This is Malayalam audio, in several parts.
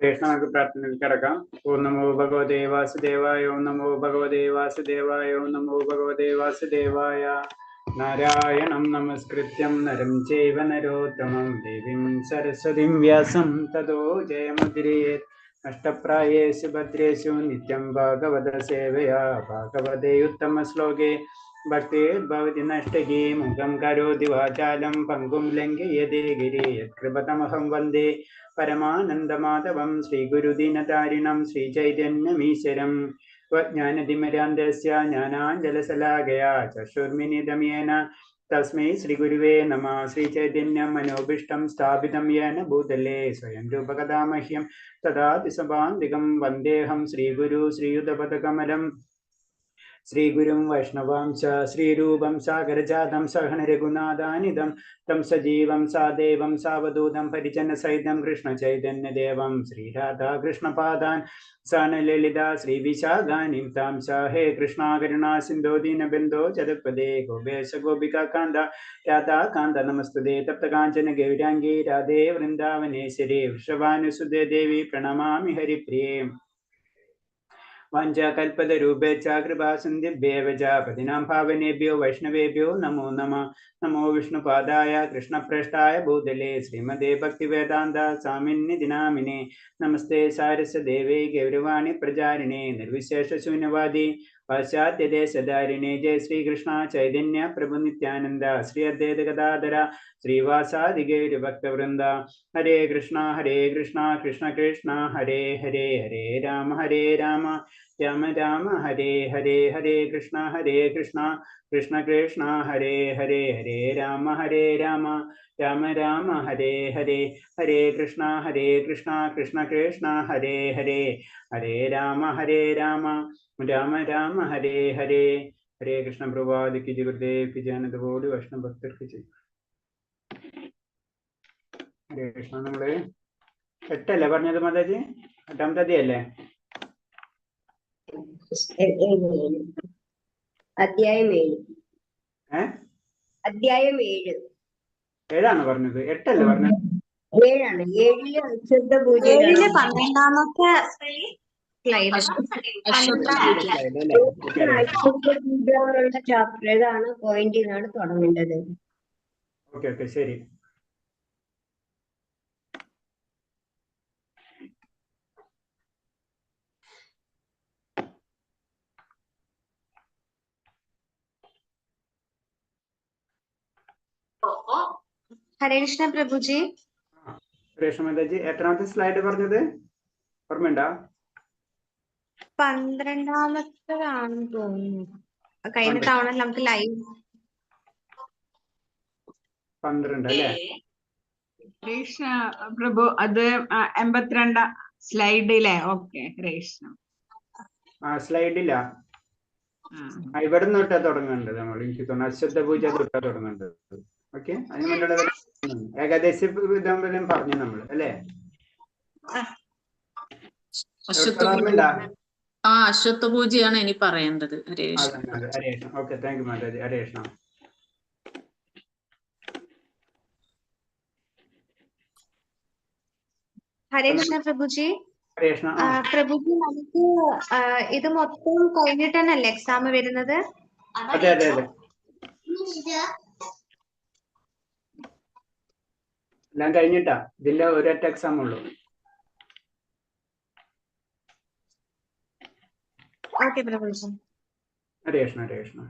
നമുക്ക് പ്രാർത്ഥനയിൽ കിടക്കാം. ഓം നമോ ഭഗവതേ വാസുദേവായ. ഓം നമോ ഭഗവതേ വാസുദേവായ. ഓം നമോ ഭഗവതേ വാസുദേവായ. നാരായണം നമസ്കൃത്യം നരം ചൈവ നരോത്തമം ദേവീം സരസ്വതീം വ്യാസം തതോ ജയമുദ്രയേത്. നഷ്ടപ്രായേഷു ഭദ്രേഷു നിത്യം ഭാഗവത സേവയാ. ഭാഗവതേ ഉത്തമ ശ്ലോകേ ഭക്തിർഭവതി നഷ്ടകീ. മുഖം കരോതി വാചാലം പങ്കും ലംഘയതേ ഗിരി. യത്കൃപതമഹം വന്ദേ പരമാനന്ദമാധവം ശ്രീഗുരുദീനതാരിണം ശ്രീചൈതന്യമീശ്വരം. ജ്ഞാനതിമിരാന്തസ്യ ജ്ഞാനാഞ്ജലശലാകയാ ചക്ഷുർമിലിതം തസ്മൈ ശ്രീഗുരുവേ നമഃ. ശ്രീചൈതന്യം മനോഭീഷ്ടം സ്ഥാപിതം യേന ഭൂതലേ സ്വയം രൂപകഥാ മഹ്യം ദദാതി സഭാന്തികം. വന്ദേഹം ശ്രീഗുരു ശ്രീയുതപദകമലം ശ്രീഗുരും വൈഷ്ണവാംശ ശ്രീരൂപം സാഗരജാതം സഹന രഘുനാഥാനിധം തം സജീവം സാദേവം സാവധൂതം പരിജനസഹിതം കൃഷ്ണചൈതന്യദേവം ശ്രീരാധാകൃഷ്ണപാദാൻ സാനലളിത ശ്രീവിശാഖാനിം താം സ. ഹേ കൃഷ്ണ കരുണാ സിന്ധോ ദീനബന്ധോ ജഗത്പദേ ഗോപേശ ഗോപികാന്ത രാധാകാന്ത നമസ്തുതേ. തപ്തകാഞ്ചന ഗൗരാംഗീ രാധേ വൃന്ദാവനേശ്വരി വൃഷഭാനുസുതേ ദേവി പ്രണമാമി ഹരിപ്രിയേ. വാഞ്ചാകൽപതരൂപേച്ഛ കൃപാസിന്ധിഭ്യേവ ച പതിനാം പാവനേഭ്യോ വൈഷ്ണവേഭ്യോ നമോ നമഃ. നമോ വിഷ്ണുപാദായ കൃഷ്ണപ്രേഷ്ഠായ ഭൂതലേ ശ്രീമതേ ഭക്തിവേദാന്ത സ്വാമിന്നിധി നാമിനേ. നമസ്തേ സാരസ്വതദേവേ ഗൗരവാണി പ്രചാരിണേ നിർവിശേഷശൂന്യവാദി പാശ്ചാത്യദേശധാരിണേ. ജയ ശ്രീകൃഷ്ണ ചൈതന്യ പ്രഭു നിത്യാനന്ദ ശ്രീ അദ്വൈത ഗദാധര ശ്രീവാസാദി ഗൗരഭക്തവൃന്ദ. ഹരേ കൃഷ്ണ കൃഷ്ണ കൃഷ്ണ ഹരേ ഹരേ. ഹരേ രാമ രാമ രാമ ഹരേ ഹരേ. ഹരേ കൃഷ്ണ കൃഷ്ണ കൃഷ്ണ ഹരേ ഹരേ. ഹരേ രാമ രാമ രാമ ഹരേ ഹരേ. ഹരേ കൃഷ്ണ കൃഷ്ണ കൃഷ്ണ ഹരേ ഹരേ. ഹരേ രാമ രാമ രാമ ഹരേ ഹരേ. ഹരേ കൃഷ്ണ പ്രഭാത് കി ജയ. ഗുരുദേവ് കി ജയ. അനന്തകോടി വൈഷ്ണവ ഭക്തർക്ക് ജയ. ഹരേ കൃഷ്ണ. നമ്മള് 8 അല്ലേ പറഞ്ഞത് മാതാജി? 8ാമത്തെ അധ്യായല്ലേ? അധ്യായം 7. 7 പറഞ്ഞത്? 8 അല്ലേ പറഞ്ഞത്? 7 7 അശ്വത്ഥ പൂജയുടെ 12ാമത്തെ പൂജകളുടെ ചാപ്റ്റർ ഏതാണ്? പോയിന്റ് എന്നാണ് തുടങ്ങേണ്ടത്. ഓക്കെ ശരി. ഹരേ കൃഷ്ണ പ്രഭുജി. രേഷ്മജി എത്രാമത്തെ സ്ലൈഡ് പറഞ്ഞത് ഓർമ്മയുണ്ടോ? 12ാമത്തേതാണെന്ന് തോന്നുന്നു. കഴിഞ്ഞ തവണ നമുക്ക് ലൈവ് 12 അല്ലേ? കൃഷ്ണ പ്രഭു അത് 82 സ്ലൈഡിലെ. ഓക്കെ കൃഷ്ണ. സ്ലൈഡില്ല. ഇവിടെ നിന്ന് തൊട്ടാ തുടങ്ങേണ്ടത്. നമ്മൾ എനിക്ക് തോന്നുന്നു അശ്വത്ഥ പൂജ തൊട്ടാ തുടങ്ങേണ്ടത്. ഓക്കെ, അതിന് മുന്നുള്ള ഏകദേശം പറഞ്ഞു നമ്മൾ അല്ലേ? അശ്വത്ഥ പൂജയാണ് ഇനി പറയേണ്ടത്. Okay, thank you Mataji. Hare Krishna. Hare Krishna Prabhuji. Prabhuji നമുക്ക് ഇത് മൊത്തം കഴിഞ്ഞിട്ട് തന്നെയല്ലേ എക്സാം വരുന്നത്? അതെ. എല്ലാം കഴിഞ്ഞിട്ടാ. ഇതിന്റെ ഒരൊറ്റ എക്സാം ഉള്ളൂ. ഓക്കെ പ്രഭുജി. ഹരേ കൃഷ്ണ.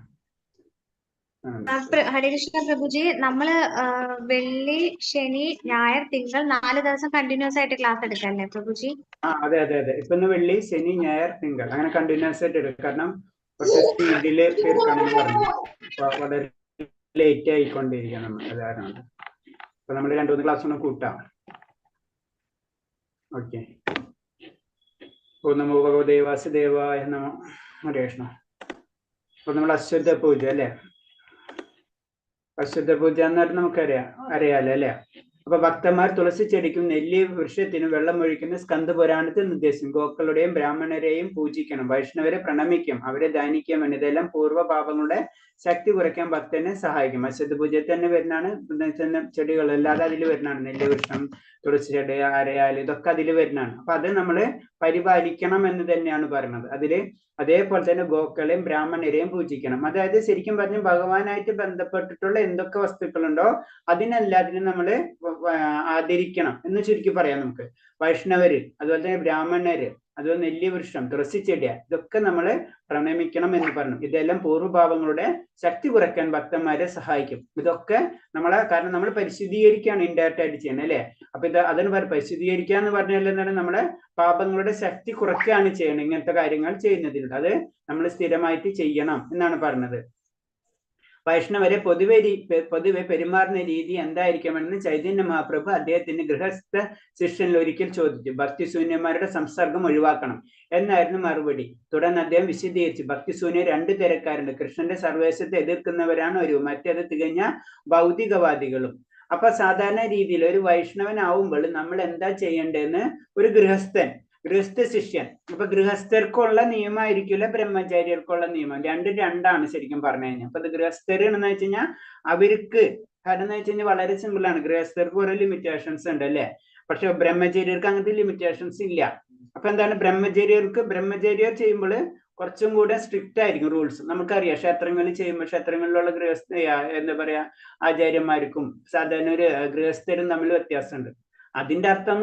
ഹരേ കൃഷ്ണ പ്രഭുജി, നമ്മള് വെള്ളി ശനി ഞായർ തിങ്കൾ 4 ദിവസം കണ്ടിന്യൂസ് ആയിട്ട് ക്ലാസ് എടുക്കല്ലേ പ്രഭുജി? അതെ. ഇപ്പൊ വെള്ളി ശനി ഞായർ തിങ്കൾ അങ്ങനെ കണ്ടിന്യൂസ് ആയിട്ട് എടുക്കും. കാരണം കുറച്ച് സ്പീഡില് തീർക്കണമെന്ന് പറഞ്ഞു. വളരെ ലേറ്റ് ആയിക്കൊണ്ടിരിക്കണം നമ്മൾ. അതാണ്. അപ്പൊ നമ്മൾ 2-3 ക്ലാസ് ഒന്ന് കൂട്ടാം. ഓക്കെ. ഓം നമോ ഭഗവതേ വാസുദേവായ നമഃ. ഹരേ കൃഷ്ണ. അപ്പൊ നമ്മൾ അശ്വത്ഥ പൂജ അല്ലേ? അശ്വത്ഥ പൂജ എന്ന് പറഞ്ഞാൽ നമുക്കറിയാലോ അല്ലേ? അപ്പൊ ഭക്തന്മാർ തുളസി ചെടിക്കും നെല്ലി വൃക്ഷത്തിനും വെള്ളം ഒഴിക്കുന്ന സ്കന്ദ പുരാണത്തിൽ നിർദ്ദേശിക്കും. ഗോക്കളുടെയും ബ്രാഹ്മണരെയും പൂജിക്കണം, വൈഷ്ണവരെ പ്രണമിക്കും, അവരെ ധാനിക്കണം. ഇതെല്ലാം പൂർവ്വപാപങ്ങളുടെ ശക്തി കുറയ്ക്കാൻ ഭക്തനെ സഹായിക്കും. അശ്വത്ഥ പൂജയിൽ തന്നെ വരുന്നതാണ്. ചെടികൾ അല്ലാതെ അതിൽ വരുന്നതാണ്. നെല്ലി വൃക്ഷം, തുളസി ചെടി, അരയാൽ, ഇതൊക്കെ അതിൽ വരുന്നതാണ്. അപ്പൊ അത് നമ്മള് പരിപാലിക്കണം എന്ന് തന്നെയാണ് പറയുന്നത്. അതില് അതേപോലെ തന്നെ ഗോക്കളെയും ബ്രാഹ്മണരെയും പൂജിക്കണം. അതായത് ശരിക്കും പറഞ്ഞ ഭഗവാനായിട്ട് ബന്ധപ്പെട്ടിട്ടുള്ള എന്തൊക്കെ വസ്തുക്കളുണ്ടോ അതിനെല്ലാത്തിനും നമ്മള് ആദരിക്കണം എന്ന് ചുരുക്കി പറയാം നമുക്ക്. വൈഷ്ണവര്, അതുപോലെ തന്നെ ബ്രാഹ്മണര്, അതുപോലെ നെല്ലിവൃക്ഷം, തുളസിച്ചെടിയ, ഇതൊക്കെ നമ്മള് പ്രണമിക്കണം എന്ന് പറഞ്ഞു. ഇതെല്ലാം പൂർവ്വഭാവങ്ങളുടെ ശക്തി കുറയ്ക്കാൻ ഭക്തന്മാരെ സഹായിക്കും. ഇതൊക്കെ നമ്മളെ, കാരണം നമ്മൾ പരിശുദ്ധീകരിക്കുകയാണ് ഇൻഡയറക്റ്റ് ആയിട്ട് ചെയ്യുന്നത് അല്ലെ. അപ്പൊ ഇത് അതിന് പരിശുദ്ധീകരിക്കുക എന്ന് പറഞ്ഞാൽ എന്താണ്, നമ്മുടെ പാപങ്ങളുടെ ശക്തി കുറയ്ക്കുകയാണ് ചെയ്യണം ഇങ്ങനത്തെ കാര്യങ്ങൾ ചെയ്യുന്നതിലൂടെ. അത് നമ്മൾ സ്ഥിരമായിട്ട് ചെയ്യണം എന്നാണ് പറഞ്ഞത്. വൈഷ്ണവരെ പൊതുവെ പെരുമാറുന്ന രീതി എന്തായിരിക്കുമെന്ന് ചൈതന്യ മഹാപ്രഭു അദ്ദേഹത്തിന്റെ ഗൃഹസ്ഥ ശിഷ്യനിൽ ഒരിക്കൽ ചോദിച്ചു. ഭക്തിശൂന്യന്മാരുടെ സംസർഗം ഒഴിവാക്കണം എന്നായിരുന്നു മറുപടി. തുടർന്ന് അദ്ദേഹം വിശദീകരിച്ചു, ഭക്തിശൂന്യ 2 തരക്കാരുണ്ട്. കൃഷ്ണന്റെ സർവേശ്വരത്തെ എതിർക്കുന്നവരാണ് ഒരു, മറ്റേത് തികഞ്ഞ ഭൗതികവാദികളും. അപ്പൊ സാധാരണ രീതിയിൽ ഒരു വൈഷ്ണവനാവുമ്പോൾ നമ്മൾ എന്താ ചെയ്യേണ്ടതെന്ന് ഒരു ഗൃഹസ്ഥ ശിഷ്യൻ, അപ്പൊ ഗൃഹസ്ഥർക്കുള്ള നിയമമായിരിക്കില്ല ബ്രഹ്മചാര്യർക്കുള്ള നിയമം. രണ്ടാണ് ശരിക്കും പറഞ്ഞു കഴിഞ്ഞാൽ. അപ്പൊ അത് ഗൃഹസ്ഥർ എന്ന് വെച്ച് കഴിഞ്ഞാൽ അവർക്ക്, കാരണം എന്ന് വെച്ച് കഴിഞ്ഞാൽ വളരെ സിമ്പിൾ ആണ്. ഗൃഹസ്ഥർക്ക് ഓരോ ലിമിറ്റേഷൻസ് ഉണ്ട് അല്ലെ, പക്ഷെ ബ്രഹ്മചാര്യർക്ക് അങ്ങനത്തെ ലിമിറ്റേഷൻസ് ഇല്ല. അപ്പൊ എന്താണ്, ബ്രഹ്മചാര്യർ ചെയ്യുമ്പോൾ കുറച്ചും കൂടെ സ്ട്രിക്റ്റ് ആയിരിക്കും റൂൾസ്. നമുക്കറിയാം ക്ഷേത്രങ്ങളിൽ ചെയ്യുമ്പോൾ ക്ഷേത്രങ്ങളിലുള്ള എന്താ പറയാ ആചാര്യന്മാർക്കും സാധാരണ ഒരു ഗൃഹസ്ഥരും തമ്മിൽ വ്യത്യാസമുണ്ട്. അതിന്റെ അർത്ഥം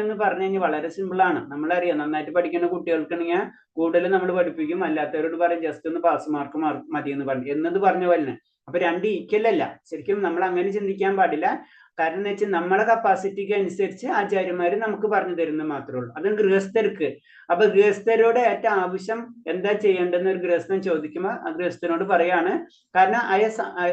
എന്ന് പറഞ്ഞു കഴിഞ്ഞാൽ വളരെ സിമ്പിൾ ആണ്. നമ്മളറിയാം, നന്നായിട്ട് പഠിക്കുന്ന കുട്ടികൾക്കാണെങ്കിൽ കൂടുതൽ നമ്മൾ പഠിപ്പിക്കും, അല്ലാത്തവരോട് പറയും ജസ്റ്റ് ഒന്ന് പാസ് മാർക്ക് മതി എന്ന് പറഞ്ഞു എന്നത് പറഞ്ഞ പോലെ. അപ്പൊ 2 ഈക്വൽ അല്ല. ശരിക്കും നമ്മൾ അങ്ങനെ ചിന്തിക്കാൻ പാടില്ല. കാരണം എന്ന് വെച്ചാൽ നമ്മളെ കപ്പാസിറ്റിക്ക് അനുസരിച്ച് ആചാര്യന്മാര് നമുക്ക് പറഞ്ഞു തരുന്നത് മാത്രമേ ഉള്ളൂ. അതും ഗൃഹസ്ഥർക്ക്. അപ്പൊ ഗൃഹസ്ഥരോട് ഏറ്റവും ആവശ്യം എന്താ ചെയ്യേണ്ടെന്ന് ഒരു ഗൃഹസ്ഥൻ ചോദിക്കുമ്പോൾ ആ ഗൃഹസ്ഥനോട് പറയാണ്, കാരണം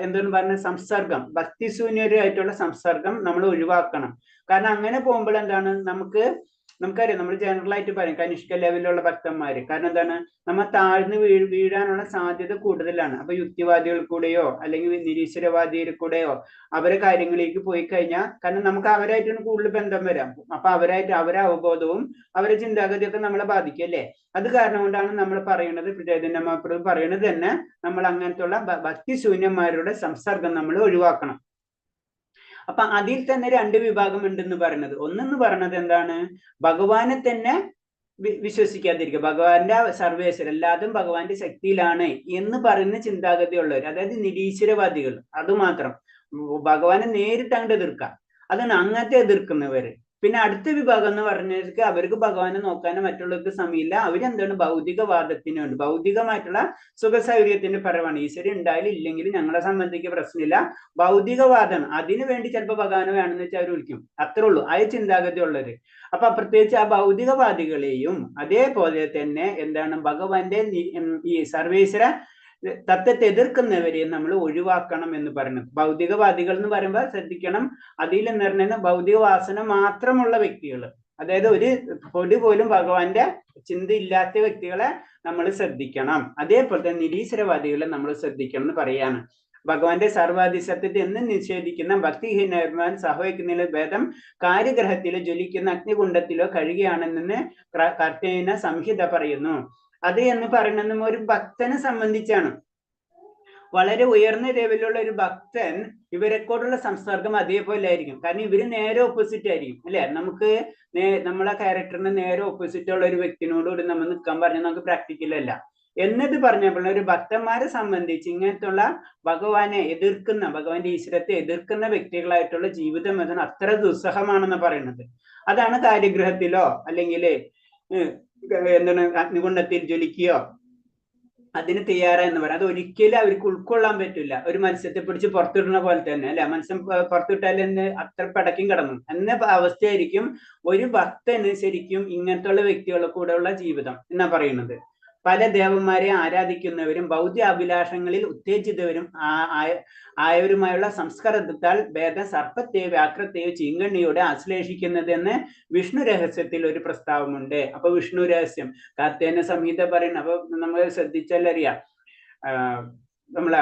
എന്താണ് പറഞ്ഞ സംസർഗം, ഭക്തിശൂന്യരായിട്ടുള്ള സംസർഗം നമ്മൾ ഒഴിവാക്കണം. കാരണം അങ്ങനെ പോകുമ്പോൾ എന്താണ്, നമുക്കറിയാം, നമ്മൾ ജനറൽ ആയിട്ട് പറയും കനിഷ്ക ലെവലിലുള്ള ഭക്തന്മാര്. കാരണം എന്താണ്, നമ്മൾ താഴ്ന്ന് വീഴാനുള്ള സാധ്യത കൂടുതലാണ്. അപ്പൊ യുക്തിവാദികൾ കൂടെയോ അല്ലെങ്കിൽ നിരീശ്വരവാദിയിൽ കൂടെയോ അവരെ കാര്യങ്ങളിലേക്ക് പോയി കഴിഞ്ഞാൽ, കാരണം നമുക്ക് അവരായിട്ടാണ് കൂടുതൽ ബന്ധം വരാം. അപ്പൊ അവരെ അവബോധവും അവരെ ചിന്താഗതിയൊക്കെ നമ്മളെ ബാധിക്കും അല്ലേ. അത് കാരണം കൊണ്ടാണ് നമ്മൾ പറയുന്നത്, ചൈതന്യ മഹാപ്രഭു പറയുന്നത് തന്നെ, നമ്മൾ അങ്ങനത്തെ ഉള്ള ഭക്തിശൂന്യന്മാരുടെ സംസർഗം നമ്മൾ ഒഴിവാക്കണം. അപ്പൊ അതിൽ തന്നെ 2 വിഭാഗം ഉണ്ടെന്ന് പറയുന്നത്. ഒന്നെന്ന് പറയുന്നത് എന്താണ്, ഭഗവാനെ തന്നെ വിശ്വസിക്കാതിരിക്കുക, ഭഗവാന്റെ സർവേശ്വരൻ എല്ലാതും ഭഗവാന്റെ ശക്തിയിലാണ് എന്ന് പറയുന്ന ചിന്താഗതിയുള്ളവർ, അതായത് നിരീശ്വരവാദികൾ. അതുമാത്രം ഭഗവാനെ നേരിട്ട് അങ്ങോട്ട് എതിർക്കാം, അതാണ് അങ്ങനത്തെ എതിർക്കുന്നവര്. പിന്നെ അടുത്ത വിഭാഗം എന്ന് പറഞ്ഞവർക്ക് അവർക്ക് ഭഗവാനെ നോക്കാനും മറ്റുള്ളവർക്ക് സമയമില്ല. അവരെന്താണ്, ഭൗതികവാദത്തിന് വേണ്ടി, ഭൗതികമായിട്ടുള്ള സുഖസൗകര്യത്തിന്റെ പരമാണ്. ഈശ്വരൻ ഉണ്ടായാലും ഇല്ലെങ്കിലും ഞങ്ങളെ സംബന്ധിക്ക് പ്രശ്നമില്ല, ഭൗതികവാദമാണ്, അതിനു വേണ്ടി ചിലപ്പോൾ ഭഗവാനെ വേണമെന്ന് വെച്ചാൽ അവർ വിളിക്കും. അത്രേ ഉള്ളൂ ആ ചിന്താഗതി ഉള്ളവര്. അപ്പൊ പ്രത്യേകിച്ച് ആ ഭൗതികവാദികളെയും അതേപോലെ തന്നെ എന്താണ് ഭഗവാന്റെ ഈ സർവേശ്വര തത്വത്തെ എതിർക്കുന്നവരെയും നമ്മൾ ഒഴിവാക്കണം എന്ന് പറയുന്നത്. ഭൗതികവാദികൾ എന്ന് പറയുമ്പോൾ ശ്രദ്ധിക്കണം, അതിൽ എന്ന് പറഞ്ഞാൽ ഭൗതിക വാസന മാത്രമുള്ള വ്യക്തികൾ, അതായത് ഒരു പൊടി പോലും ഭഗവാന്റെ ചിന്ത ഇല്ലാത്ത വ്യക്തികളെ നമ്മൾ ശ്രദ്ധിക്കണം. അതേപോലെ തന്നെ നിരീശ്വരവാദികളെ നമ്മൾ ശ്രദ്ധിക്കണം എന്ന് പറയാണ്. ഭഗവാന്റെ സർവാധിസത്യത്തെ എന്നും നിഷേധിക്കുന്ന ഭക്തിഹീനന്മാർ സഹോദിക്കുന്നതിലെ ഭേദം കാര്യഗ്രഹത്തിലോ ജ്വലിക്കുന്ന അഗ്നികുണ്ഡത്തിലോ കഴിയുകയാണെന്ന് കർത്തവ്യ സംഹിത പറയുന്നു. അത് എന്ന് പറയുന്നത് ഒരു ഭക്തനെ സംബന്ധിച്ചാണ്. വളരെ ഉയർന്ന ലെവലിലുള്ള ഒരു ഭക്തൻ ഇവരെക്കോടുള്ള സംസർഗം അതേപോലെ ആയിരിക്കും. കാരണം ഇവര് നേരെ ഓപ്പോസിറ്റ് ആയിരിക്കും അല്ലെ. നമുക്ക് നമ്മളെ ക്യാരക്ടറിന് നേരെ ഓപ്പോസിറ്റ് ഉള്ള ഒരു വ്യക്തിനോടുകൂടി നമ്മൾ നിൽക്കാൻ പറഞ്ഞാൽ നമുക്ക് പ്രാക്ടിക്കൽ അല്ല. എന്നത് പറഞ്ഞപ്പോൾ ഒരു ഭക്തന്മാരെ സംബന്ധിച്ച് ഇങ്ങനത്തുള്ള ഭഗവാനെ എതിർക്കുന്ന, ഭഗവാന്റെ ഈശ്വരത്തെ എതിർക്കുന്ന വ്യക്തികളായിട്ടുള്ള ജീവിതം എന്നതിന് അത്ര ദുസ്സഹമാണെന്ന് പറയുന്നത്. അതാണ് കാര്യഗ്രഹത്തിലോ അല്ലെങ്കിൽ എന്താണ് അഗ്നികുണ്ഡത്തിൽ ജ്വലിക്കുകയോ അതിന് തയ്യാറെന്ന് പറയാം. അത് ഒരിക്കലും അവർക്ക് ഉൾക്കൊള്ളാൻ പറ്റില്ല. ഒരു മത്സ്യത്തെ പിടിച്ച് പുറത്തിടുന്ന പോലെ തന്നെ അല്ലെ, മത്സ്യം പുറത്തിട്ടാൽ അത്ര പടക്കും കിടന്നു എന്ന അവസ്ഥയായിരിക്കും ഒരു ഭക്തന് ശരിക്കും ഇങ്ങനത്തുള്ള വ്യക്തികളുടെ കൂടെയുള്ള ജീവിതം എന്നാ പറയുന്നത്. പല ദേവന്മാരെ ആരാധിക്കുന്നവരും ഭൗതിക അഭിലാഷങ്ങളിൽ ഉത്തേജിതവരും ആയവരുമായുള്ള സംസ്കാരത്താൽ ഭേദം സർപ്പത്തെയോ വ്യാക്രത്തെയോ ചീങ്കണ്ണിയോടെ ആശ്ലേഷിക്കുന്നതെന്ന് വിഷ്ണു രഹസ്യത്തിൽ ഒരു പ്രസ്താവമുണ്ട്. അപ്പൊ വിഷ്ണു രഹസ്യം കാർത്തേന സംഹിത പറയുന്നത്. അപ്പൊ നമ്മൾ ശ്രദ്ധിച്ചാലറിയാം, നമ്മളെ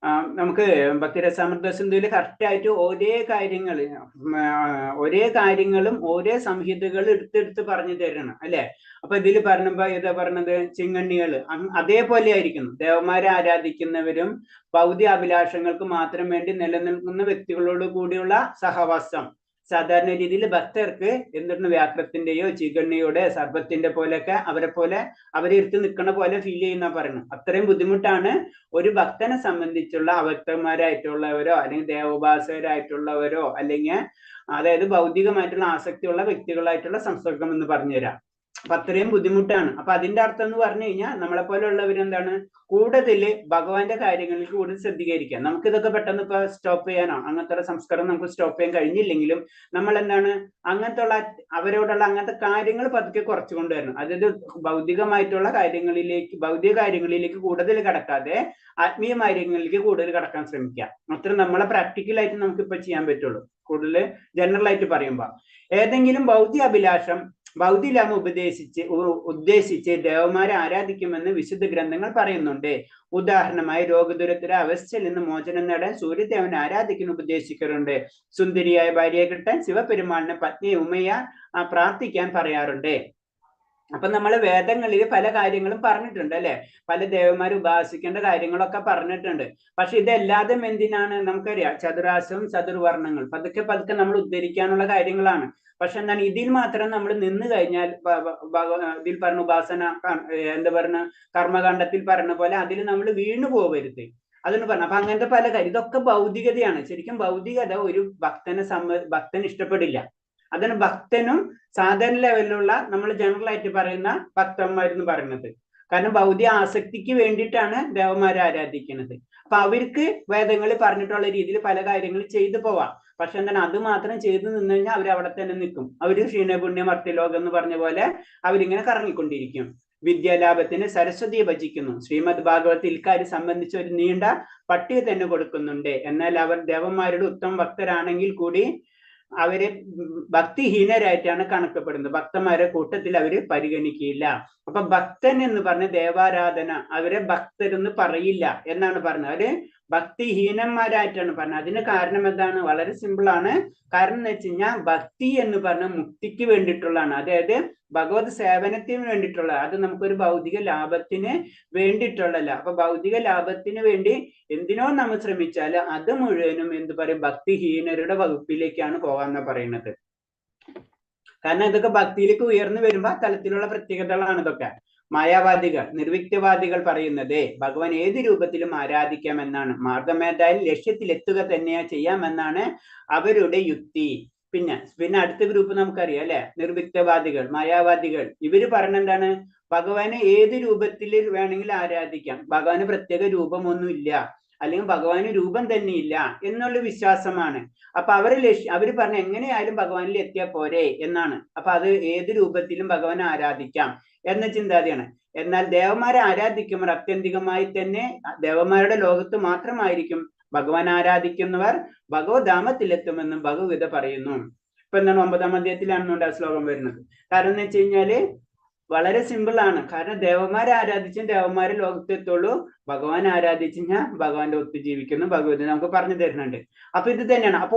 നമുക്ക് ഭക്തിരസാമൃത സിന്ധുവിൽ കറക്റ്റായിട്ട് ഒരേ കാര്യങ്ങളും ഓരോ സംഹിതകൾ എടുത്തെടുത്ത് പറഞ്ഞു തരണം അല്ലെ. അപ്പൊ ഇതിൽ പറഞ്ഞപ്പോ ഏതാ പറഞ്ഞത്, ചിങ്ങണ്ണികൾ അതേപോലെ ആയിരിക്കുന്നു. ദേവന്മാരെ ആരാധിക്കുന്നവരും ഭൗതിക അഭിലാഷങ്ങൾക്ക് മാത്രം വേണ്ടി നിലനിൽക്കുന്ന വ്യക്തികളോട് കൂടിയുള്ള സഹവാസം. സാധാരണ രീതിയിൽ ഭക്തർക്ക് എന്താണ് വ്യാഘ്രത്തിന്റെയോ ചികണ്ണിയുടെ സർപ്പത്തിന്റെ പോലെയൊക്കെ അവരെ എടുത്ത് നിൽക്കണ പോലെ ഫീൽ ചെയ്യുന്ന പറയുന്നു. അത്രയും ബുദ്ധിമുട്ടാണ് ഒരു ഭക്തനെ സംബന്ധിച്ചുള്ള അവക്തന്മാരായിട്ടുള്ളവരോ അല്ലെങ്കിൽ ദേവോപാസകരായിട്ടുള്ളവരോ അല്ലെങ്കിൽ അതായത് ഭൗതികമായിട്ടുള്ള ആസക്തിയുള്ള വ്യക്തികളായിട്ടുള്ള സംസർഗം എന്ന് പറഞ്ഞുതരാം. അപ്പൊ അത്രയും ബുദ്ധിമുട്ടാണ്. അപ്പൊ അതിന്റെ അർത്ഥം എന്ന് പറഞ്ഞു കഴിഞ്ഞാൽ നമ്മളെ പോലെയുള്ളവരെന്താണ് കൂടുതൽ ഭഗവാന്റെ കാര്യങ്ങളിൽ കൂടുതൽ ശ്രദ്ധികരിക്കുക. നമുക്ക് ഇതൊക്കെ പെട്ടെന്ന് ഇപ്പൊ സ്റ്റോപ്പ് ചെയ്യാനോ അങ്ങനത്തെ സംസ്കാരം നമുക്ക് സ്റ്റോപ്പ് ചെയ്യാൻ കഴിഞ്ഞില്ലെങ്കിലും നമ്മൾ എന്താണ് അങ്ങനത്തെ അവരോടുള്ള അങ്ങനത്തെ കാര്യങ്ങൾ പതുക്കെ കുറച്ചു കൊണ്ടുവരണം. അതായത് ഭൗതിക കാര്യങ്ങളിലേക്ക് കൂടുതൽ കടക്കാതെ ആത്മീയ കാര്യങ്ങളിലേക്ക് കൂടുതൽ കടക്കാൻ ശ്രമിക്കുക. അത്ര നമ്മളെ പ്രാക്ടിക്കലായിട്ട് നമുക്ക് ഇപ്പൊ ചെയ്യാൻ പറ്റുള്ളൂ. കൂടുതൽ ജനറൽ ആയിട്ട് പറയുമ്പോ ഏതെങ്കിലും ഭൗതിക അഭിലാഷം ഭൗതിലാമ ഉദ്ദേശിച്ച് ദേവന്മാരെ ആരാധിക്കുമെന്ന് വിശുദ്ധ ഗ്രന്ഥങ്ങൾ പറയുന്നുണ്ട്. ഉദാഹരണമായി രോഗദുരത്തിലെ അവസ്ഥയിൽ നിന്ന് മോചനം നേടാൻ സൂര്യദേവനെ ആരാധിക്കാൻ ഉപദേശിക്കാറുണ്ട്. സുന്ദരിയായ ഭാര്യയെ കിട്ടാൻ ശിവപെരുമാളിനെ പത്നി ഉമയ പ്രാർത്ഥിക്കാൻ പറയാറുണ്ട്. അപ്പൊ നമ്മൾ വേദങ്ങളിൽ പല കാര്യങ്ങളും പറഞ്ഞിട്ടുണ്ട് അല്ലെ, പല ദേവന്മാരെ ഉപാസിക്കേണ്ട കാര്യങ്ങളൊക്കെ പറഞ്ഞിട്ടുണ്ട്. പക്ഷെ ഇതെല്ലാതെ എന്തിനാണ് നമുക്കറിയാം, ചതുരാശ്രവും ചതുർവർണ്ണങ്ങൾ പതുക്കെ നമ്മൾ ഉദ്ധരിക്കാനുള്ള കാര്യങ്ങളാണ്. പക്ഷെ എന്താണ് ഇതിൽ മാത്രം നമ്മൾ നിന്ന് കഴിഞ്ഞാൽ ഇതിൽ പറഞ്ഞ ഉപാസന എന്താ പറഞ്ഞ കർമ്മകാണ്ഡത്തിൽ പറഞ്ഞ പോലെ അതിൽ നമ്മൾ വീണു പോവരുത് അതെന്ന് പറഞ്ഞു. അപ്പൊ അങ്ങനത്തെ പല കാര്യം ഇതൊക്കെ ഭൗതികതയാണ്. ശരിക്കും ഭൗതികത ഒരു ഭക്തന് ഇഷ്ടപ്പെടില്ല. അതിന് ഭക്തനും സാധാരണ ലെവലിലുള്ള നമ്മൾ ജനറൽ ആയിട്ട് പറയുന്ന ഭക്തന്മാരെന്ന് പറയുന്നത്. കാരണം ഭൗതിക ആസക്തിക്ക് വേണ്ടിയിട്ടാണ് ദേവന്മാരെ ആരാധിക്കുന്നത്. അപ്പൊ അവർക്ക് വേദങ്ങളിൽ പറഞ്ഞിട്ടുള്ള രീതിയിൽ പല കാര്യങ്ങളും ചെയ്തു പോവാം. പക്ഷെ എന്താണ് അത് മാത്രം ചെയ്തു നിന്ന് കഴിഞ്ഞാൽ അവർ അവിടെ തന്നെ നിൽക്കും. അവര് ക്ഷീണപുണ്യ മർത്യലോകം എന്ന് പറഞ്ഞ പോലെ അവരിങ്ങനെ കറങ്ങിക്കൊണ്ടിരിക്കും. വിദ്യാലാഭത്തിന് സരസ്വതിയെ ഭജിക്കുന്നു. ശ്രീമദ് ഭാഗവത്തിൽ ഇക്കാര്യം സംബന്ധിച്ച് ഒരു നീണ്ട പട്ടിക തന്നെ കൊടുക്കുന്നുണ്ട്. എന്നാൽ അവർ ദേവന്മാരുടെ ഉത്തമ ഭക്തരാണെങ്കിൽ കൂടി അവരെ ഭക്തിഹീനരായിട്ടാണ് കണക്കപ്പെടുന്നത്. ഭക്തന്മാരെ കൂട്ടത്തിൽ അവര് പരിഗണിക്കില്ല. അപ്പൊ ഭക്തൻ എന്ന് പറഞ്ഞ ദേവാരാധന അവരെ ഭക്തരെന്ന് പറയില്ല എന്നാണ് പറഞ്ഞത്. അവര് ഭക്തിഹീനന്മാരായിട്ടാണ് പറഞ്ഞത്. അതിന് കാരണം എന്താണ്? വളരെ സിമ്പിൾ ആണ്. കാരണം എന്ന് വെച്ച് കഴിഞ്ഞാൽ ഭക്തി എന്ന് പറഞ്ഞ മുക്തിക്ക് വേണ്ടിയിട്ടുള്ളതാണ്. അതായത് ഭഗവത് സേവനത്തിന് വേണ്ടിയിട്ടുള്ള, അത് നമുക്കൊരു ഭൗതിക ലാഭത്തിന് വേണ്ടിയിട്ടുള്ളതല്ല. അപ്പൊ ഭൗതിക ലാഭത്തിന് വേണ്ടി എന്തിനോ നമ്മൾ ശ്രമിച്ചാൽ അത് മുഴുവനും എന്ത് പറയും, ഭക്തിഹീനരുടെ വകുപ്പിലേക്കാണ് പോകാന്ന് പറയുന്നത്. കാരണം ഇതൊക്കെ ഭക്തിയിലേക്ക് ഉയർന്നു വരുമ്പോ തലത്തിലുള്ള പ്രത്യേകതകളാണ് ഇതൊക്കെ. മായാവാദികൾ നിർവിക്തവാദികൾ പറയുന്നത് ഭഗവാൻ ഏത് രൂപത്തിലും ആരാധിക്കാമെന്നാണ്. മാർഗമേതായാലും ലക്ഷ്യത്തിൽ എത്തുക തന്നെയാ ചെയ്യാമെന്നാണ് അവരുടെ യുക്തി. പിന്നെ അടുത്ത ഗ്രൂപ്പ് നമുക്കറിയാം അല്ലെ, നിർവിക്തവാദികൾ, മായാവാദികൾ. ഇവര് പറഞ്ഞെന്താണ്, ഭഗവാനെ ഏത് രൂപത്തിൽ വേണമെങ്കിലും ആരാധിക്കാം, ഭഗവാന് പ്രത്യേക രൂപമൊന്നും ഇല്ല, അല്ലെങ്കിൽ ഭഗവാന് രൂപം തന്നെ ഇല്ല എന്നുള്ള വിശ്വാസമാണ്. അപ്പൊ അവര് പറഞ്ഞ എങ്ങനെയായാലും ഭഗവാനിൽ എത്തിയാൽ പോരെ എന്നാണ്. അപ്പൊ അത് ഏത് രൂപത്തിലും ഭഗവാനെ ആരാധിക്കാം എന്ന ചിന്താഗതിയാണ്. എന്നാൽ ദേവന്മാരെ ആരാധിക്കുമ്പോൾ ആത്യന്തികമായി തന്നെ ദേവന്മാരുടെ ലോകത്ത് മാത്രമായിരിക്കും ഭഗവാൻ ആരാധിക്കുന്നവർ ഭഗവദ്ധാമത്തിലെത്തുമെന്നും ഭഗവദ്ഗീത പറയുന്നു. ഇപ്പൊ എന്താണ് 9-ാം അധ്യായത്തിലാണെന്നുണ്ട് ആ ശ്ലോകം വരുന്നത്. കാരണം എന്ന് വെച്ച് കഴിഞ്ഞാല് വളരെ സിമ്പിൾ ആണ്. കാരണം ദേവന്മാരെ ആരാധിച്ചും ദേവന്മാരെ ലോകത്തെത്തുള്ളൂ, ഭഗവാൻ ആരാധിച്ചു ഞാൻ ഭഗവാന്റെ ഒത്തു ജീവിക്കുന്നു ഭഗവതി നമുക്ക് പറഞ്ഞു തരുന്നുണ്ട്. അപ്പൊ ഇത് തന്നെയാണ്. അപ്പൊ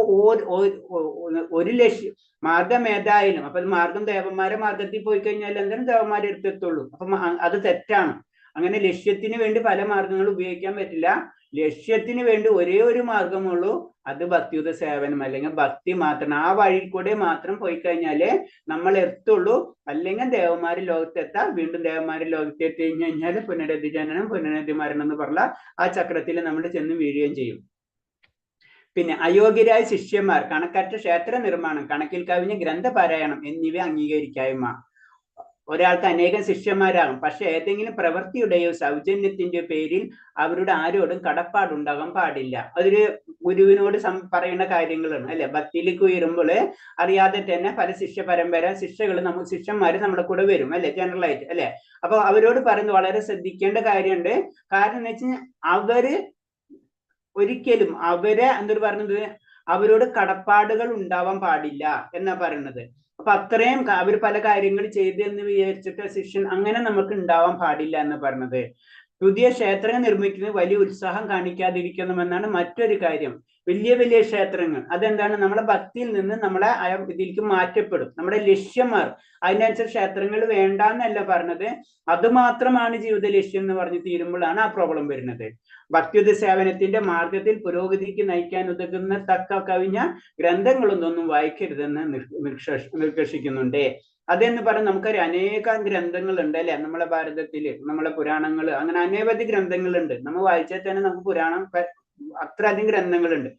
ഒരു ലക്ഷ്യം മാർഗം ഏതായാലും, അപ്പൊ മാർഗം ദേവന്മാരെ മാർഗത്തിൽ പോയി കഴിഞ്ഞാൽ എന്തിനും ദേവന്മാരെ എടുത്തെത്തുള്ളൂ. അപ്പൊ അത് തെറ്റാണ്. അങ്ങനെ ലക്ഷ്യത്തിന് വേണ്ടി പല മാർഗങ്ങളും ഉപയോഗിക്കാൻ പറ്റില്ല. ലക്ഷ്യത്തിന് വേണ്ടി ഒരേ ഒരു മാർഗമുള്ളൂ, അത് ഭക്തിയുത സേവനം, അല്ലെങ്കിൽ ഭക്തി മാത്രം. ആ വഴിയിൽ കൂടെ മാത്രം പോയി കഴിഞ്ഞാലേ നമ്മൾ എത്തുള്ളൂ. അല്ലെങ്കിൽ ദേവന്മാര് ലോകത്തെത്താം. വീണ്ടും ദേവന്മാര് ലോകത്തെത്തി കഴിഞ്ഞാൽ പുനരധി ജനനം പുനരധി മരണം എന്ന് പറഞ്ഞ ആ ചക്രത്തിൽ നമ്മൾ ചെന്ന് വീഴുകയും ചെയ്യും. പിന്നെ അയോഗ്യരായ ശിഷ്യന്മാർ, കണക്കറ്റ ക്ഷേത്ര നിർമ്മാണം, കണക്കിൽ കവിഞ്ഞ ഗ്രന്ഥപാരായണം എന്നിവ അംഗീകരിക്കായ്മ. ഒരാൾക്ക് അനേകം ശിഷ്യന്മാരാകും, പക്ഷെ ഏതെങ്കിലും പ്രവൃത്തിയുടെയോ സൗജന്യത്തിന്റെയോ പേരിൽ അവരുടെ ആരോടും കടപ്പാടുണ്ടാകാൻ പാടില്ല. അതൊരു ഗുരുവിനോട് പറയുന്ന കാര്യങ്ങളാണ് അല്ലെ. ഭക്തിയിലേക്ക് ഉയരുമ്പോൾ അറിയാതെ തന്നെ പല ശിഷ്യന്മാര് നമ്മുടെ കൂടെ വരും അല്ലെ, ജനറൽ ആയിട്ട് അല്ലെ. അപ്പൊ അവരോട് പറയുന്നത് വളരെ ശ്രദ്ധിക്കേണ്ട കാര്യമുണ്ട്. കാരണം എന്ന് വെച്ച് കഴിഞ്ഞാൽ അവര് ഒരിക്കലും പറഞ്ഞത് അവരോട് കടപ്പാടുകൾ ഉണ്ടാവാൻ പാടില്ല എന്നാ പറയുന്നത്. അപ്പൊ അത്രയും അവർ പല കാര്യങ്ങൾ ചെയ്തെന്ന് വിചാരിച്ചിട്ട് ശിഷ്യൻ അങ്ങനെ നമുക്ക് ഉണ്ടാവാൻ പാടില്ല എന്ന് പറഞ്ഞത്. പുതിയ ക്ഷേത്രങ്ങൾ നിർമ്മിക്കുന്നത് വലിയ ഉത്സാഹം കാണിക്കാതിരിക്കണമെന്നാണ് മറ്റൊരു കാര്യം. വലിയ വലിയ ക്ഷേത്രങ്ങൾ അതെന്താണ്, നമ്മളെ ഭക്തിയിൽ നിന്ന് നമ്മളെ ഇതിലേക്ക് മാറ്റപ്പെടും, നമ്മുടെ ലക്ഷ്യം മാറും. അതിനനുസരിച്ച് ക്ഷേത്രങ്ങൾ വേണ്ടാന്നല്ല പറഞ്ഞത്, അതുമാത്രമാണ് ജീവിത ലക്ഷ്യം എന്ന് പറഞ്ഞ് തീരുമ്പോഴാണ് ആ പ്രോബ്ലം വരുന്നത്. ഭക്തിയുത സേവനത്തിന്റെ മാർഗത്തിൽ പുരോഗതിക്ക് നയിക്കാൻ ഉതകുന്ന തക്ക കവിഞ്ഞ ഗ്രന്ഥങ്ങളൊന്നും വായിക്കരുതെന്ന് നിർദ്ദേശിക്കുന്നുണ്ട്. അതെന്ന് പറഞ്ഞാൽ നമുക്കൊരു അനേകം ഗ്രന്ഥങ്ങളുണ്ട് അല്ലെ, നമ്മളെ ഭാരതത്തില്, നമ്മളെ പുരാണങ്ങൾ, അങ്ങനെ അനവധി ഗ്രന്ഥങ്ങളുണ്ട്. നമ്മൾ വായിച്ചാൽ തന്നെ നമുക്ക് പുരാണം അത്രയധികം ഗ്രന്ഥങ്ങളുണ്ട്.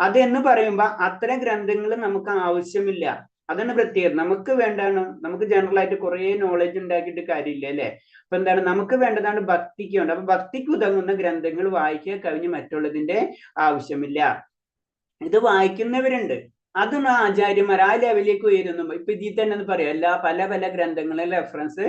അതെന്ന് പറയുമ്പോ അത്തരം ഗ്രന്ഥങ്ങൾ നമുക്ക് ആവശ്യമില്ല. അതാണ് പ്രത്യേകത. നമുക്ക് വേണ്ടാണ്, നമുക്ക് ജനറൽ ആയിട്ട് കുറെ നോളജ് ഉണ്ടാക്കിയിട്ട് കാര്യമില്ല അല്ലെ. അപ്പൊ എന്താണ്, നമുക്ക് വേണ്ടതാണ് ഭക്തിക്ക് വേണ്ട. അപ്പൊ ഭക്തിക്ക് ഉതകുന്ന ഗ്രന്ഥങ്ങൾ വായിക്കുക കവിഞ്ഞ് മറ്റുള്ളതിന്റെ ആവശ്യമില്ല. ഇത് വായിക്കുന്നവരുണ്ട്, അതും ആചാര്യന്മാർ ആ ലെവലിലേക്ക് ഉയരുന്നു. ഇപ്പൊ ഇതിൽ തന്നെ പറയാം, പല പല ഗ്രന്ഥങ്ങളെ റെഫറൻസ്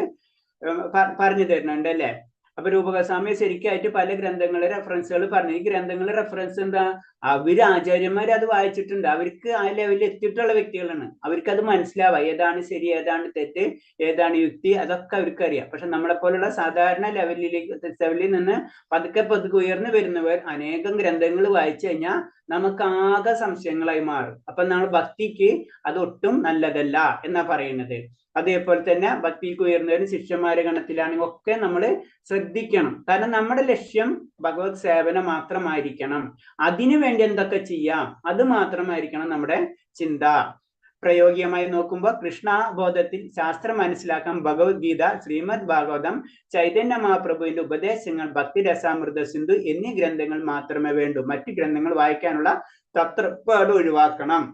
പറഞ്ഞു തരുന്നുണ്ട് അല്ലെ. അപ്പൊ രൂപകസ്വാമി ശരിക്കായിട്ട് പല ഗ്രന്ഥങ്ങളെ റെഫറൻസുകൾ പറഞ്ഞു. ഈ ഗ്രന്ഥങ്ങളുടെ റെഫറൻസ് എന്താ, അവര് ആചാര്യന്മാർ അത് വായിച്ചിട്ടുണ്ട്, അവർക്ക് ആ ലെവലിൽ എത്തിയിട്ടുള്ള വ്യക്തികളാണ്, അവർക്ക് അത് മനസ്സിലാവുക, ഏതാണ് ശരി, ഏതാണ് തെറ്റ്, ഏതാണ് യുക്തി, അതൊക്കെ അവർക്ക് അറിയാം. പക്ഷെ നമ്മളെ പോലുള്ള സാധാരണ ലെവലിൽ നിന്ന് പതുക്കെ പതുക്കെ ഉയർന്നു വരുന്നവർ അനേകം ഗ്രന്ഥങ്ങൾ വായിച്ചു കഴിഞ്ഞാൽ നമുക്ക് ആകെ സംശയങ്ങളായി മാറും. അപ്പൊ നമ്മൾ ഭക്തിക്ക് അത് ഒട്ടും നല്ലതല്ല എന്നാ പറയുന്നത്. അതേപോലെ തന്നെ ഭക്തിക്ക് ഉയർന്നവരും ശിഷ്യന്മാരെ ഗണത്തിലാണെങ്കിൽ ഒക്കെ നമ്മൾ ശ്രദ്ധിക്കണം. കാരണം നമ്മുടെ ലക്ഷ്യം ഭഗവത് സേവനം മാത്രമായിരിക്കണം. അതിനു വേണ്ടി എന്തൊക്കെ ചെയ്യാം അത് മാത്രമായിരിക്കണം നമ്മുടെ ചിന്ത. പ്രായോഗികമായി നോക്കുമ്പോൾ കൃഷ്ണബോധത്തിൽ ശാസ്ത്രം മനസ്സിലാക്കാൻ ഭഗവത്ഗീത, ശ്രീമദ് ഭാഗവതം, ചൈതന്യ മഹാപ്രഭുവിന്റെ ഉപദേശങ്ങൾ, ഭക്തി രസാമൃത സിന്ധു എന്നീ ഗ്രന്ഥങ്ങൾ മാത്രമേ വേണ്ടൂ. മറ്റു ഗ്രന്ഥങ്ങൾ വായിക്കാനുള്ള തത്രപ്പാട് ഒഴിവാക്കണം.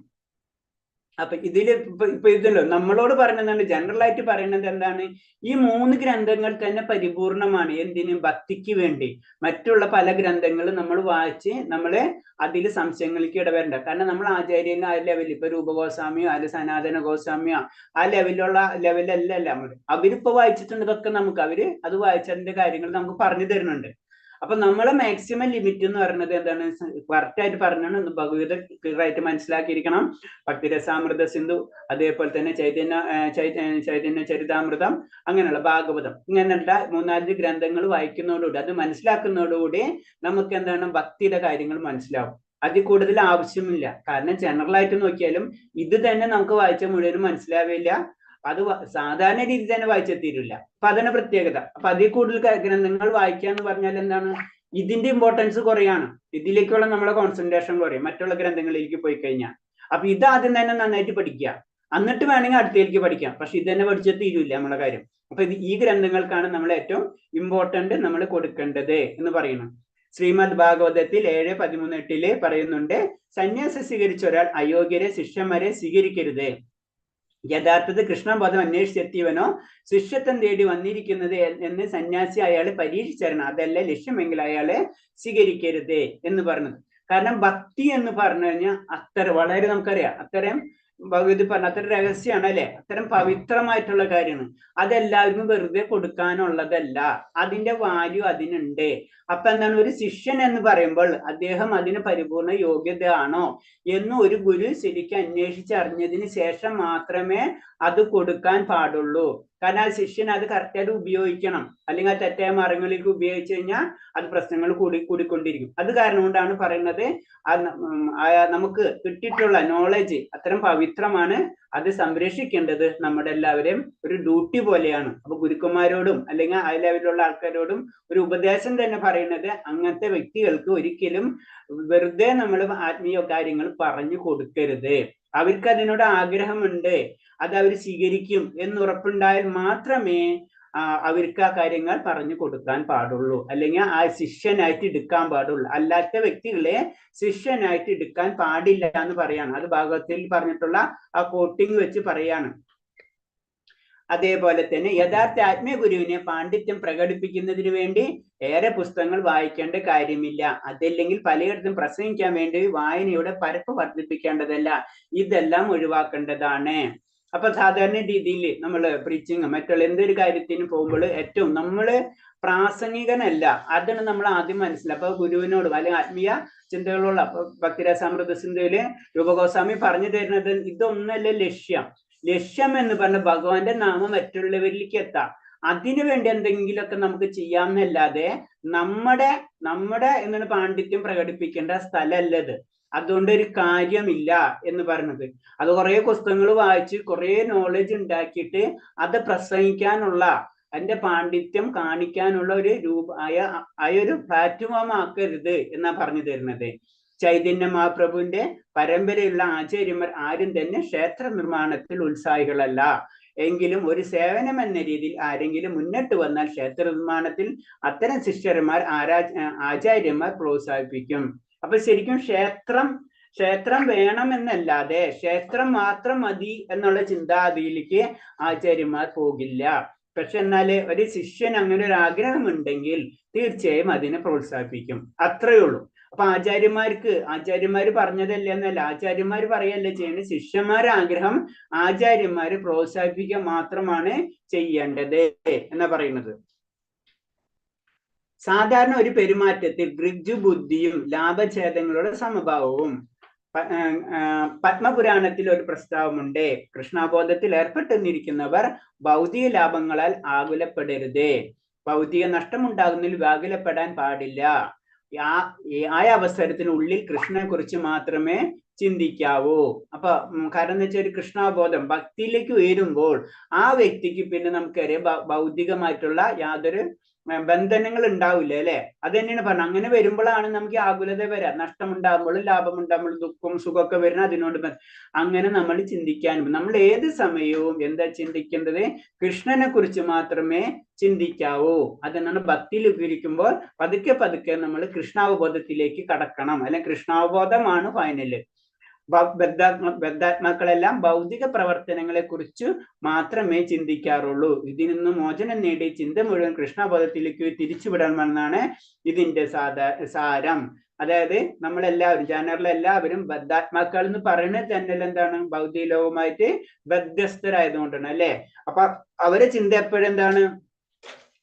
അപ്പൊ ഇതില് ഇപ്പൊ ഇതല്ലോ നമ്മളോട് പറയുന്നതാണ്, ജനറൽ ആയിട്ട് പറയുന്നത് എന്താണ്, ഈ 3 ഗ്രന്ഥങ്ങൾ തന്നെ പരിപൂർണമാണ്. എന്തിനും, ഭക്തിക്ക് വേണ്ടി. മറ്റുള്ള പല ഗ്രന്ഥങ്ങളും നമ്മൾ വായിച്ച് നമ്മള് അതിൽ സംശയങ്ങൾക്ക് ഇടവരണ്ട. കാരണം നമ്മൾ ആചാര്യന് ആ ലെവലിൽ, ഇപ്പൊ രൂപഗോസ്വാമിയോ അല്ലെ സനാതന ഗോസ്വാമിയോ ആ ലെവലല്ല അവരിപ്പോ വായിച്ചിട്ടുണ്ട്. ഇതൊക്കെ നമുക്ക് അവര് അത് വായിച്ചതിന്റെ കാര്യങ്ങൾ നമുക്ക് പറഞ്ഞു തരുന്നുണ്ട്. അപ്പൊ നമ്മളെ മാക്സിമം ലിമിറ്റ് എന്ന് പറയുന്നത് എന്താണ്, കറക്റ്റ് ആയിട്ട് പറഞ്ഞാണ് ഭഗവത് ക്ലിയർ ആയിട്ട് മനസ്സിലാക്കിയിരിക്കണം. ഭക്തിരസാമൃത സിന്ധു, അതേപോലെ തന്നെ ചൈതന്യ ചരിതാമൃതം, അങ്ങനെയുള്ള ഭാഗവതം, ഇങ്ങനെയുള്ള 3-4 ഗ്രന്ഥങ്ങൾ വായിക്കുന്നതോടുകൂടി, അത് മനസ്സിലാക്കുന്നതോടുകൂടി നമുക്ക് എന്താണ് ഭക്തിയുടെ കാര്യങ്ങൾ മനസ്സിലാവും. അതിൽ കൂടുതൽ ആവശ്യമില്ല. കാരണം ജനറൽ ആയിട്ട് നോക്കിയാലും ഇത് തന്നെ നമുക്ക് വായിച്ച മുഴുവനും മനസ്സിലാവില്ല. അത് സാധാരണ രീതി തന്നെ വായിച്ചെത്തിയിട്ടില്ല. അപ്പൊ അതാണ് പ്രത്യേകത. അപ്പൊ അതിൽ കൂടുതൽ ഗ്രന്ഥങ്ങൾ വായിക്കുക എന്ന് പറഞ്ഞാൽ എന്താണ്, ഇതിന്റെ ഇമ്പോർട്ടൻസ് കുറയാണ്, ഇതിലേക്കുള്ള നമ്മളെ കോൺസെൻട്രേഷൻ കുറയും മറ്റുള്ള ഗ്രന്ഥങ്ങളിലേക്ക് പോയി കഴിഞ്ഞാൽ. അപ്പൊ ഇത് ആദ്യം തന്നെ നന്നായിട്ട് പഠിക്കുക, എന്നിട്ട് വേണമെങ്കിൽ അടുത്തേക്ക് പഠിക്കാം. പക്ഷെ ഇത് തന്നെ പഠിച്ചാൽ തീരുമില്ല നമ്മളെ കാര്യം. അപ്പൊ ഈ ഗ്രന്ഥങ്ങൾക്കാണ് നമ്മൾ ഏറ്റവും ഇമ്പോർട്ടന്റ് നമ്മൾ കൊടുക്കേണ്ടത് എന്ന് പറയുന്നു. ശ്രീമദ് ഭാഗവതത്തിൽ 7:13-8 പറയുന്നുണ്ട്, സന്യാസം സ്വീകരിച്ച ഒരാൾ അയോഗ്യരെ ശിഷ്യന്മാരെ സ്വീകരിക്കരുത്. യഥാർത്ഥത്തിൽ കൃഷ്ണബോധം അന്വേഷിച്ചെത്തിയവനോ ശിഷ്യത്വം തേടി വന്നിരിക്കുന്നത് എന്ന് സന്യാസി അയാളെ പരീക്ഷിച്ചറിയണം. അതല്ല ലക്ഷ്യമെങ്കിൽ അയാളെ സ്വീകരിക്കരുത് എന്ന് പറഞ്ഞത്. കാരണം ഭക്തി എന്ന് പറഞ്ഞു കഴിഞ്ഞാൽ വളരെ നമുക്കറിയാം, അത്തരം ഭഗവതി പറഞ്ഞ അത്ര രഹസ്യമാണ് അല്ലെ, അത്തരം പവിത്രമായിട്ടുള്ള കാര്യമാണ്. അതെല്ലാവർക്കും വെറുതെ കൊടുക്കാനുള്ളതല്ല, അതിന്റെ വാല്യൂ അതിനുണ്ട്. അപ്പൊ എന്താണ്, ഒരു ശിഷ്യൻ എന്ന് പറയുമ്പോൾ അദ്ദേഹം അതിന് പരിപൂർണ യോഗ്യത ആണോ എന്ന് ഒരു ഗുരു ശരിക്കും അന്വേഷിച്ചറിഞ്ഞതിന് ശേഷം മാത്രമേ അത് കൊടുക്കാൻ പാടുള്ളൂ. കാരണം ആ ശിഷ്യൻ അത് കറക്റ്റായിട്ട് ഉപയോഗിക്കണം. അല്ലെങ്കിൽ ആ തെറ്റായ മാർഗങ്ങളിലേക്ക് ഉപയോഗിച്ചു കഴിഞ്ഞാൽ അത് പ്രശ്നങ്ങൾ കൂടിക്കൊണ്ടിരിക്കും. അത് കാരണം കൊണ്ടാണ് പറയുന്നത്, നമുക്ക് കിട്ടിയിട്ടുള്ള നോളജ് അത്തരം പവിത്രമാണ്, അത് സംരക്ഷിക്കേണ്ടത് നമ്മുടെ എല്ലാവരെയും ഒരു ഡ്യൂട്ടി പോലെയാണ്. അപ്പൊ ഗുരുക്കന്മാരോടും അല്ലെങ്കിൽ ആ ലെവലിലുള്ള ആൾക്കാരോടും ഒരു ഉപദേശം തന്നെ പറയുന്നത്, അങ്ങനത്തെ വ്യക്തികൾക്ക് ഒരിക്കലും വെറുതെ നമ്മൾ ആത്മീയ കാര്യങ്ങൾ പറഞ്ഞു കൊടുക്കരുത്. അവർക്ക് അതിനോട് ആഗ്രഹമുണ്ട്, അത് അവർ സ്വീകരിക്കും എന്നുറപ്പുണ്ടായാൽ മാത്രമേ അവർക്ക് ആ കാര്യങ്ങൾ പറഞ്ഞു കൊടുക്കാൻ പാടുള്ളൂ, അല്ലെങ്കിൽ ആ ശിഷ്യനായിട്ട് എടുക്കാൻ പാടുള്ളൂ. അല്ലാത്ത വ്യക്തികളെ ശിഷ്യനായിട്ട് എടുക്കാൻ പാടില്ല എന്ന് പറയാണ്. അത് ഭാഗവതത്തിൽ പറഞ്ഞിട്ടുള്ള ആ കോട്ടിങ് വെച്ച് പറയാണ്. അതേപോലെ തന്നെ യഥാർത്ഥ ആത്മീയ ഗുരുവിനെ പാണ്ഡിത്യം പ്രകടിപ്പിക്കുന്നതിന് വേണ്ടി ഏറെ പുസ്തകങ്ങൾ വായിക്കേണ്ട കാര്യമില്ല. അതല്ലെങ്കിൽ പലയിടത്തും പ്രസംഗിക്കാൻ വേണ്ടി വായനയുടെ പരപ്പ് വർദ്ധിപ്പിക്കേണ്ടതല്ല, ഇതെല്ലാം ഒഴിവാക്കേണ്ടതാണ്. അപ്പൊ സാധാരണ രീതിയിൽ നമ്മൾ പ്രീച്ചിങ് മറ്റുള്ള എന്തൊരു കാര്യത്തിന് പോകുമ്പോൾ ഏറ്റവും നമ്മള് പ്രാസംഗികനല്ല, അതാണ് നമ്മൾ ആദ്യം മനസ്സിലാക്കുക. അപ്പൊ ഗുരുവിനോട് അല്ലെങ്കിൽ ആത്മീയ ചിന്തകളുള്ള ഭക്തിരസാമൃത സിന്ധുവില് രൂപഗോസ്വാമി പറഞ്ഞു തരുന്നത് ഇതൊന്നല്ല ലക്ഷ്യം. ലക്ഷ്യം എന്ന് പറഞ്ഞ ഭഗവാന്റെ നാമം മറ്റുള്ളവരിലേക്ക് എത്താം. അതിനു വേണ്ടി എന്തെങ്കിലുമൊക്കെ നമുക്ക് ചെയ്യാമെന്നല്ലാതെ നമ്മുടെ എന്താണ് പാണ്ഡിത്യം പ്രകടിപ്പിക്കേണ്ട സ്ഥലമല്ലത്. അതുകൊണ്ട് ഒരു കാര്യമില്ല എന്ന് പറഞ്ഞത്. അത് കുറെ പുസ്തകങ്ങൾ വായിച്ച് കുറെ നോളജ് ഉണ്ടാക്കിയിട്ട് അത് പ്രസംഗിക്കാനുള്ള, അതിന്റെ പാണ്ഡിത്യം കാണിക്കാനുള്ള ഒരു ഒരു പ്ലാറ്റ്ഫോം ആക്കരുത് എന്നാ പറഞ്ഞു തരുന്നത്. ചൈതന്യ മഹാപ്രഭുവിന്റെ പരമ്പരയുള്ള ആചാര്യന്മാർ ആരും തന്നെ ക്ഷേത്ര നിർമ്മാണത്തിൽ ഉത്സാഹികളല്ല. എങ്കിലും ഒരു സേവനം എന്ന രീതിയിൽ ആരെങ്കിലും മുന്നിട്ട് വന്നാൽ ക്ഷേത്ര നിർമ്മാണത്തിൽ അത്തരം ശിഷ്യന്മാർ ആചാര്യന്മാർ പ്രോത്സാഹിപ്പിക്കും. അപ്പൊ ശരിക്കും ക്ഷേത്രം വേണമെന്നല്ലാതെ ക്ഷേത്രം മാത്രം മതി എന്നുള്ള ചിന്താഗതിയിലേക്ക് ആചാര്യന്മാർ പോകില്ല. പക്ഷെ എന്നാല് ഒരു ശിഷ്യൻ അങ്ങനെ ഒരു ആഗ്രഹം ഉണ്ടെങ്കിൽ തീർച്ചയായും അതിനെ പ്രോത്സാഹിപ്പിക്കും. അത്രയേ ഉള്ളൂ. അപ്പൊ ആചാര്യന്മാര് പറഞ്ഞതല്ലേ എന്നല്ല, ആചാര്യന്മാര് പറയല്ലേ ചെയ്യുന്നത്. ശിഷ്യന്മാരുടെ ആഗ്രഹം ആചാര്യന്മാര് പ്രോത്സാഹിപ്പിക്കുക മാത്രമാണ് ചെയ്യേണ്ടത് എന്നാ പറയുന്നത്. സാധാരണ ഒരു പെരുമാറ്റത്തിൽ ഋജു ബുദ്ധിയും ലാഭഛേദങ്ങളുടെ സമഭാവവും. പത്മപുരാണത്തിൽ ഒരു പ്രസ്താവമുണ്ട്. കൃഷ്ണബോധത്തിൽ ഏർപ്പെട്ടിരിക്കുന്നവർ ഭൗതിക ലാഭങ്ങളാൽ ആകുലപ്പെടരുത്. ഭൗതിക നഷ്ടമുണ്ടാകുന്നതിൽ വ്യാകുലപ്പെടാൻ പാടില്ല. ആ അവസരത്തിനുള്ളിൽ കൃഷ്ണനെ കുറിച്ച് മാത്രമേ ചിന്തിക്കാവൂ. അപ്പൊ കാരണം എന്ന് വെച്ചാൽ ഒരു കൃഷ്ണബോധം ഭക്തിയിലേക്ക് ഉയരുമ്പോൾ ആ വ്യക്തിക്ക് പിന്നെ നമുക്കറിയാം ഭൗതികമായിട്ടുള്ള യാതൊരു ബന്ധനങ്ങൾ ഉണ്ടാവില്ല അല്ലെ. അത് തന്നെയാണ് പറഞ്ഞത്. അങ്ങനെ വരുമ്പോഴാണ് നമുക്ക് ആകുലത വരാം. നഷ്ടമുണ്ടാകുമ്പോഴും ലാഭമുണ്ടാകുമ്പോഴും ദുഃഖവും സുഖമൊക്കെ വരുന്ന അതിനോട് അങ്ങനെ നമ്മൾ ചിന്തിക്കാനും, നമ്മൾ ഏത് സമയവും എന്താ ചിന്തിക്കേണ്ടത്? കൃഷ്ണനെ കുറിച്ച് മാത്രമേ ചിന്തിക്കാവൂ. അതെന്നാണ് ഭക്തിയിൽ ഉപയോഗിക്കുമ്പോൾ പതുക്കെ പതുക്കെ നമ്മൾ കൃഷ്ണാവബോധത്തിലേക്ക് കടക്കണം. അല്ലെങ്കിൽ കൃഷ്ണാവബോധമാണ് ഫൈനല്. ബദ്ധാത്മാക്കളെല്ലാം ഭൗതിക പ്രവർത്തനങ്ങളെ കുറിച്ച് മാത്രമേ ചിന്തിക്കാറുള്ളൂ. ഇതിൽ നിന്ന് മോചനം നേടി ചിന്ത മുഴുവൻ കൃഷ്ണബോധത്തിലേക്ക് തിരിച്ചുവിടണമെന്നാണ് ഇതിന്റെ സാരം. അതായത് നമ്മളെല്ലാവരും ജനറൽ എല്ലാവരും ബദ്ധാത്മാക്കൾ എന്ന് പറയുന്നത് തന്നെ എന്താണ്? ഭൗതിക ലോകവുമായിട്ട് ബദ്ധസ്ഥരായതുകൊണ്ടാണ് അല്ലെ. അപ്പൊ അവരെ ചിന്ത എപ്പോഴെന്താണ്?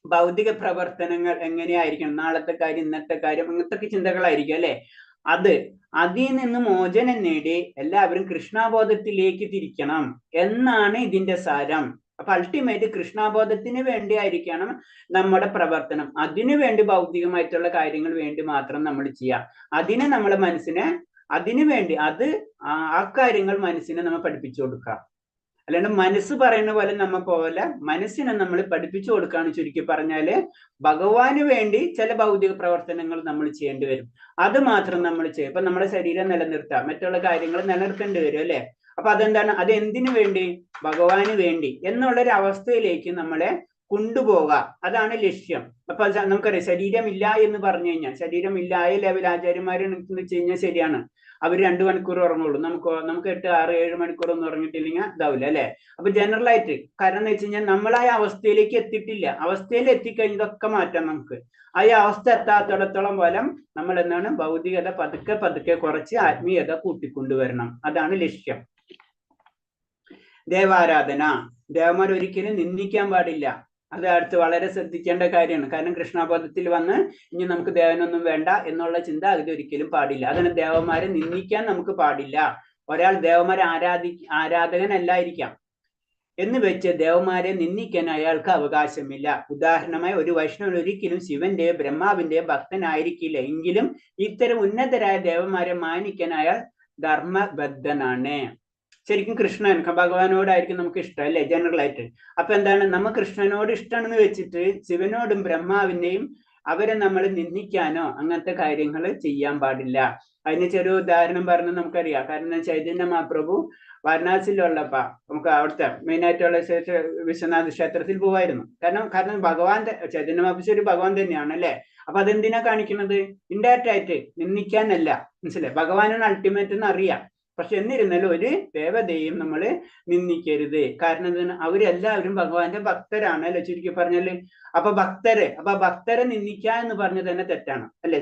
ഭൗതിക പ്രവർത്തനങ്ങൾ എങ്ങനെയായിരിക്കണം, നാളത്തെ കാര്യം ഇന്നത്തെ കാര്യം, അങ്ങനത്തെ ചിന്തകളായിരിക്കും അല്ലെ. അതിൽ നിന്ന് മോചനം നേടി എല്ലാവരും കൃഷ്ണബോധത്തിലേക്ക് തിരിക്കണം എന്നാണ് ഇതിന്റെ സാരം. അപ്പൊ അൾട്ടിമേറ്റ് കൃഷ്ണബോധത്തിന് വേണ്ടി ആയിരിക്കണം നമ്മുടെ പ്രവർത്തനം. അതിനു വേണ്ടി ഭൗതികമായിട്ടുള്ള കാര്യങ്ങൾ വേണ്ടി മാത്രം നമ്മൾ ചെയ്യാം. അതിനെ നമ്മളെ മനസ്സിനെ അതിനു വേണ്ടി ആ കാര്യങ്ങൾ മനസ്സിനെ നമ്മൾ പഠിപ്പിച്ചു കൊടുക്കാം. അല്ലാണ്ട് മനസ്സ് പറയുന്ന പോലെ പോലെ മനസ്സിനെ നമ്മൾ പഠിപ്പിച്ചു കൊടുക്കാന്ന് ചുരുക്കി പറഞ്ഞാല് ഭഗവാന് വേണ്ടി ചില ഭൗതിക പ്രവർത്തനങ്ങൾ നമ്മൾ ചെയ്യേണ്ടി വരും. അത് മാത്രം നമ്മൾ ചെയ്യും. ഇപ്പൊ നമ്മുടെ ശരീരം നിലനിർത്താം, മറ്റുള്ള കാര്യങ്ങൾ നിലനിർത്തേണ്ടി വരും അല്ലെ. അപ്പൊ അതെന്താണ്? അത് എന്തിനു വേണ്ടി? ഭഗവാന് വേണ്ടി എന്നുള്ളൊരു അവസ്ഥയിലേക്ക് നമ്മളെ കൊണ്ടുപോകാം. അതാണ് ലക്ഷ്യം. അപ്പൊ നമുക്കറിയാം ശരീരം ഇല്ല എന്ന് പറഞ്ഞു കഴിഞ്ഞാൽ, ശരീരം ഇല്ലായ ലെവൽ ആചാര്യന്മാര് വെച്ച് കഴിഞ്ഞാൽ ശരിയാണ്, അവർ 2 മണിക്കൂർ ഉറങ്ങുള്ളൂ. നമുക്ക് 8, 6, 7 മണിക്കൂർ ഒന്നും ഉറങ്ങിയിട്ടില്ലെങ്കിൽ ഇതാവില്ല അല്ലെ. അപ്പൊ ജനറൽ ആയിട്ട് കാരണം എന്ന് വെച്ച് കഴിഞ്ഞാൽ നമ്മളായ അവസ്ഥയിലേക്ക് എത്തിയിട്ടില്ല. അവസ്ഥയിൽ എത്തിക്കഴിഞ്ഞതൊക്കെ മാറ്റാം നമുക്ക്. ആ അവസ്ഥ എത്താത്തിടത്തോളം പോലും നമ്മൾ എന്താണ് ഭൗതികത പതുക്കെ പതുക്കെ കുറച്ച് ആത്മീയത കൂട്ടിക്കൊണ്ടുവരണം. അതാണ് ലക്ഷ്യം. ദേവാരാധന. ദേവന്മാർ ഒരിക്കലും നിന്ദിക്കാൻ പാടില്ല. അത് അടുത്ത് വളരെ ശ്രദ്ധിക്കേണ്ട കാര്യമാണ്. കാരണം കൃഷ്ണബോധത്തിൽ വന്ന് ഇനി നമുക്ക് ദേവനൊന്നും വേണ്ട എന്നുള്ള ചിന്താഗതി ഒരിക്കലും പാടില്ല. അതിന് ദേവന്മാരെ നിന്ദിക്കാൻ നമുക്ക് പാടില്ല. ഒരാൾ ദേവന്മാരെ ആരാധകനല്ലായിരിക്കാം എന്ന് വെച്ച് ദേവന്മാരെ നിന്ദിക്കാൻ അയാൾക്ക് അവകാശമില്ല. ഉദാഹരണമായി ഒരു വൈഷ്ണവൻ ഒരിക്കലും ശിവന്റെയോ ബ്രഹ്മാവിന്റെയോ ഭക്തനായിരിക്കില്ല. എങ്കിലും ഇത്തരം ഉന്നതരായ ദേവന്മാരെ മാനിക്കാൻ അയാൾ ധർമ്മബദ്ധനാണ്. ശരിക്കും കൃഷ്ണൻ ഭഗവാനോടായിരിക്കും നമുക്ക് ഇഷ്ടം അല്ലെ ജനറൽ ആയിട്ട്. അപ്പൊ എന്താണ്? നമ്മ കൃഷ്ണനോട് ഇഷ്ടമാണെന്ന് വെച്ചിട്ട് ശിവനോടും ബ്രഹ്മാവിനെയും അവരെ നമ്മൾ നിന്ദിക്കാനോ അങ്ങനത്തെ കാര്യങ്ങൾ ചെയ്യാൻ പാടില്ല. അതിന് ചെറിയ ഉദാഹരണം പറഞ്ഞ് നമുക്കറിയാം. കാരണം ചൈതന്യ മഹാപ്രഭു വാരണാസിയിലുള്ളപ്പ നമുക്ക് അവിടുത്തെ മെയിനായിട്ടുള്ള വിശ്വനാഥ ക്ഷേത്രത്തിൽ പോവായിരുന്നു. കാരണം ഭഗവാന്റെ ചൈതന്യ മഹാപ്രഭു ഒരു ഭഗവാൻ തന്നെയാണ് അല്ലെ. അപ്പൊ അതെന്തിനാ കാണിക്കുന്നത്? ഇൻഡയറക്റ്റ് ആയിട്ട് നിന്ദിക്കാനല്ല, മനസ്സിലായി. ഭഗവാനാണ് അൾട്ടിമേറ്റ് എന്ന് അറിയാം. പക്ഷെ എന്നിരുന്നാലും ഒരു ദേവതയും നമ്മൾ നിന്ദിക്കരുത്. കാരണം അവരെല്ലാവരും ഭഗവാന്റെ ഭക്തരാണ് അല്ലെ ചുരുക്കി പറഞ്ഞാല്. അപ്പൊ ഭക്തരെ നിന്ദിക്കുക എന്ന് പറഞ്ഞത് തന്നെ തെറ്റാണ് അല്ലെ.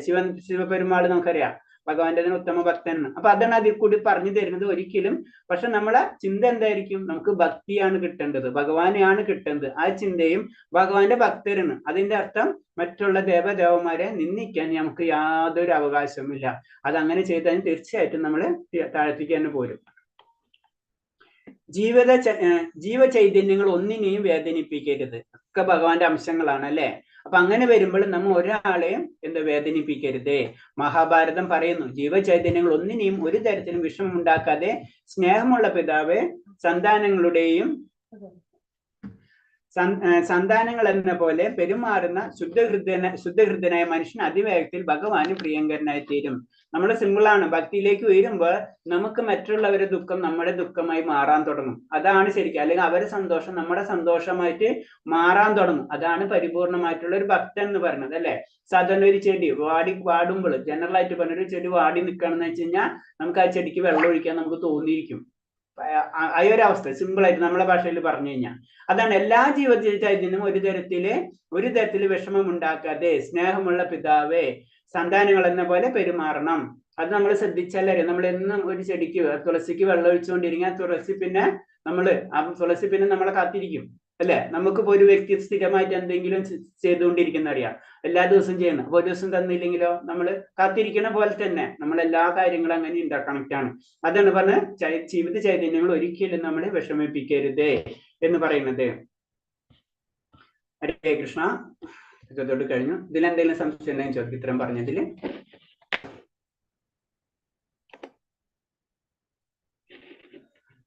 ശിവപെരുമാൾ നമുക്കറിയാം ഭഗവാന്റെ ഉത്തമ ഭക്തനാണ്. അപ്പൊ അതാണ് അതിൽ കൂടി പറഞ്ഞു തരുന്നത്. ഒരിക്കലും പക്ഷെ നമ്മളെ ചിന്ത എന്തായിരിക്കും? നമുക്ക് ഭക്തിയാണ് കിട്ടേണ്ടത്, ഭഗവാനെയാണ് കിട്ടേണ്ടത്. ആ ചിന്തയും ഭഗവാന്റെ ഭക്തരാണ്. അതിന്റെ അർത്ഥം മറ്റുള്ള ദേവദേവന്മാരെ നിന്ദിക്കാൻ നമുക്ക് യാതൊരു അവകാശവുമില്ല. അതങ്ങനെ ചെയ്താൽ തീർച്ചയായിട്ടും നമ്മൾ താഴ്ത്തിക്ക് തന്നെ പോരും. ജീവചൈതന്യങ്ങൾ ഒന്നിനെയും വേദനിപ്പിക്കരുത്. ഒക്കെ ഭഗവാന്റെ അംശങ്ങളാണ് അല്ലെ. അപ്പൊ അങ്ങനെ വരുമ്പോൾ നമ്മൾ ഒരാളെയും വേദനിപ്പിക്കരുത്. മഹാഭാരതം പറയുന്നു, ജീവചൈതന്യങ്ങൾ ഒന്നിനെയും ഒരു തരത്തിലും വിഷമം ഉണ്ടാക്കാതെ സ്നേഹമുള്ള പിതാവ് സന്താനങ്ങൾ എന്ന പോലെ പെരുമാറുന്ന ശുദ്ധഹൃദയനായ മനുഷ്യൻ അതിവേഗത്തിൽ ഭഗവാന് പ്രിയങ്കരനായി തീരും. നമ്മൾ സിമ്പിളാണ്. ഭക്തിയിലേക്ക് ഉയരുമ്പോൾ നമുക്ക് മറ്റുള്ളവരുടെ ദുഃഖം നമ്മുടെ ദുഃഖമായി മാറാൻ തുടങ്ങും. അതാണ് ശരിക്കും. അല്ലെങ്കിൽ അവരുടെ സന്തോഷം നമ്മുടെ സന്തോഷമായിട്ട് മാറാൻ തുടങ്ങും. അതാണ് പരിപൂർണമായിട്ടുള്ള ഒരു ഭക്തൻ എന്ന് പറയുന്നത് അല്ലെ. സാധാരണ ഒരു ചെടി വാടുമ്പോൾ ജനറൽ ആയിട്ട് പറഞ്ഞൊരു ചെടി വാടി നിൽക്കുകയാണെന്ന് വെച്ച് കഴിഞ്ഞാൽ നമുക്ക് ആ ചെടിക്ക് വെള്ളം ഒഴിക്കാൻ നമുക്ക് തോന്നിയിരിക്കും. ആ ഒരു അവസ്ഥ സിമ്പിൾ ആയിട്ട് നമ്മളെ ഭാഷയിൽ പറഞ്ഞു കഴിഞ്ഞാൽ അതാണ്. എല്ലാ ജീവചൈതന്യവും ഒരു തരത്തില് വിഷമം ഉണ്ടാക്കാതെ സ്നേഹമുള്ള പിതാവേ സന്താനങ്ങൾ എന്ന പോലെ പെരുമാറണം. അത് നമ്മൾ ശ്രദ്ധിച്ചാലറിയാം. നമ്മൾ എന്നും ഒരു ചെടിക്ക് തുളസിക്ക് വെള്ളം ഒഴിച്ചുകൊണ്ടിരിക്കുക, തുളസി പിന്നെ നമ്മളെ കാത്തിരിക്കും അല്ലെ. നമുക്കിപ്പോ ഒരു വ്യക്തി സ്ഥിരമായിട്ട് എന്തെങ്കിലും ചെയ്തുകൊണ്ടിരിക്കുന്ന അറിയാം, എല്ലാ ദിവസവും ചെയ്യണം. അപ്പൊ ഒരു ദിവസം തന്നില്ലെങ്കിലോ നമ്മൾ കാത്തിരിക്കണ പോലെ തന്നെ നമ്മൾ എല്ലാ കാര്യങ്ങളും അങ്ങനെ ഇന്റർകണക്ട് ആണ്. അതാണ് പറഞ്ഞ ജീവിത ചൈതന്യങ്ങൾ ഒരിക്കലും നമ്മളെ വിഷമിപ്പിക്കരുത് എന്ന് പറയുന്നത്. ഹരേ കൃഷ്ണ. ഇതോട് കഴിഞ്ഞു. ഇതിലെന്തെങ്കിലും സംശയം ഉണ്ടെങ്കിൽ ചോദിക്കും ഇത്രയും പറഞ്ഞതില്.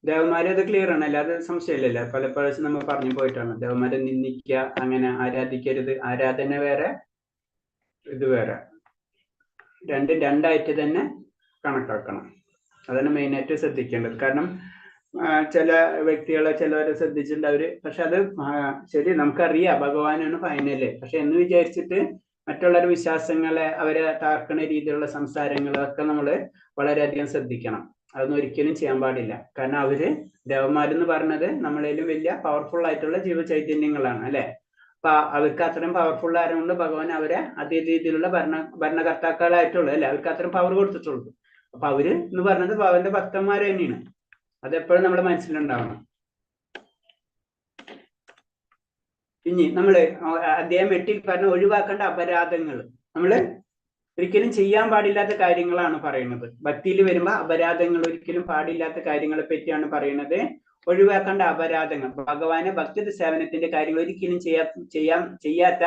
ദേവന്മാരെ അത് ക്ലിയർ ആണ്, അല്ലാതെ സംശയമില്ലല്ലോ. പല പ്രാവശ്യം നമ്മൾ പറഞ്ഞു പോയിട്ടാണ് ദേവന്മാരെ നിന്ദിക്കുക, അങ്ങനെ ആരാധിക്കരുത്. ആരാധന വേറെ, ഇത് വേറെ. രണ്ടായിട്ട് തന്നെ കണക്കാക്കണം. അതാണ് മെയിനായിട്ട് ശ്രദ്ധിക്കേണ്ടത്. കാരണം ചില വ്യക്തികളെ ചിലവരെ ശ്രദ്ധിച്ചിട്ടുണ്ട് അവര്, പക്ഷെ അത് ശരി നമുക്കറിയാം ഭഗവാനാണ് ഫൈനല്, പക്ഷെ എന്ന് വിചാരിച്ചിട്ട് മറ്റുള്ളവരുടെ വിശ്വാസങ്ങളെ അവരെ താർക്കണ രീതിയിലുള്ള സംസാരങ്ങളൊക്കെ നമ്മൾ വളരെയധികം ശ്രദ്ധിക്കണം. അതൊന്നും ഒരിക്കലും ചെയ്യാൻ പാടില്ല. കാരണം അവര് ദേവന്മാരെന്ന് പറഞ്ഞത് നമ്മളേലും വലിയ പവർഫുൾ ആയിട്ടുള്ള ജീവചൈതന്യങ്ങളാണ് അല്ലെ. അപ്പൊ അവർക്ക് അത്രയും പവർഫുൾ ആയതുകൊണ്ട് ഭഗവാൻ അവരെ അതേ രീതിയിലുള്ള ഭരണകർത്താക്കളായിട്ടുള്ളൂ അല്ലെ. അവർക്ക് അത്രയും പവർ കൊടുത്തിട്ടുള്ളൂ. അപ്പൊ അവര് എന്ന് പറഞ്ഞത് അവന്റെ ഭക്തന്മാർ തന്നെയാണ്. അതെപ്പോഴും നമ്മുടെ മനസ്സിലുണ്ടാവണം. ഇനി നമ്മള് അദ്ദേഹം 8 പറഞ്ഞ ഒഴിവാക്കേണ്ട അപരാധങ്ങൾ, നമ്മള് ഒരിക്കലും ചെയ്യാൻ പാടില്ലാത്ത കാര്യങ്ങളാണ് പറയുന്നത്. ഭക്തിയിൽ വരുമ്പോ അപരാധങ്ങൾ, ഒരിക്കലും പാടില്ലാത്ത കാര്യങ്ങളെ പറ്റിയാണ് പറയുന്നത്. ഒഴിവാക്കേണ്ട അപരാധങ്ങൾ, ഭഗവാന് ഭക്തി സേവനത്തിന്റെ കാര്യങ്ങൾ ഒരിക്കലും ചെയ്യാത്ത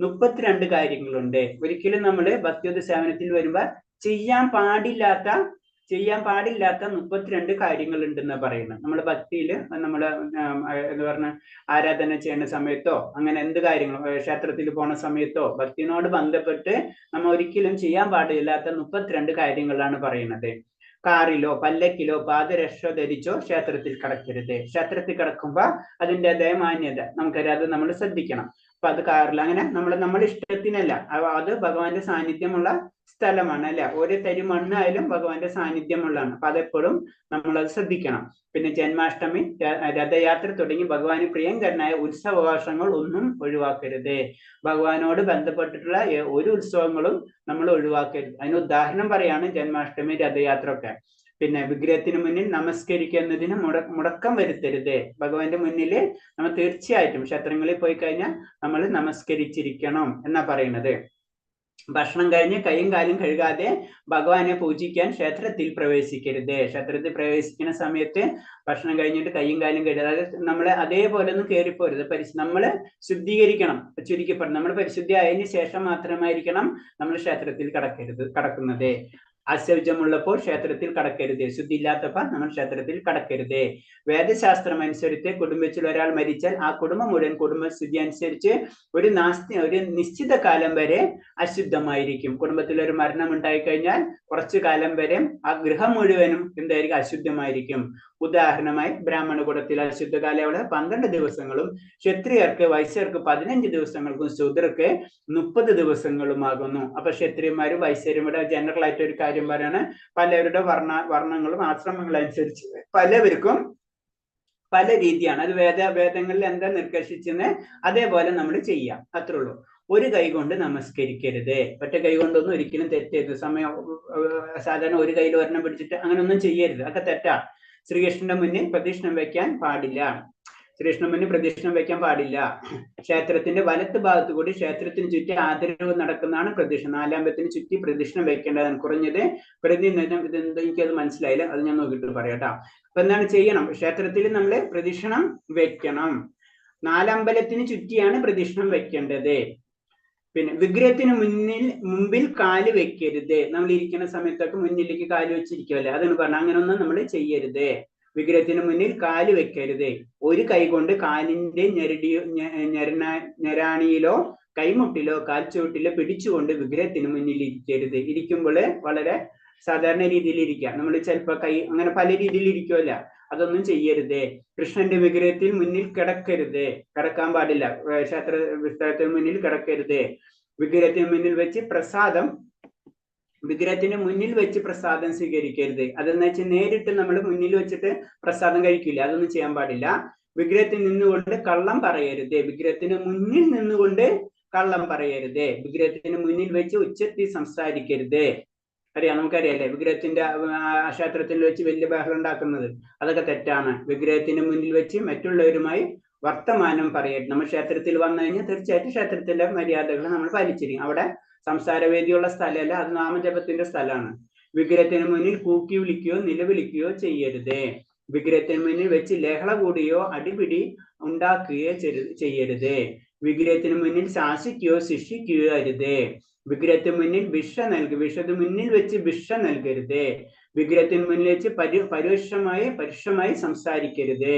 32 കാര്യങ്ങളുണ്ട്. ഒരിക്കലും നമ്മള് ഭക്തിയുദ്ധ സേവനത്തിൽ വരുമ്പോ ചെയ്യാൻ പാടില്ലാത്ത 32 കാര്യങ്ങൾ ഉണ്ടെന്ന് പറയുന്നത്. നമ്മൾ ഭക്തിയിൽ നമ്മള് എന്ന് പറഞ്ഞ ആരാധന ചെയ്യുന്ന സമയത്തോ അങ്ങനെ എന്ത് കാര്യങ്ങളും ക്ഷേത്രത്തിൽ പോണ സമയത്തോ ഭക്തിനോട് ബന്ധപ്പെട്ട് നമ്മൾ ഒരിക്കലും ചെയ്യാൻ പാടില്ലാത്ത 32 കാര്യങ്ങളാണ് പറയുന്നത്. കാറിലോ പല്ലക്കിലോ പാദരക്ഷ ധരിച്ചോ ക്ഷേത്രത്തിൽ കടക്കരുത്. ക്ഷേത്രത്തിൽ കിടക്കുമ്പോ അതിൻ്റെതായ മാന്യത നമുക്കറിയാം, അത് നമ്മൾ ശ്രദ്ധിക്കണം. അപ്പൊ അത് കാറിൽ അങ്ങനെ നമ്മൾ ഇഷ്ടത്തിനല്ല, അത് ഭഗവാന്റെ സാന്നിധ്യമുള്ള സ്ഥലമാണ് അല്ലെ. ഓരോ തരി മണ്ണായാലും ഭഗവാന്റെ സാന്നിധ്യമുള്ളതാണ്. അപ്പൊ അതെപ്പോഴും നമ്മളത് ശ്രദ്ധിക്കണം. പിന്നെ ജന്മാഷ്ടമി, രഥയാത്ര തുടങ്ങി ഭഗവാന് പ്രിയങ്കരനായ ഉത്സവാഘോഷങ്ങൾ ഒന്നും ഒഴിവാക്കരുത്. ഭഗവാനോട് ബന്ധപ്പെട്ടിട്ടുള്ള ഒരു ഉത്സവങ്ങളും നമ്മൾ ഒഴിവാക്കരുത്. അതിന് ഉദാഹരണം പറയാണ് ജന്മാഷ്ടമി, രഥയാത്ര ഒക്കെ. പിന്നെ വിഗ്രഹത്തിന് മുന്നിൽ നമസ്കരിക്കുന്നതിന് മുടക്കം വരുത്തരുത്. ഭഗവാന്റെ മുന്നിൽ നമ്മൾ തീർച്ചയായിട്ടും ക്ഷേത്രങ്ങളിൽ പോയി കഴിഞ്ഞാൽ നമ്മൾ നമസ്കരിച്ചിരിക്കണം എന്നാ പറയുന്നത്. ഭക്ഷണം കഴിഞ്ഞ് കൈയും കാലും കഴുകാതെ ഭഗവാനെ പൂജിക്കാൻ ക്ഷേത്രത്തിൽ പ്രവേശിക്കരുത്. ക്ഷേത്രത്തിൽ പ്രവേശിക്കുന്ന സമയത്ത് ഭക്ഷണം കഴിഞ്ഞിട്ട് കൈയും കാലും കഴുകാതെ നമ്മള് അതേപോലെ ഒന്നും കയറിപ്പോരുത്. നമ്മള് ശുദ്ധീകരിക്കണം. ചുരുക്കി പറഞ്ഞു, നമ്മൾ പരിശുദ്ധി ആയതിനു ശേഷം മാത്രമായിരിക്കണം നമ്മൾ ക്ഷേത്രത്തിൽ കടക്കുന്നത്. അശൗചമുള്ളപ്പോൾ ക്ഷേത്രത്തിൽ കടക്കരുത്. ശുദ്ധി ഇല്ലാത്തപ്പോൾ നമ്മൾ ക്ഷേത്രത്തിൽ കടക്കരുത്. വേദശാസ്ത്രം അനുസരിച്ച് കുടുംബത്തിൽ ഒരാൾ മരിച്ചാൽ ആ കുടുംബം മുഴുവൻ കുടുംബശുദ്ധി അനുസരിച്ച് ഒരു നിശ്ചിത കാലം വരെ അശുദ്ധമായിരിക്കും. കുടുംബത്തിൽ ഒരു മരണം ഉണ്ടായി കഴിഞ്ഞാൽ കുറച്ചു കാലം വരെ ആ ഗൃഹം മുഴുവനും എന്തായിരിക്കും? അശുദ്ധമായിരിക്കും. ഉദാഹരണമായി ബ്രാഹ്മണ കുലത്തിൽ അശുദ്ധ കാലയളവ് 12 ദിവസങ്ങളും, ക്ഷത്രിയർക്ക് വൈശ്യർക്ക് 15 ദിവസങ്ങൾക്കും, ശൂദ്രർക്ക് 30 ദിവസങ്ങളുമാകുന്നു. അപ്പൊ ക്ഷത്രിയന്മാരും വൈശ്യരും ഇവിടെ ജനറൽ ആയിട്ട് ഒരു കാര്യം പറയാണ്, പലവരുടെ വർണ്ണങ്ങളും ആശ്രമങ്ങളും അനുസരിച്ച് പലവർക്കും പല രീതിയാണ്. അത് വേദങ്ങളിൽ എന്താ നിർദ്ദേശിച്ചെന്ന് അതേപോലെ നമ്മൾ ചെയ്യാം, അത്രേ ഉള്ളൂ. ഒരു കൈ കൊണ്ട് നമസ്കരിക്കരുത്. ഒറ്റ കൈ കൊണ്ടൊന്നും ഒരിക്കലും തെറ്റരുത്. സമയം സാധാരണ ഒരു കയ്യിൽ ഒരെണ്ണം പിടിച്ചിട്ട് അങ്ങനെ ഒന്നും ചെയ്യരുത്, അതൊക്കെ തെറ്റാ. ശ്രീകൃഷ്ണന്റെ മുന്നിൽ പ്രദക്ഷിണം വെക്കാൻ പാടില്ല. ശ്രീകൃഷ്ണന് മുന്നിൽ പ്രദക്ഷിണം വെക്കാൻ പാടില്ല. ക്ഷേത്രത്തിന്റെ വലത്ത് ഭാഗത്ത് കൂടി ക്ഷേത്രത്തിന് ചുറ്റി ആദരവ് നടക്കുന്നതാണ് പ്രദക്ഷിണം. 4 അമ്പലത്തിന് ചുറ്റി പ്രദക്ഷിണം വെക്കേണ്ടതാണ്. കുറഞ്ഞത് പ്രതിദിനം ഇതെന്തോ എനിക്കത് മനസ്സിലായില്ല, അത് ഞാൻ നോക്കിയിട്ട് പറയാം കേട്ടോ. അപ്പൊ എന്താണ് ചെയ്യണം? ക്ഷേത്രത്തിൽ നമ്മൾ പ്രദക്ഷിണം വെക്കണം. 4 അമ്പലത്തിന് ചുറ്റിയാണ് പ്രദക്ഷിണം വെക്കേണ്ടത്. പിന്നെ വിഗ്രഹത്തിന് മുമ്പിൽ കാല് വെക്കരുത്. നമ്മൾ ഇരിക്കുന്ന സമയത്തൊക്കെ മുന്നിലേക്ക് കാല് വെച്ചിരിക്കുമല്ലേ, അതാണ് പറഞ്ഞത്. അങ്ങനെയൊന്നും നമ്മൾ ചെയ്യരുത്. വിഗ്രഹത്തിന് മുന്നിൽ കാല് വെക്കരുത്. ഒരു കൈ കൊണ്ട് കാലിന്റെ ഞെരാണിയിലോ കൈമുട്ടിലോ കാൽച്ചുവട്ടിലോ പിടിച്ചുകൊണ്ട് വിഗ്രഹത്തിന് മുന്നിൽ ഇരിക്കരുത്. ഇരിക്കുമ്പോൾ വളരെ സാധാരണ രീതിയിൽ ഇരിക്കുക. നമ്മൾ ചിലപ്പോൾ കൈ അങ്ങനെ പല രീതിയിൽ ഇരിക്കുമല്ല, അതൊന്നും ചെയ്യരുത്. കൃഷ്ണന്റെ വിഗ്രഹത്തിൽ മുന്നിൽ കിടക്കരുത്, കിടക്കാൻ പാടില്ല. ക്ഷേത്ര വിഗ്രഹത്തിന് മുന്നിൽ കിടക്കരുത്. വിഗ്രഹത്തിന് മുന്നിൽ വെച്ച് വിഗ്രഹത്തിന് മുന്നിൽ വെച്ച് പ്രസാദം സ്വീകരിക്കരുത്. അതെന്ന് വെച്ചാൽ നേരിട്ട് നമ്മൾ മുന്നിൽ വെച്ചിട്ട് പ്രസാദം കഴിക്കില്ല, അതൊന്നും ചെയ്യാൻ പാടില്ല. വിഗ്രഹത്തിൽ നിന്നുകൊണ്ട് കള്ളം പറയരുത്. വിഗ്രഹത്തിന് മുന്നിൽ നിന്നുകൊണ്ട് കള്ളം പറയരുത്. വിഗ്രഹത്തിന് മുന്നിൽ വെച്ച് ഉച്ചത്തിൽ സംസാരിക്കരുത്. അറിയാം, നമുക്കറിയാല്ലേ, വിഗ്രഹത്തിന്റെ ക്ഷേത്രത്തിൽ വെച്ച് വലിയ ബഹളം ഉണ്ടാക്കുന്നത്, അതൊക്കെ തെറ്റാണ്. വിഗ്രഹത്തിന് മുന്നിൽ വെച്ച് മറ്റുള്ളവരുമായി വർത്തമാനം പറയരുത്. നമ്മൾ ക്ഷേത്രത്തിൽ വന്നു കഴിഞ്ഞാൽ തീർച്ചയായിട്ടും ക്ഷേത്രത്തിന്റെ മര്യാദകൾ നമ്മൾ പാലിച്ചിരിക്കും. അവിടെ സംസാരവേദിയുള്ള സ്ഥലമല്ല, അത് നാമജപത്തിന്റെ സ്ഥലമാണ്. വിഗ്രഹത്തിന് മുന്നിൽ കൂക്കി വിളിക്കുകയോ നിലവിളിക്കുകയോ ചെയ്യരുത്. വിഗ്രഹത്തിന് മുന്നിൽ വെച്ച് ലഹള കൂടുകയോ അടിപിടി ഉണ്ടാക്കുകയോ ചെയ്യരുത്. വിഗ്രഹത്തിന് മുന്നിൽ ശാസിക്കുകയോ ശിക്ഷിക്കുകയോ അരുത്. വിഗ്രഹത്തിന് മുന്നിൽ വിഗ്രഹത്തിന് മുന്നിൽ വെച്ച് ഭിക്ഷ നൽകരുത്. വിഗ്രഹത്തിന് മുന്നിൽ വെച്ച് പരുഷമായി സംസാരിക്കരുത്.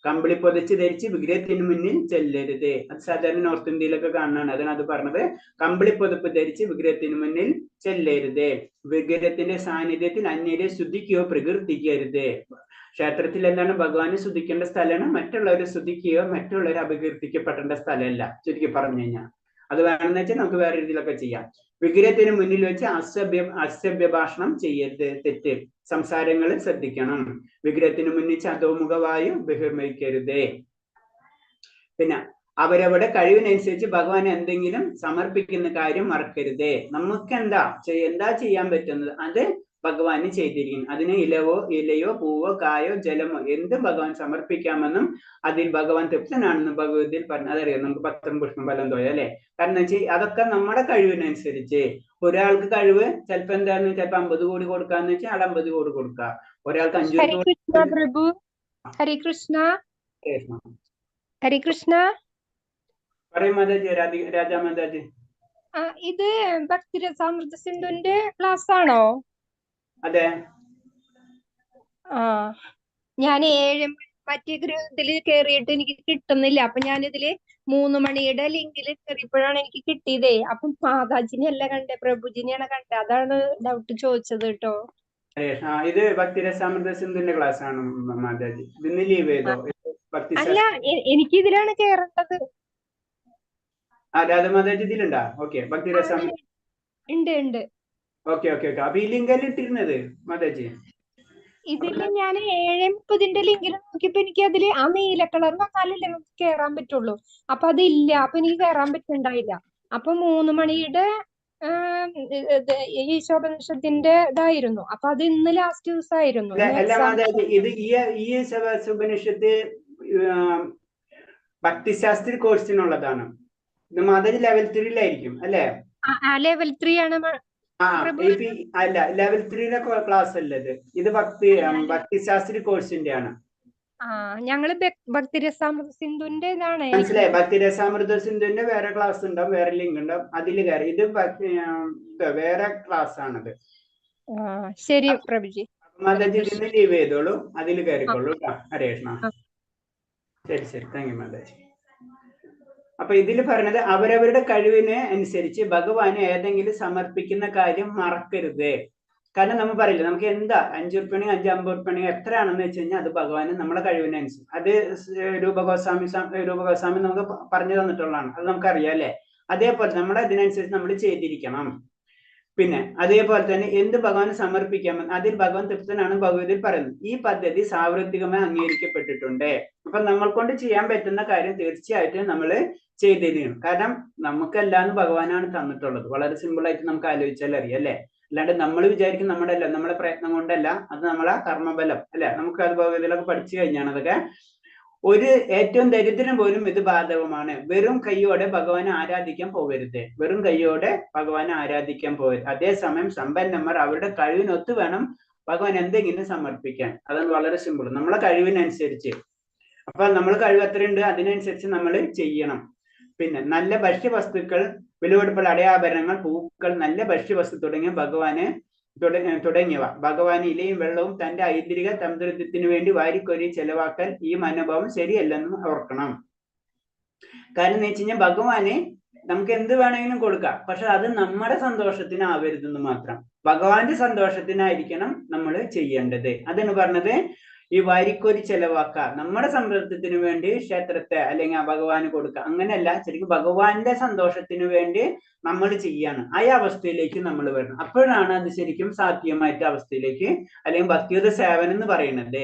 കമ്പിളി പൊതിച്ച് ധരിച്ച് വിഗ്രഹത്തിന് മുന്നിൽ ചെല്ലരുത്. അത് സാധാരണ നോർത്ത് ഇന്ത്യയിലൊക്കെ കാണുന്നതാണ്. അതാണ് അത് പറഞ്ഞത്. കമ്പിളി പൊതുപ്പ് ധരിച്ച് വിഗ്രഹത്തിന് മുന്നിൽ ചെല്ലരുത്. വിഗ്രഹത്തിന്റെ സാന്നിധ്യത്തിൽ അന്യരെ സ്തുതിക്കുകയോ പ്രകീർത്തിക്കരുത്. ക്ഷേത്രത്തിൽ എന്താണ് ഭഗവാനെ സ്തുതിക്കേണ്ട സ്ഥലമാണ്, മറ്റുള്ളവരെ സ്തുതിക്കുകയോ മറ്റുള്ളവരെ അപകീർത്തിക്കപ്പെടേണ്ട സ്ഥലമല്ല, ചുരുക്കി പറഞ്ഞു കഴിഞ്ഞാൽ. അത് വേണമെന്ന് വെച്ചാൽ നമുക്ക് വേറെ രീതിയിലൊക്കെ ചെയ്യാം. വിഗ്രഹത്തിന് മുന്നിൽ വെച്ച് അസഭ്യ ഭാഷണം ചെയ്യരുത്, തെറ്റ്. സംസാരങ്ങൾ ശ്രദ്ധിക്കണം. വിഗ്രഹത്തിന് മുന്നിൽ അധോമുഖവായു ബഹിർമയിക്കരുത്. പിന്നെ അവരവരുടെ കഴിവിനനുസരിച്ച് ഭഗവാന് എന്തെങ്കിലും സമർപ്പിക്കുന്ന കാര്യം മറക്കരുത്. നമുക്ക് എന്താ ചെയ്യാൻ പറ്റുന്നത് അത് ഭഗവാന് ചെയ്തിരിക്കുന്നു. അതിന് ഇലയോ പൂവോ കായോ ജലമോ എന്തും ഭഗവാൻ സമർപ്പിക്കാമെന്നും അതിൽ ഭഗവാൻ തൃപ്തനാണെന്നും ഭഗവതിയിൽ പറഞ്ഞു. അതറിയാം, നമുക്ക് പത്രം പുഷ്പം ഫലം തോയ അല്ലെ. കാരണം വെച്ചാൽ അതൊക്കെ നമ്മുടെ കഴിവിനനുസരിച്ച്. ഒരാൾക്ക് കഴിവ് ചിലപ്പോ എന്താന്ന്, ചിലപ്പോ 50 കോടി കൊടുക്കാന്ന് വെച്ചാൽ ആൾ 50 കോടി കൊടുക്കുക. ഒരാൾക്ക് 500 കോടി. പ്രഭു ഹരേ കൃഷ്ണ. ഹരേ കൃഷ്ണ. പറയും മാതാജി, രാജാ മാതാജി. ഇത് ഭക്തിരസാമൃത സിന്ധുവിന്റെ ക്ലാസ് ആണോ? അതെ. ഞാൻ 7 മറ്റേ ഗൃഹത്തിൽ കയറിയിട്ട് എനിക്ക് കിട്ടുന്നില്ല. അപ്പൊ ഞാനിതില് 3 മണിയുടെ ലിങ്കിൽ കയറിയപ്പോഴാണ് എനിക്ക് കിട്ടിയതേ. അപ്പം മാതാജിനെയല്ല കണ്ടേ, പ്രഭുജിനെയാണ് കണ്ടേ. അതാണ് ഡൗട്ട് ചോദിച്ചത് കേട്ടോ. ഇത് ഭക്തിരസാമൃത സിന്ധുവിന്റെ ക്ലാസ് ആണ് മാതാജി. ഇന്ന് ലീവ് ചെയ്തോ? അല്ല, എനിക്ക് ഇതിലാണ് കേറേണ്ടത്. രാധമാതാജി ഇതിലുണ്ടാ? ഓക്കെ, ഭക്തിരസാമൃത ഉണ്ട്. ഓക്കെ. അപ്പൊ ഈ ലിങ്കല്ലേ ഇട്ടിരുന്നത് മാതാജി? ഇതില് ഞാൻ 7:30 ലിങ്കിൽ നോക്കിയപ്പോ എനിക്ക് അതില് ആ നീല കളർ വന്നാലല്ലേ നമുക്ക് കേറാൻ പറ്റുള്ളൂ. അപ്പൊ അതില്ല. അപ്പൊ എനിക്ക് കേറാൻ പറ്റുന്നുണ്ടായില്ല. അപ്പൊ 3 മണിയുടെ ഈശോപനിഷത്തിന്റെ ഇതായിരുന്നു. അപ്പൊ അത് ഇന്ന് ലാസ്റ്റ് ദിവസമായിരുന്നു. അല്ല മാതാജി, ഇത് ഈ ഉപനിഷത്ത് ഭക്തിശാസ്ത്രി കോഴ്സിനുള്ളതാണ്. ഇത് മാതാജി ലെവൽ 3-ലായിരിക്കും അല്ലെ? ലെവൽ 3 ആണ്. അല്ല, ലെവൽ 3-ലെ ക്ലാസ് അല്ല ഇത്. ഇത് ഭക്തിശാസ്ത്രി കോഴ്സിന്റെ ആണ്. ഞങ്ങള് ഭക്തിരസാമൃത സിന്ധുവിന്റെ ഇതാണ്. മനസ്സിലായി? ഭക്തിരസാമൃത സിന്ധുവിന്റെ വേറെ ക്ലാസ് ഉണ്ടാവും, വേറെ ലിങ്ക് ഉണ്ടാവും, അതിൽ കയറി. ഇത് വേറെ ക്ലാസ് ആണത്. ശരി പ്രഭുജി. മാതാജി ഇതിന് ലീവ് ചെയ്തോളൂ, അതിൽ കയറിക്കോളൂ കേട്ടോ. ഹരേ കൃഷ്ണ. ശരി, താങ്ക് യു മാതാജി. അപ്പൊ ഇതിൽ പറഞ്ഞത് അവരവരുടെ കഴിവിന് അനുസരിച്ച് ഭഗവാന് ഏതെങ്കിലും സമർപ്പിക്കുന്ന കാര്യം മറക്കരുത്. കാരണം നമ്മൾ പറയില്ല, നമുക്ക് എന്താ 5 ഉറുപ്പിക 50 ഉറുപ്പിക എത്രയാണെന്ന് വെച്ച് കഴിഞ്ഞാൽ അത് ഭഗവാന് നമ്മുടെ കഴിവിനനുസരിച്ച്. അത് രൂപഗോസ്വാമി നമുക്ക് പറഞ്ഞു തന്നിട്ടുള്ളതാണ്, അത് നമുക്കറിയാം അല്ലെ. അതേപോലെ നമ്മുടെ ഇതിനനുസരിച്ച് നമ്മൾ ചെയ്തിരിക്കണം. പിന്നെ അതേപോലെ തന്നെ എന്ത് ഭഗവാന് സമർപ്പിക്കാമെന്ന് അതിൽ ഭഗവാൻ തൃപ്തനാണ് ഭഗവതിയിൽ പറയുന്നത്. ഈ പദ്ധതി സാർവത്രികമായി അംഗീകരിക്കപ്പെട്ടിട്ടുണ്ട്. അപ്പൊ നമ്മൾ കൊണ്ട് ചെയ്യാൻ പറ്റുന്ന കാര്യം തീർച്ചയായിട്ടും നമ്മൾ ചെയ്തിരിക്കണം. കാരണം നമുക്കെല്ലാം ഭഗവാനാണ് തന്നിട്ടുള്ളത്. വളരെ സിമ്പിൾ ആയിട്ട് നമുക്ക് ആലോചിച്ചാൽ അറിയാം അല്ലെ. അല്ലാണ്ട് നമ്മൾ വിചാരിക്കും നമ്മുടെ അല്ല, നമ്മുടെ പ്രയത്നം കൊണ്ടല്ല, അത് നമ്മളെ കർമ്മബലം അല്ലെ. നമുക്ക് അത് ഭഗവതിയിലൊക്കെ പഠിച്ചു കഴിഞ്ഞാണ് അതൊക്കെ. ഏറ്റവും ദരിദ്രൻ പോലും ഇത് ബാധകമാണ്. വെറും കൈയോടെ ഭഗവാനെ ആരാധിക്കാൻ പോകരുത്. വെറും കൈയോടെ ഭഗവാനെ ആരാധിക്കാൻ പോകരുത്. അതേസമയം സമ്പന്നന്മാർ അവരുടെ കഴിവിനൊത്ത് വേണം ഭഗവാൻ എന്തെങ്കിലും സമർപ്പിക്കാൻ. അതാണ് വളരെ സിമ്പിൾ. നമ്മളെ കഴിവിനനുസരിച്ച്. അപ്പൊ നമ്മൾ കഴിവ് എത്രയുണ്ട് അതിനനുസരിച്ച് നമ്മൾ ചെയ്യണം. പിന്നെ നല്ല ഭക്ഷ്യവസ്തുക്കൾ, വിലപിടിപ്പുള്ള അടയാഭരണങ്ങൾ, പൂക്കൾ, നല്ല ഭക്ഷ്യവസ്തു തുടങ്ങിയവ ഭഗവാന് ഇലയും വെള്ളവും തന്റെ ഐന്ദ്രിക തന്ത്രത്തിന് വേണ്ടി വാരിക്കൊരി ചെലവാക്കൽ ഈ മനോഭാവം ശരിയല്ലെന്ന് ഓർക്കണം. കാരണം എന്ന് വെച്ച് കഴിഞ്ഞാൽ ഭഗവാന് നമുക്ക് എന്ത് വേണമെങ്കിലും കൊടുക്കാം, പക്ഷെ അത് നമ്മുടെ സന്തോഷത്തിനാവരുതെന്ന് മാത്രം. ഭഗവാന്റെ സന്തോഷത്തിനായിരിക്കണം നമ്മൾ ചെയ്യേണ്ടത്. അതാണ് പറഞ്ഞത്. ഈ വാരിക്കോരി ചെലവാക്കുക, നമ്മുടെ സമ്പത്തിന് വേണ്ടി ക്ഷേത്രത്തെ അല്ലെങ്കിൽ ഭഗവാന് കൊടുക്കുക, അങ്ങനെയല്ല. ശരിക്കും ഭഗവാന്റെ സന്തോഷത്തിന് വേണ്ടി നമ്മൾ ചെയ്യാണ്. ആ അവസ്ഥയിലേക്ക് നമ്മൾ വരണം. അപ്പോഴാണ് അത് ശരിക്കും സാധ്യമായിട്ട് അവസ്ഥയിലേക്ക്, അല്ലെങ്കിൽ ഭക്തിയുത സേവനം എന്ന് പറയുന്നത്.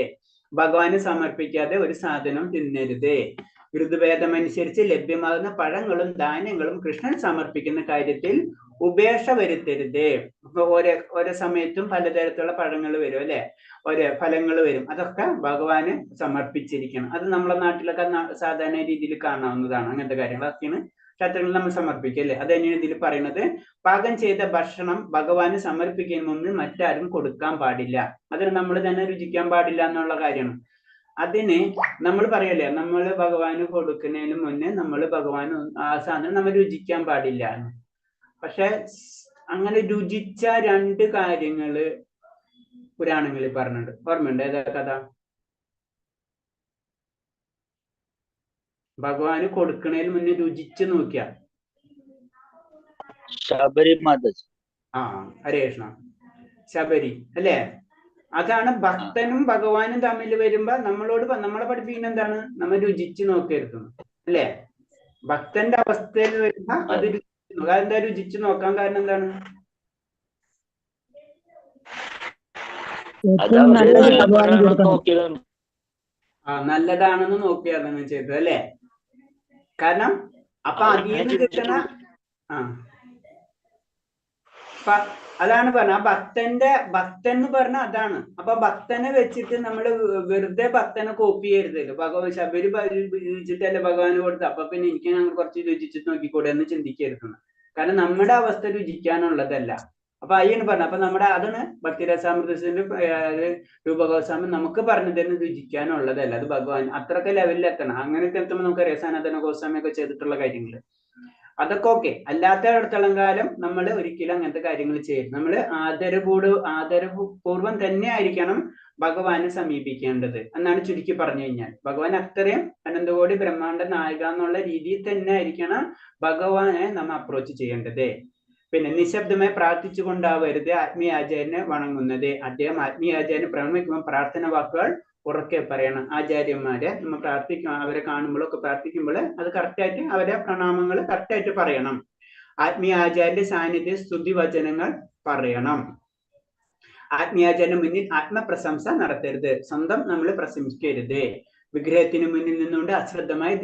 ഭഗവാന് സമർപ്പിക്കാതെ ഒരു സാധനം തിന്നരുത്. ഋതുഭേദമനുസരിച്ച് ലഭ്യമാകുന്ന പഴങ്ങളും ധാന്യങ്ങളും കൃഷ്ണൻ സമർപ്പിക്കുന്ന കാര്യത്തിൽ ഉപേക്ഷ വരുത്തരുത്. ഇപ്പൊ ഓരോ സമയത്തും പലതരത്തിലുള്ള പഴങ്ങൾ വരും അല്ലെ, ഓരോ ഫലങ്ങൾ വരും. അതൊക്കെ ഭഗവാന് സമർപ്പിച്ചിരിക്കണം. അത് നമ്മളെ നാട്ടിലൊക്കെ സാധാരണ രീതിയിൽ കാണാവുന്നതാണ്. അങ്ങനത്തെ കാര്യങ്ങളൊക്കെയാണ് ക്ഷേത്രങ്ങളിൽ നമ്മൾ സമർപ്പിക്കുക അല്ലെ. അത് തന്നെയാണ് ഇതിൽ പറയുന്നത്. പാകം ചെയ്ത ഭക്ഷണം ഭഗവാന് സമർപ്പിക്കുന്നതിന് മുമ്പ് മറ്റാരും കൊടുക്കാൻ പാടില്ല. അതിന് നമ്മൾ തന്നെ രുചിക്കാൻ പാടില്ല എന്നുള്ള കാര്യമാണ്. അതിന് നമ്മൾ പറയല്ലേ, നമ്മൾ ഭഗവാന് കൊടുക്കുന്നതിന് മുന്നേ നമ്മൾ ഭഗവാന് ആ സാധനം നമ്മൾ രുചിക്കാൻ പാടില്ല. പക്ഷെ അങ്ങനെ രുചിച്ച 2 കാര്യങ്ങള് പുരാണങ്ങളിൽ പറഞ്ഞിട്ടുണ്ട്. ഓർമ്മയുണ്ട്? ഏതാ കഥ? ഭഗവാന് കൊടുക്കണതിന് മുന്നേ രുചിച്ച് നോക്കിയ ഹരേ കൃഷ്ണ, ശബരി അല്ലേ? അതാണ് ഭക്തനും ഭഗവാനും തമ്മിൽ വരുമ്പോ നമ്മളെ പഠിപ്പിക്കുന്ന എന്താണ്? നമ്മൾ രുചിച്ച് നോക്കരുത് അല്ലേ? ഭക്തന്റെ അവസ്ഥയിൽ വരുമ്പോ അത് അതെന്താ രുചിച്ച് നോക്കാൻ കാരണം എന്താണ്? നല്ലതാണെന്ന് നോക്കിയാണ് ചെയ്തത് അല്ലേ? കാരണം അപ്പൊ അതിന്ന് കിട്ടണ അതാണ് പറഞ്ഞ ആ ഭക്തൻ എന്ന് പറഞ്ഞ അതാണ്. അപ്പൊ ഭക്തനെ വെച്ചിട്ട് നമ്മള് വെറുതെ ഭക്തനെ കോപ്പി ചെയ്യരുതല്ലോ. ഭഗവാൻ ശബരി രുചിച്ചിട്ടല്ലേ ഭഗവാന് കൊടുത്ത്, അപ്പൊ പിന്നെ എനിക്ക് ഞങ്ങൾ കുറച്ച് രുചിച്ചിട്ട് നോക്കിക്കൂടെ എന്ന് ചിന്തിക്കരുത്. കാരണം നമ്മുടെ അവസ്ഥ രുചിക്കാനുള്ളതല്ല. അപ്പൊ അയ്യാണ് പറഞ്ഞു. അപ്പൊ നമ്മുടെ അതാണ് ഭക്തിരസാമൃതത്തിന്റെ രൂപഗോസ്വാമി നമുക്ക് പറഞ്ഞു തരുന്ന രുചിക്കാനുള്ളതല്ല, അത് ഭഗവാൻ അത്രയൊക്കെ ലെവലിൽ എത്തണം. അങ്ങനെയൊക്കെ എത്തുമ്പോൾ നമുക്കറിയാം സനാതന ഗോസ്വാമി ഒക്കെ ചെയ്തിട്ടുള്ള കാര്യങ്ങൾ. അതൊക്കെ ഓക്കെ. അല്ലാത്തടത്തോളം കാലം നമ്മൾ ഒരിക്കലും അങ്ങനത്തെ കാര്യങ്ങൾ ചെയ്യരുത്. നമ്മൾ ആദരപൂർവം തന്നെ ആയിരിക്കണം ഭഗവാനെ സമീപിക്കേണ്ടത് എന്നാണ് ചുരുക്കി പറഞ്ഞു കഴിഞ്ഞാൽ. ഭഗവാൻ അത്രയും അനന്തകോടി ബ്രഹ്മാണ്ഡ നായിക എന്നുള്ള രീതിയിൽ തന്നെ ആയിരിക്കണം ഭഗവാനെ നമ്മൾ അപ്രോച്ച് ചെയ്യേണ്ടത്. പിന്നെ നിശബ്ദമായി പ്രാർത്ഥിച്ചുകൊണ്ടാവരുത് ആത്മീയ ആചാര്യനെ വണങ്ങുന്നത്. അദ്ദേഹം ആത്മീയ ആചാര്യനെ പ്രണമിക്കുമ്പോൾ പ്രാർത്ഥന വാക്കുകൾ ഉറക്കെ പറയണം. ആചാര്യന്മാരെ നമ്മൾ അവരെ കാണുമ്പോഴൊക്കെ പ്രാർത്ഥിക്കുമ്പോൾ അത് കറക്റ്റായിട്ട് അവരെ പ്രണാമങ്ങൾ കറക്റ്റായിട്ട് പറയണം. ആത്മീയ ആചാര്യന്റെ സാന്നിധ്യ സ്തുതി വചനങ്ങൾ പറയണം. ആത്മീയാചാര്യന്റെ മുന്നിൽ ആത്മപ്രശംസ നടത്തരുത്. സ്വന്തം നമ്മൾ പ്രശംസിക്കരുത്. വിഗ്രഹത്തിന് മുന്നിൽ നിന്നുകൊണ്ട് അശ്രദ്ധമായി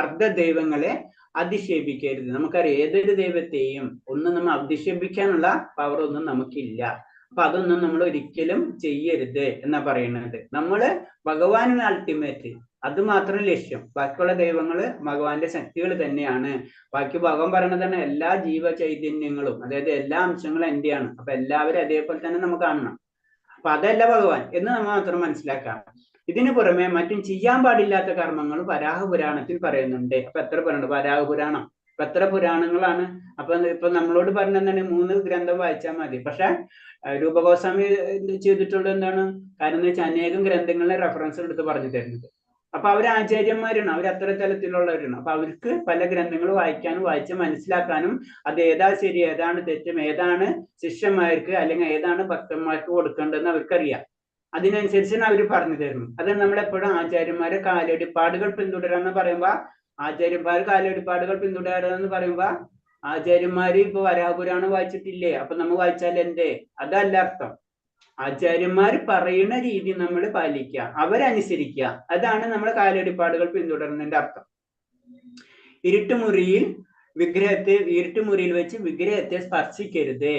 അർദ്ധ ദൈവങ്ങളെ അധിക്ഷേപിക്കരുത്. നമുക്കറിയാം ഏതൊരു ദൈവത്തെയും ഒന്നും നമ്മൾ അധിക്ഷേപിക്കാനുള്ള പവർ ഒന്നും നമുക്കില്ല. അപ്പൊ അതൊന്നും നമ്മൾ ഒരിക്കലും ചെയ്യരുത് എന്നാ പറയുന്നത്. നമ്മള് ഭഗവാനാണ് അൾട്ടിമേറ്റ്, അത് മാത്രം ലക്ഷ്യം. ബാക്കിയുള്ള ദൈവങ്ങള് ഭഗവാന്റെ ശക്തികൾ തന്നെയാണ്. ബാക്കി ഭഗവാൻ പറയുന്നതാണ് എല്ലാ ജീവചൈതന്യങ്ങളും, അതായത് എല്ലാ അംശങ്ങളും എന്റെയാണ്. അപ്പൊ എല്ലാവരും അതേപോലെ തന്നെ നമുക്ക് കാണണം. അപ്പൊ അതല്ല ഭഗവാൻ എന്ന് നമ്മൾ മാത്രം മനസ്സിലാക്കാം. ഇതിനു പുറമെ മറ്റും ചെയ്യാൻ പാടില്ലാത്ത കർമ്മങ്ങൾ വരാഹ പുരാണത്തിൽ പറയുന്നുണ്ട്. അപ്പൊ എത്ര പറയുന്നുണ്ട് വരാഹ പുരാണം? അപ്പൊ എത്ര പുരാണങ്ങളാണ്? അപ്പൊ ഇപ്പൊ നമ്മളോട് പറഞ്ഞ എന്താണ് 3 ഗ്രന്ഥം വായിച്ചാൽ മതി. പക്ഷെ രൂപഗോസ്വാമി ചെയ്തിട്ടുള്ളത് എന്താണ്? കാരണം എന്ന് വെച്ചാൽ അനേകം ഗ്രന്ഥങ്ങളിലെ റെഫറൻസ് എടുത്ത് പറഞ്ഞു തരുന്നത്. അപ്പൊ അവർ ആചാര്യന്മാരാണ്, അവർ അത്ര തലത്തിലുള്ളവരാണ്. അപ്പൊ അവർക്ക് പല ഗ്രന്ഥങ്ങൾ വായിക്കാനും വായിച്ച് മനസ്സിലാക്കാനും അത് ഏതാ ശരി, ഏതാണ് തെറ്റും, ഏതാണ് ശിഷ്യന്മാർക്ക് അല്ലെങ്കിൽ ഏതാണ് ഭക്തന്മാർക്ക് കൊടുക്കേണ്ടതെന്ന് അവർക്കറിയാം. അതിനനുസരിച്ചാണ് അവർ പറഞ്ഞു തരുന്നത്. അത് നമ്മളെപ്പോഴും ആചാര്യന്മാരെ കാലടിപ്പാടുകൾ പിന്തുടരാന്ന് പറയുമ്പോ, ആചാര്യന്മാർ കാലടിപ്പാടുകൾ പിന്തുടരാന്ന് പറയുമ്പോ ആചാര്യന്മാര് ഇപ്പൊ വരാഹപുരാണം വായിച്ചിട്ടില്ലേ, അപ്പൊ നമ്മൾ വായിച്ചാൽ എന്തേ? അതല്ല അർത്ഥം. ആചാര്യന്മാർ പറയുന്ന രീതി നമ്മൾ പാലിക്കുക, അവരനുസരിക്കുക. അതാണ് നമ്മളെ കാലടിപ്പാടുകൾ പിന്തുടരുന്നതിന്റെ അർത്ഥം. ഇരുട്ടുമുറിയിൽ വെച്ച് വിഗ്രഹത്തെ സ്പർശിക്കരുത്.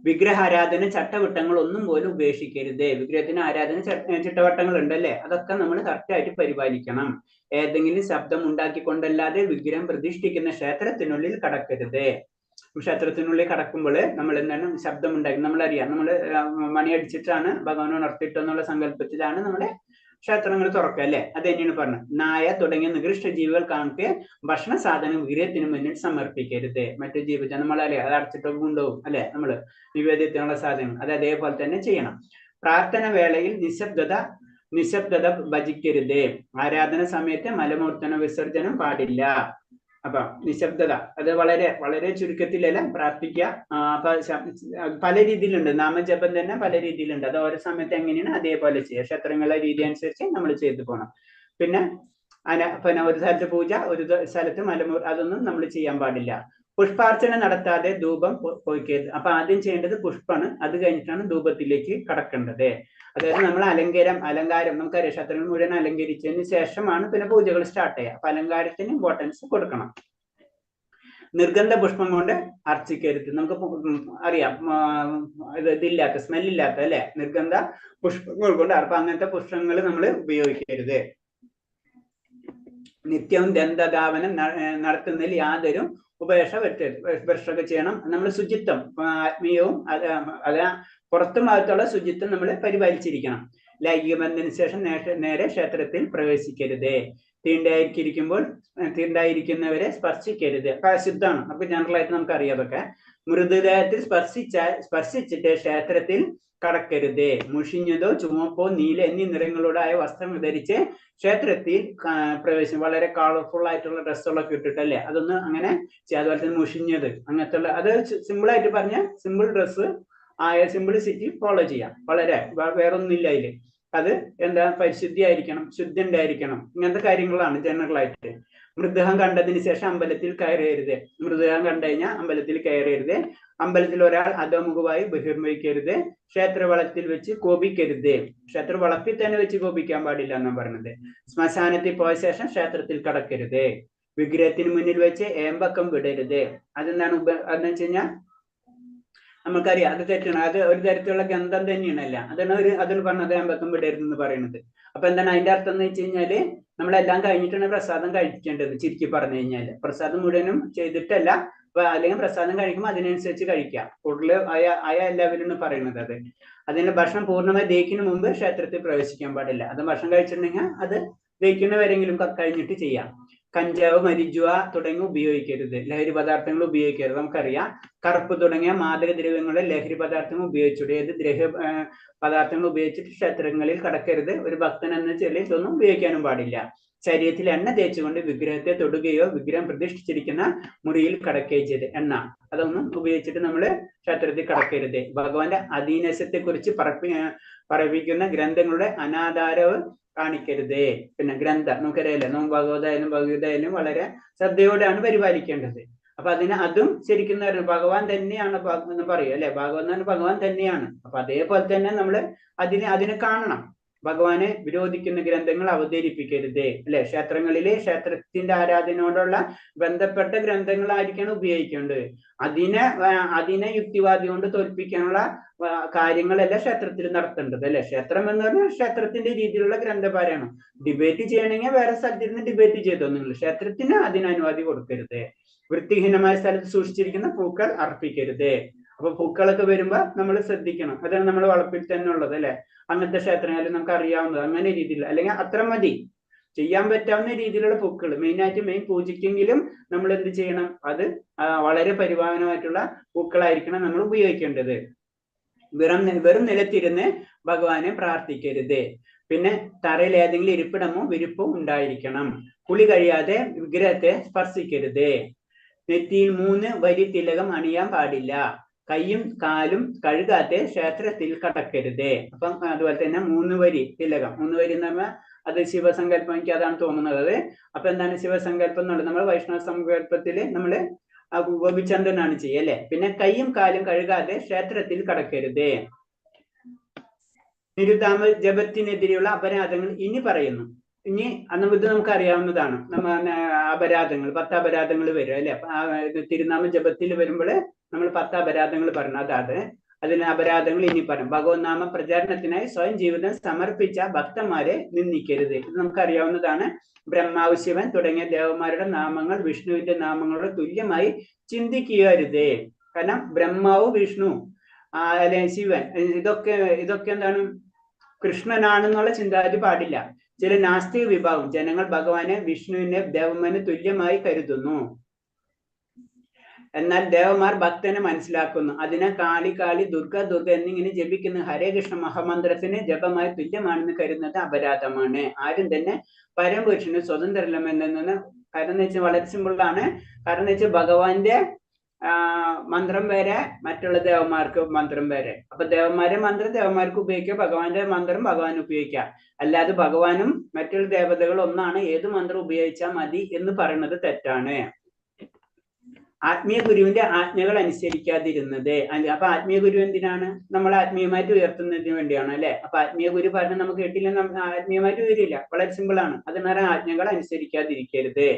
വിഗ്രഹാരാധന ചട്ടവട്ടങ്ങൾ ഒന്നും പോലും ഉപേക്ഷിക്കരുത്. വിഗ്രഹത്തിന് ആരാധന ചിട്ടവട്ടങ്ങൾ ഉണ്ടല്ലേ, അതൊക്കെ നമ്മൾ കറക്റ്റായിട്ട് പരിപാലിക്കണം. ഏതെങ്കിലും ശബ്ദം ഉണ്ടാക്കിക്കൊണ്ടല്ലാതെ വിഗ്രഹം പ്രതിഷ്ഠിക്കുന്ന ക്ഷേത്രത്തിനുള്ളിൽ കടക്കരുത്. ക്ഷേത്രത്തിനുള്ളിൽ കടക്കുമ്പോൾ നമ്മൾ എന്താണ് ശബ്ദം ഉണ്ടാക്കി, നമ്മളറിയാം, നമ്മൾ മണിയടിച്ചിട്ടാണ് ഭഗവാനെ ഉണർത്തിട്ടെന്നുള്ള സങ്കല്പത്തിലാണ് നമ്മുടെ ക്ഷേത്രങ്ങൾ തുറക്കുക അല്ലെ. അത് തന്നെയാണ് പറഞ്ഞത്. നായ തുടങ്ങിയ നികൃഷ്ട ജീവികൾ കാണുക ഭക്ഷണ സാധനം വിഗ്രഹത്തിന് മുന്നിൽ സമർപ്പിക്കരുത്. മറ്റു ജീവിതം നമ്മളറിയാം, അത് അടച്ചിട്ടൊക്കെ കൊണ്ടുപോകും അല്ലെ, നമ്മള് നിവേദ്യത്തിനുള്ള സാധനങ്ങൾ. അത് അതേപോലെ തന്നെ ചെയ്യണം. പ്രാർത്ഥന വേളയിൽ നിശബ്ദത ഭജിക്കരുത്. ആരാധന സമയത്ത് മലമൂർത്തന വിസർജനം പാടില്ല. അപ്പൊ നിശബ്ദത അത് വളരെ വളരെ ചുരുക്കത്തിലെല്ലാം പ്രാർത്ഥിക്കുക. പല രീതിയിലുണ്ട്, നാമജപം തന്നെ പല രീതിയിലുണ്ട്. അത് ഓരോ സമയത്ത് എങ്ങനെയാണ് അതേപോലെ ചെയ്യുക. ക്ഷേത്രങ്ങളുടെ രീതി അനുസരിച്ച് നമ്മൾ ചെയ്തു പോകണം. പിന്നെ ഒരു സ്ഥലത്ത് പൂജ, ഒരു സ്ഥലത്ത് അതൊന്നും നമ്മൾ ചെയ്യാൻ പാടില്ല. പുഷ്പാർച്ചന നടത്താതെ ധൂപം പൊയ്ക്കരുത്. അപ്പൊ ആദ്യം ചെയ്യേണ്ടത് പുഷ്പാണ്, അത് കഴിഞ്ഞിട്ടാണ് ധൂപത്തിലേക്ക് കടക്കേണ്ടത്. അതായത് നമ്മൾ അലങ്കാരം നമുക്കറിയാം, ക്ഷേത്രങ്ങൾ മുഴുവൻ അലങ്കരിച്ചതിന് ശേഷമാണ് പിന്നെ പൂജകൾ സ്റ്റാർട്ട് ചെയ്യുക. അപ്പൊ അലങ്കാരത്തിന് ഇമ്പോർട്ടൻസ് കൊടുക്കണം. നിർഗന്ധ പുഷ്പം കൊണ്ട് അർച്ചിക്കരുത്. നമുക്ക് അറിയാം, ഇതില്ലാത്ത സ്മെല്ലില്ലാത്ത അല്ലെ നിർഗന്ധ പുഷ്പങ്ങൾ കൊണ്ട്. അപ്പൊ അങ്ങനത്തെ പുഷ്പങ്ങൾ നമ്മൾ ഉപയോഗിക്കരുത്. നിത്യവും ദന്തധാവനം നടത്തുന്നതിൽ യാതൊരു ഉപേക്ഷ വരുത്തരുത്. സ്പർശമൊക്കെ ചെയ്യണം. നമ്മൾ ശുചിത്വം ആത്മീയവും അത് പുറത്തും അകത്തുള്ള ശുചിത്വം നമ്മൾ പരിപാലിച്ചിരിക്കണം. ലൈംഗിക ബന്ധത്തിന് ശേഷം നേരെ ക്ഷേത്രത്തിൽ പ്രവേശിക്കരുത്. തീണ്ടായിരിക്കുന്നവരെ സ്പർശിക്കരുത്. അപ്പൊ അശുദ്ധമാണ്. അപ്പൊ ജനറലായിട്ട് നമുക്കറിയാം അതൊക്കെ. മൃതദേഹത്തിൽ സ്പർശിച്ചിട്ട് ക്ഷേത്രത്തിൽ കടക്കരുത്. മുഷിഞ്ഞതോ ചുവപ്പോ നീല എന്നീ നിറങ്ങളോടായ വസ്ത്രം ധരിച്ച് ക്ഷേത്രത്തിൽ പ്രവേശിക്കും. വളരെ കളർഫുൾ ആയിട്ടുള്ള ഡ്രസ്സുകളൊക്കെ ഇട്ടിട്ടല്ലേ, അതൊന്നും അങ്ങനെ ചെയ്യാം. അതുപോലെ തന്നെ മുഷിഞ്ഞത് അങ്ങനത്തെ ഉള്ള, അത് സിമ്പിൾ ആയിട്ട് പറഞ്ഞ സിമ്പിൾ ഡ്രസ്സ് ആയ സിംപ്ലിസിറ്റി ഫോളോ ചെയ്യാം. വളരെ വേറൊന്നുമില്ല അതില്. അത് എന്താ, പരിശുദ്ധി ആയിരിക്കണം, ശുദ്ധി ഉണ്ടായിരിക്കണം. ഇങ്ങനത്തെ കാര്യങ്ങളാണ് ജനറൽ ആയിട്ട്. മൃതദേഹം കണ്ടതിന് ശേഷം അമ്പലത്തിൽ കയറരുത്. മൃതദേഹം കണ്ടു കഴിഞ്ഞാൽ അമ്പലത്തിൽ കയറരുത്. അമ്പലത്തിൽ ഒരാൾ അധോമുഖമായി ബഹിർമുഖിക്കരുത്. ക്ഷേത്രവളത്തിൽ വെച്ച് കോപിക്കരുത്. ക്ഷേത്രവളപ്പിൽ തന്നെ വെച്ച് കോപിക്കാൻ പാടില്ല എന്നാണ് പറഞ്ഞത്. ശ്മശാനത്തിൽ പോയ ശേഷം ക്ഷേത്രത്തിൽ കടക്കരുത്. വിഗ്രഹത്തിന് മുന്നിൽ വെച്ച് ഏമ്പക്കം വിടരുത്. അതെന്താണ് അതെന്ന് വെച്ച് കഴിഞ്ഞാൽ നമുക്കറിയാം അത് തെറ്റാണ്. അത് ഒരു തരത്തിലുള്ള ഗന്ധം തന്നെയാണല്ല. അതിന് പറഞ്ഞത് ഏമ്പക്കം വിടരുതെന്ന് പറയുന്നത്. അപ്പൊ എന്താണ് അതിന്റെ അർത്ഥം എന്ന് വെച്ച് കഴിഞ്ഞാല്, നമ്മളെല്ലാം കഴിഞ്ഞിട്ടാണ് പ്രസാദം കഴിക്കേണ്ടത്. ചുരുക്കി പറഞ്ഞു കഴിഞ്ഞാല് പ്രസാദം മുഴുവനും ചെയ്തിട്ടല്ല, അല്ലെങ്കിൽ പ്രസാദം കഴിക്കുമ്പോൾ അതിനനുസരിച്ച് കഴിക്കാം. കൂടുതൽ ആയ ലെവലിന് പറയുന്നത്. അതിന്റെ ഭക്ഷണം പൂർണ്ണമായി ദഹിക്കുന്നതിന് മുമ്പ് ക്ഷേത്രത്തിൽ പ്രവേശിക്കാൻ പാടില്ല. അത് ഭക്ഷണം കഴിച്ചിട്ടുണ്ടെങ്കിൽ അത് ദഹിക്കുന്നവരെങ്കിലും കഴിഞ്ഞിട്ട് ചെയ്യാം. കഞ്ചാവ്, മരിജുവ തുടങ്ങി ഉപയോഗിക്കരുത്. ലഹരി പദാർത്ഥങ്ങൾ ഉപയോഗിക്കരുത്. നമുക്കറിയാം, കറുപ്പ് തുടങ്ങിയ മാദക ദ്രവ്യങ്ങളുടെ ലഹരി പദാർത്ഥങ്ങൾ ഉപയോഗിച്ചിട്ട്, ഏത് പദാർത്ഥങ്ങൾ ഉപയോഗിച്ചിട്ട് ക്ഷേത്രങ്ങളിൽ കടക്കരുത്. ഒരു ഭക്തൻ എന്ന ചെറിയ ഇതൊന്നും ഉപയോഗിക്കാനും പാടില്ല. ശരീരത്തിൽ എണ്ണ തേച്ചുകൊണ്ട് വിഗ്രഹത്തെ തൊടുകയോ വിഗ്രഹം പ്രതിഷ്ഠിച്ചിരിക്കുന്ന മുറിയിൽ കടക്കുകയോ ചെയ്ത് എണ്ണ അതൊന്നും ഉപയോഗിച്ചിട്ട് നമ്മൾ ക്ഷേത്രത്തിൽ കടക്കരുത്. ഭഗവാന്റെ അധീനസത്തെ കുറിച്ച് പറയിപ്പിക്കുന്ന ഗ്രന്ഥങ്ങളുടെ അനാദാരവ് കാണിക്കരുത്. പിന്നെ ഗ്രന്ഥം നമുക്കറിയാലോ, ഭഗവതായാലും ഭഗവതായാലും വളരെ ശ്രദ്ധയോടെയാണ് പരിപാലിക്കേണ്ടത്. അപ്പൊ അതും ശരിക്കും ഭഗവാൻ തന്നെയാണ് എന്ന് പറയും അല്ലെ. ഭഗവാൻ ഭഗവാൻ തന്നെയാണ്. അപ്പൊ അതേപോലെ തന്നെ നമ്മൾ അതിനെ കാണണം. ഭഗവാനെ വിരോധിക്കുന്ന ഗ്രന്ഥങ്ങൾ അവതരിപ്പിക്കരുത് അല്ലെ. ക്ഷേത്രങ്ങളിലെ ക്ഷേത്രത്തിന്റെ ആരാധനയോടുള്ള ബന്ധപ്പെട്ട ഗ്രന്ഥങ്ങളായിരിക്കണം ഉപയോഗിക്കേണ്ടത്. അതിനെ യുക്തിവാദി കൊണ്ട് തോൽപ്പിക്കാനുള്ള കാര്യങ്ങളല്ല ക്ഷേത്രത്തിൽ നടത്തേണ്ടത് അല്ലെ. ക്ഷേത്രം എന്ന് പറഞ്ഞാൽ ക്ഷേത്രത്തിന്റെ രീതിയിലുള്ള ഗ്രന്ഥപാരായണം. ഡിബേറ്റ് ചെയ്യണമെങ്കിൽ വേറെ സ്ഥലത്തിരുന്ന് ഡിബേറ്റ് ചെയ്തോ നിങ്ങൾ. ക്ഷേത്രത്തിന് അതിനനുവാദി കൊടുക്കരുത്. വൃത്തിഹീനമായ സ്ഥലത്ത് സൂക്ഷിച്ചിരിക്കുന്ന പൂക്കൾ അർപ്പിക്കരുത്. അപ്പൊ പൂക്കളൊക്കെ വരുമ്പോ നമ്മൾ ശ്രദ്ധിക്കണം. അതാണ് നമ്മൾ വളപ്പിൽ തന്നെ ഉള്ളത് അല്ലെ. അങ്ങനത്തെ ക്ഷേത്രങ്ങളിൽ നമുക്ക് അറിയാവുന്നത് അങ്ങനെ രീതിയിൽ, അല്ലെങ്കിൽ അത്ര മതി. ചെയ്യാൻ പറ്റാവുന്ന രീതിയിലുള്ള പൂക്കൾ, മെയിൻ പൂജയ്ക്കെങ്കിലും നമ്മൾ എന്ത് ചെയ്യണം, അത് വളരെ പരിപാവനമായിട്ടുള്ള പൂക്കളായിരിക്കണം നമ്മൾ ഉപയോഗിക്കേണ്ടത്. വെറും നിലത്തിരുന്ന് ഭഗവാനെ പ്രാർത്ഥിക്കരുത്. പിന്നെ തറയിൽ ഏതെങ്കിലും ഇരിപ്പിടമോ വിരിപ്പോ ഉണ്ടായിരിക്കണം. കുളി കഴിയാതെ വിഗ്രഹത്തെ സ്പർശിക്കരുത്. നെറ്റിയിൽ 3 വരി തിലകം അണിയാൻ പാടില്ല. കൈയും കാലും കഴുകാതെ ക്ഷേത്രത്തിൽ കടക്കരുത്. അപ്പം അതുപോലെ തന്നെ 3 വരി തിലകം. 3 വരി എന്ന് പറഞ്ഞാൽ അത് ശിവസങ്കല്പം, എനിക്ക് അതാണ് തോന്നുന്നത്. അപ്പൊ എന്താണ് ശിവസങ്കല്പം എന്നുള്ളത്? നമ്മൾ വൈഷ്ണവ സങ്കല്പത്തില് നമ്മള് ഗോപിചന്ദ്രനാണ് ചെയ്യുക അല്ലെ. പിന്നെ കൈയും കാലും കഴുകാതെ ക്ഷേത്രത്തിൽ കടക്കരുത്. നിരുതാമ ജപത്തിനെതിരെയുള്ള അപരാധങ്ങൾ ഇനി പറയുന്നു. ഇനി ഇത് നമുക്ക് അറിയാവുന്നതാണ്. അപരാധങ്ങൾ 10 അപരാധങ്ങൾ വരും അല്ലെ. തിരുനാമ ജപത്തിൽ വരുമ്പോൾ നമ്മൾ 10 അപരാധങ്ങൾ പറഞ്ഞു. അതായത് അതിന് അപരാധങ്ങൾ ഇനി പറയും. ഭഗവത് നാമ പ്രചാരണത്തിനായി സ്വയം ജീവിതം സമർപ്പിച്ച ഭക്തന്മാരെ നിന്ദിക്കരുത്. ഇത് നമുക്കറിയാവുന്നതാണ്. ബ്രഹ്മാവ്, ശിവൻ തുടങ്ങിയ ദേവന്മാരുടെ നാമങ്ങൾ വിഷ്ണുവിന്റെ നാമങ്ങളോട് തുല്യമായി ചിന്തിക്കരുത്. കാരണം ബ്രഹ്മാവ്, വിഷ്ണു അല്ലെ ശിവൻ, ഇതൊക്കെ എന്താണ്, കൃഷ്ണനാണെന്നുള്ള ചിന്താഗതി പാടില്ല. ചില നാസ്തിക വിഭാഗം ജനങ്ങൾ ഭഗവാനെ വിഷ്ണുവിനെ ദേവന്മാരെ തുല്യമായി കരുതുന്നു. എന്നാൽ ദേവന്മാർ ഭക്തനെ മനസ്സിലാക്കുന്നു. അതിനെ കാളി കാളി, ദുർഗ ദുർഗ എന്നിങ്ങനെ ജപിക്കുന്ന ഹരേ കൃഷ്ണ മഹാമന്ത്രത്തിന് ജപമായി തുല്യമാണെന്ന് കരുതുന്നത് അപരാധമാണ്. ആരും തന്നെ പരമപുരുഷന് സ്വതന്ത്രമല്ലെന്ന്. കാരണം എന്ന് വെച്ചാൽ വളരെ സിമ്പിളാണ്. കാരണം എന്ന് വെച്ചാൽ ഭഗവാന്റെ മന്ത്രം വേറെ, മറ്റുള്ള ദേവന്മാർക്ക് മന്ത്രം വേറെ. അപ്പൊ ദേവന്മാരെ മന്ത്രം ദേവന്മാർക്ക് ഉപയോഗിക്കുക, ഭഗവാന്റെ മന്ത്രം ഭഗവാൻ ഉപയോഗിക്കുക. അല്ലാതെ ഭഗവാനും മറ്റുള്ള ദേവതകൾ ഒന്നാണ്, ഏത് മന്ത്രം ഉപയോഗിച്ചാൽ മതി എന്ന് പറയുന്നത് തെറ്റാണ്. ആത്മീയ ഗുരുവിന്റെ ആജ്ഞകൾ അനുസരിക്കാതിരുന്നത്. അപ്പൊ ആത്മീയ ഗുരു എന്തിനാണ്? നമ്മൾ ആത്മീയമായിട്ട് ഉയർത്തുന്നതിന് വേണ്ടിയാണ് അല്ലെ? അപ്പൊ ആത്മീയ ഗുരു പറഞ്ഞ് നമുക്ക് കേട്ടില്ല, ആത്മീയമായിട്ട് ഉയരില്ല. വളരെ സിമ്പിൾ ആണ്. അതിനാണ് ആജ്ഞകൾ അനുസരിക്കാതിരിക്കരുത്.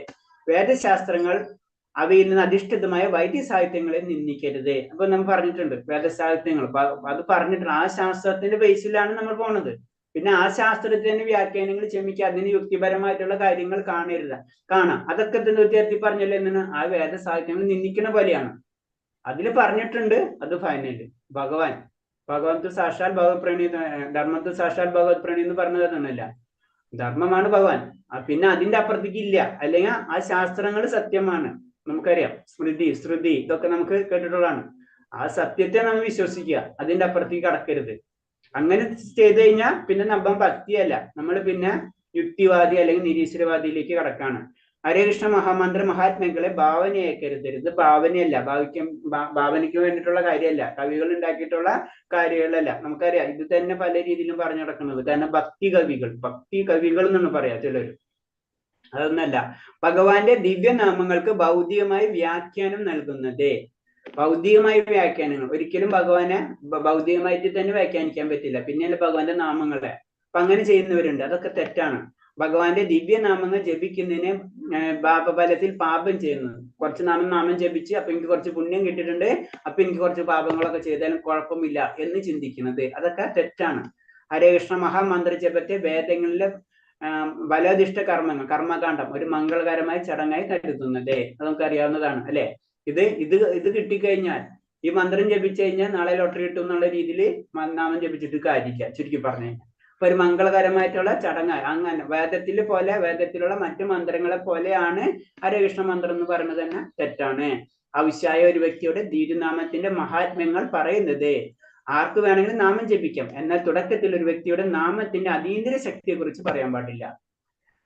വേദശാസ്ത്രങ്ങൾ അവയിൽ നിന്ന് അധിഷ്ഠിതമായ വൈദ്യസാഹിത്യങ്ങളെ നിന്ദിക്കരുത്. അപ്പൊ നമ്മൾ പറഞ്ഞിട്ടുണ്ട് വേദസാഹിത്യങ്ങൾ, അത് പറഞ്ഞിട്ടുണ്ട്. ആ ശാസ്ത്രത്തിന്റെ ബേസിലാണ് നമ്മൾ പോണത്. പിന്നെ ആ ശാസ്ത്രത്തിന്റെ വ്യാഖ്യാനങ്ങൾ ക്ഷമിക്കുക, അതിന് യുക്തിപരമായിട്ടുള്ള കാര്യങ്ങൾ കാണാം. അതൊക്കെ വിദ്യാർത്ഥി പറഞ്ഞല്ലോ എന്നാണ്, ആ വേദസാഹിത്യങ്ങൾ നിന്ദിക്കുന്ന പോലെയാണ്. അതിൽ പറഞ്ഞിട്ടുണ്ട് അത് ഫൈനല് ഭഗവന്ത് സാക്ഷാൽ ഭഗവത് പ്രണീത, ധർമ്മത്ത് സാക്ഷാൽ ഭഗവത് പ്രണീ എന്ന് പറഞ്ഞത് തന്നല്ല. ധർമ്മമാണ് ഭഗവാൻ, പിന്നെ അതിന്റെ അപ്പുറത്തേക്ക് ഇല്ല. അല്ലെങ്കിൽ ആ ശാസ്ത്രങ്ങൾ സത്യമാണ്, നമുക്കറിയാം. സ്മൃതി, ശ്രുതി ഇതൊക്കെ നമുക്ക് കേട്ടിട്ടുള്ളതാണ്. ആ സത്യത്തെ നമ്മൾ വിശ്വസിക്കുക, അതിന്റെ അപ്പുറത്തേക്ക് കടക്കരുത്. അങ്ങനെ ചെയ്തു കഴിഞ്ഞാൽ പിന്നെ നമ്മൾ ഭക്തിയല്ല, നമ്മൾ പിന്നെ യുക്തിവാദി അല്ലെങ്കിൽ നിരീശ്വരവാദിയിലേക്ക് കടക്കാണ്. ഹരേ കൃഷ്ണ മഹാമന്ത്ര മഹാത്മ്യങ്ങളെ ഭാവനയാക്കരുത്. ഭാവനയല്ല, ഭാവനയ്ക്ക് വേണ്ടിയിട്ടുള്ള കാര്യമല്ല, കവികൾ ഉണ്ടാക്കിയിട്ടുള്ള കാര്യങ്ങളല്ല. നമുക്കറിയാം ഇത് തന്നെ പല രീതിയിലും പറഞ്ഞു നടക്കുന്നത്. കാരണം ഭക്തി കവികൾ എന്നാണ് പറയാ ചിലർ. അതൊന്നല്ല. ഭഗവാന്റെ ദിവ്യനാമങ്ങൾക്ക് ഭൗതികമായി വ്യാഖ്യാനം നൽകുന്നത്. ഭൗതികമായ വ്യാഖ്യാനങ്ങൾ ഒരിക്കലും ഭഗവാനെ ഭൗതികമായിട്ട് തന്നെ വ്യാഖ്യാനിക്കാൻ പറ്റില്ല, പിന്നെയല്ല ഭഗവാന്റെ നാമങ്ങളെ. അപ്പൊ അങ്ങനെ ചെയ്യുന്നവരുണ്ട്, അതൊക്കെ തെറ്റാണ്. ഭഗവാന്റെ ദിവ്യനാമങ്ങൾ ജപിക്കുന്നതിന് പാപഫലത്തിൽ പാപം ചെയ്യുന്നത്. കുറച്ച് നാമം ജപിച്ച് അപ്പൊ എനിക്ക് കുറച്ച് പുണ്യം കിട്ടിയിട്ടുണ്ട്, അപ്പൊ എനിക്ക് കുറച്ച് പാപങ്ങളൊക്കെ ചെയ്താലും കുഴപ്പമില്ല എന്ന് ചിന്തിക്കുന്നത്, അതൊക്കെ തെറ്റാണ്. ഹരേ കൃഷ്ണ മഹാമന്ത്ര ജപത്തെ വേദങ്ങളിലെ ബലാധിഷ്ഠ കർമ്മകാന്ഡം ഒരു മംഗളകരമായ ചടങ്ങായി കരുതുന്നത്. അത് നമുക്ക് അറിയാവുന്നതാണ് അല്ലെ? ഇത് കിട്ടിക്കഴിഞ്ഞാൽ, ഈ മന്ത്രം ജപിച്ചു കഴിഞ്ഞാൽ നാളെ ലോട്ടറി കിട്ടും എന്നുള്ള രീതിയിൽ നാമം ജപിച്ചിട്ട് കാര്യമില്ല, ചുരുക്കി പറഞ്ഞു കഴിഞ്ഞാൽ. അപ്പൊ ഒരു മംഗളകരമായിട്ടുള്ള ചടങ്ങ്. അങ്ങനെ വേദത്തിലുള്ള മറ്റു മന്ത്രങ്ങളെ പോലെയാണ് ഹരകൃഷ്ണ മന്ത്രം എന്ന് പറയുന്നത് തന്നെ തെറ്റാണ്. ആവശ്യമായ ഒരു വ്യക്തിയുടെ ദിവ്യനാമത്തിന്റെ മഹാത്മ്യങ്ങൾ പറയുന്നത്. ആർക്ക് വേണമെങ്കിലും നാമം ജപിക്കാം, എന്നാൽ തുടക്കത്തിൽ ഒരു വ്യക്തിയുടെ നാമത്തിന്റെ അതീന്ദ്രിയ ശക്തിയെ കുറിച്ച് പറയാൻ പാടില്ല.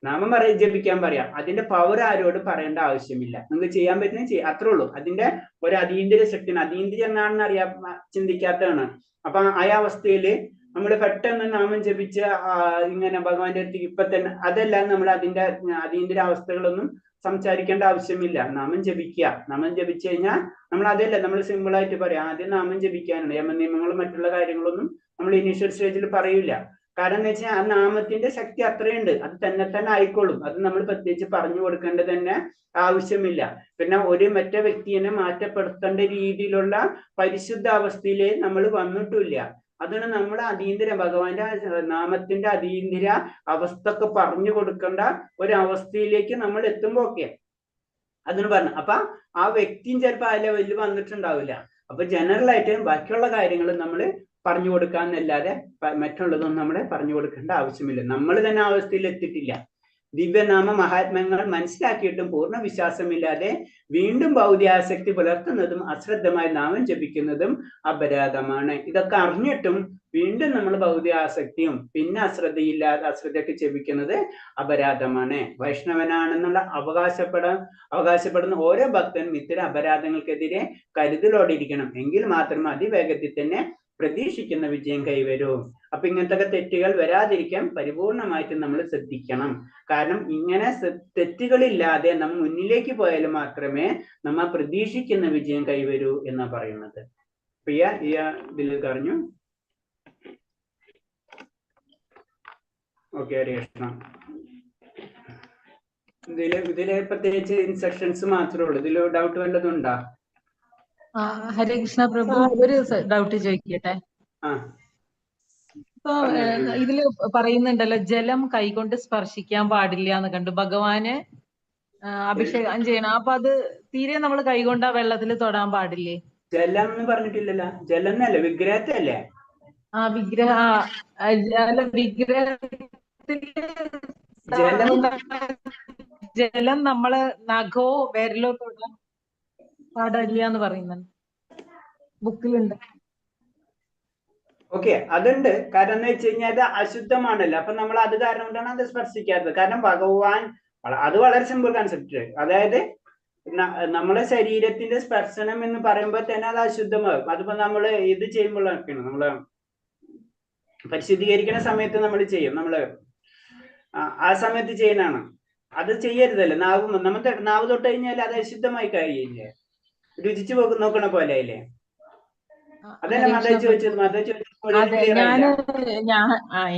നാമം ജപിക്കാൻ പറയാം, അതിന്റെ പവർ ആരോട് പറയേണ്ട ആവശ്യമില്ല. നിങ്ങൾക്ക് ചെയ്യാൻ പറ്റുന്ന അത്രേ ഉള്ളൂ. അതിന്റെ ഒരു അതീന്ദ്രിയ ശക്തിയാണ്. അതീന്ദ്രിയ എന്നാണെന്ന് ചിന്തിക്കാത്തതാണ്. അപ്പൊ ആ അവസ്ഥയില് നമ്മൾ പെട്ടെന്ന് നാമം ജപിച്ച് ഇങ്ങനെ ഭഗവാന്റെ അടുത്ത് ഇപ്പൊ തന്നെ അതല്ല, നമ്മൾ അതിന്റെ അതീന്ദ്രിയ അവസ്ഥകളൊന്നും സംസാരിക്കേണ്ട ആവശ്യമില്ല. നാമം ജപിക്കുക. നാമം ജപിച്ചു കഴിഞ്ഞാൽ നമ്മൾ അതല്ല, നമ്മൾ സിമ്പിൾ ആയിട്ട് പറയാം ആദ്യം നാമം ജപിക്കാനാണ്. യമനിയമങ്ങളും മറ്റുള്ള കാര്യങ്ങളൊന്നും നമ്മൾ ഇനീഷ്യൽ സ്റ്റേജിൽ പറയൂല. കാരണം എന്ന് വെച്ചാൽ ആ നാമത്തിന്റെ ശക്തി അത്രയുണ്ട്, അത് തന്നെ ആയിക്കോളും. അത് നമ്മൾ പ്രത്യേകിച്ച് പറഞ്ഞു കൊടുക്കേണ്ടത് തന്നെ ആവശ്യമില്ല. പിന്നെ ഒരു മറ്റേ വ്യക്തിയെ മാറ്റപ്പെടുത്തേണ്ട രീതിയിലുള്ള പരിശുദ്ധ അവസ്ഥയിലേ നമ്മൾ വന്നിട്ടില്ല. അതാണ് നമ്മൾ അതീന്ദ്ര ഭഗവാന്റെ നാമത്തിന്റെ അതീന്ദ്ര അവസ്ഥ ഒക്കെ പറഞ്ഞു കൊടുക്കേണ്ട ഒരു അവസ്ഥയിലേക്ക് നമ്മൾ എത്തുമ്പോ ഒക്കെ അതിന് പറഞ്ഞു. അപ്പൊ ആ വ്യക്തിയും ചിലപ്പോൾ ആ ലെവലിൽ വന്നിട്ടുണ്ടാവില്ല. അപ്പൊ ജനറൽ ആയിട്ട് ബാക്കിയുള്ള കാര്യങ്ങൾ നമ്മൾ പറഞ്ഞു കൊടുക്കാന്നല്ലാതെ മറ്റുള്ളതൊന്നും നമ്മൾ പറഞ്ഞു കൊടുക്കേണ്ട ആവശ്യമില്ല. നമ്മൾ തന്നെ ആ അവസ്ഥയിൽ എത്തിയിട്ടില്ല. ദിവ്യനാമ മഹാത്മ്യങ്ങൾ മനസ്സിലാക്കിയിട്ടും പൂർണ്ണ വിശ്വാസമില്ലാതെ വീണ്ടും ഭൗതികാസക്തി പുലർത്തുന്നതും അശ്രദ്ധമായി നാമം ജപിക്കുന്നതും അപരാധമാണ്. ഇതൊക്കെ അറിഞ്ഞിട്ടും വീണ്ടും നമ്മൾ ഭൗതികാസക്തിയും പിന്നെ അശ്രദ്ധയൊക്കെ ജപിക്കുന്നത് അപരാധമാണ്. വൈഷ്ണവനാണെന്നുള്ള അവകാശപ്പെടുന്ന ഓരോ ഭക്തനും ഇത്തരം അപരാധങ്ങൾക്കെതിരെ കരുതലോടെ ഇരിക്കണം. എങ്കിൽ മാത്രമേ അതിവേഗത്തിൽ തന്നെ പ്രതീക്ഷിക്കുന്ന വിജയം കൈവരൂ. അപ്പൊ ഇങ്ങനത്തെ തെറ്റുകൾ വരാതിരിക്കാൻ പരിപൂർണമായിട്ട് നമ്മൾ ശ്രദ്ധിക്കണം. കാരണം ഇങ്ങനെ തെറ്റുകളില്ലാതെ നമ്മൾ മുന്നിലേക്ക് പോയാൽ മാത്രമേ നമ്മൾ പ്രതീക്ഷിക്കുന്ന വിജയം കൈവരൂ എന്നാ പറയുന്നത്. പ്രിയ ഇതിൽ പറഞ്ഞു. ഓക്കെ, ഹരേ കൃഷ്ണ. ഇതില് പ്രത്യേകിച്ച് ഇൻസ്ട്രക്ഷൻസ് മാത്രമേ ഉള്ളൂ. ഇതിൽ ഡൗട്ട് വല്ലതും ഉണ്ടോ? ഹരേ കൃഷ്ണ പ്രഭു, ഒരു ഡൗട്ട് ചോദിക്കട്ടെ. ആ ഇപ്പൊ പറഞ്ഞോളൂ. ഇതില് പറയുന്നുണ്ടല്ലോ ജലം കൈകൊണ്ട് സ്പർശിക്കാൻ പാടില്ല എന്ന് കണ്ടു. ഭഗവാന് അഭിഷേകം ചെയ്യണം. അപ്പൊ അത് തീരെ നമ്മൾ കൈകൊണ്ട് ആ വെള്ളത്തിൽ തൊടാൻ പാടില്ലേ? ജലം എന്ന് പറഞ്ഞിട്ടില്ലല്ലോ. ജലം എന്നല്ലേ, വിഗ്രഹത്തെ അല്ലേ? ആ വിഗ്രഹത്തില് ജലം ജലം നമ്മള് നഖോ വിരലോ തൊടാൻ പാടില്ല എന്ന് പറയുന്നുണ്ട്, ബുക്കിലുണ്ട്. ഓക്കെ, അതുണ്ട്. കാരണം എന്ന് വെച്ച് കഴിഞ്ഞാൽ അത് അശുദ്ധമാണല്ലോ. അപ്പൊ നമ്മൾ അത് കാരണം കൊണ്ടാണ് അത് സ്പർശിക്കാത്തത്. കാരണം ഭഗവാൻ അത് വളരെ സിമ്പിൾ കൺസെപ്റ്റ്. അതായത് നമ്മളെ ശരീരത്തിന്റെ സ്പർശനം എന്ന് പറയുമ്പോൾ തന്നെ അത് അശുദ്ധമാകും. അതിപ്പോ നമ്മള് ഇത് ചെയ്യുമ്പോഴൊക്കെയാണ്, നമ്മള് പരിശുദ്ധീകരിക്കുന്ന സമയത്ത് നമ്മൾ ചെയ്യും. നമ്മള് ആ സമയത്ത് ചെയ്യുന്നതാണ്. അത് ചെയ്യരുതല്ലോ. നാവ് തൊട്ട് കഴിഞ്ഞാൽ അത് അശുദ്ധമായി കഴിയില്ലേ? രുചിച്ചു നോക്കണ പോലെ ആയില്ലേ? അതല്ല മത ചോദിച്ചത്. അതെ,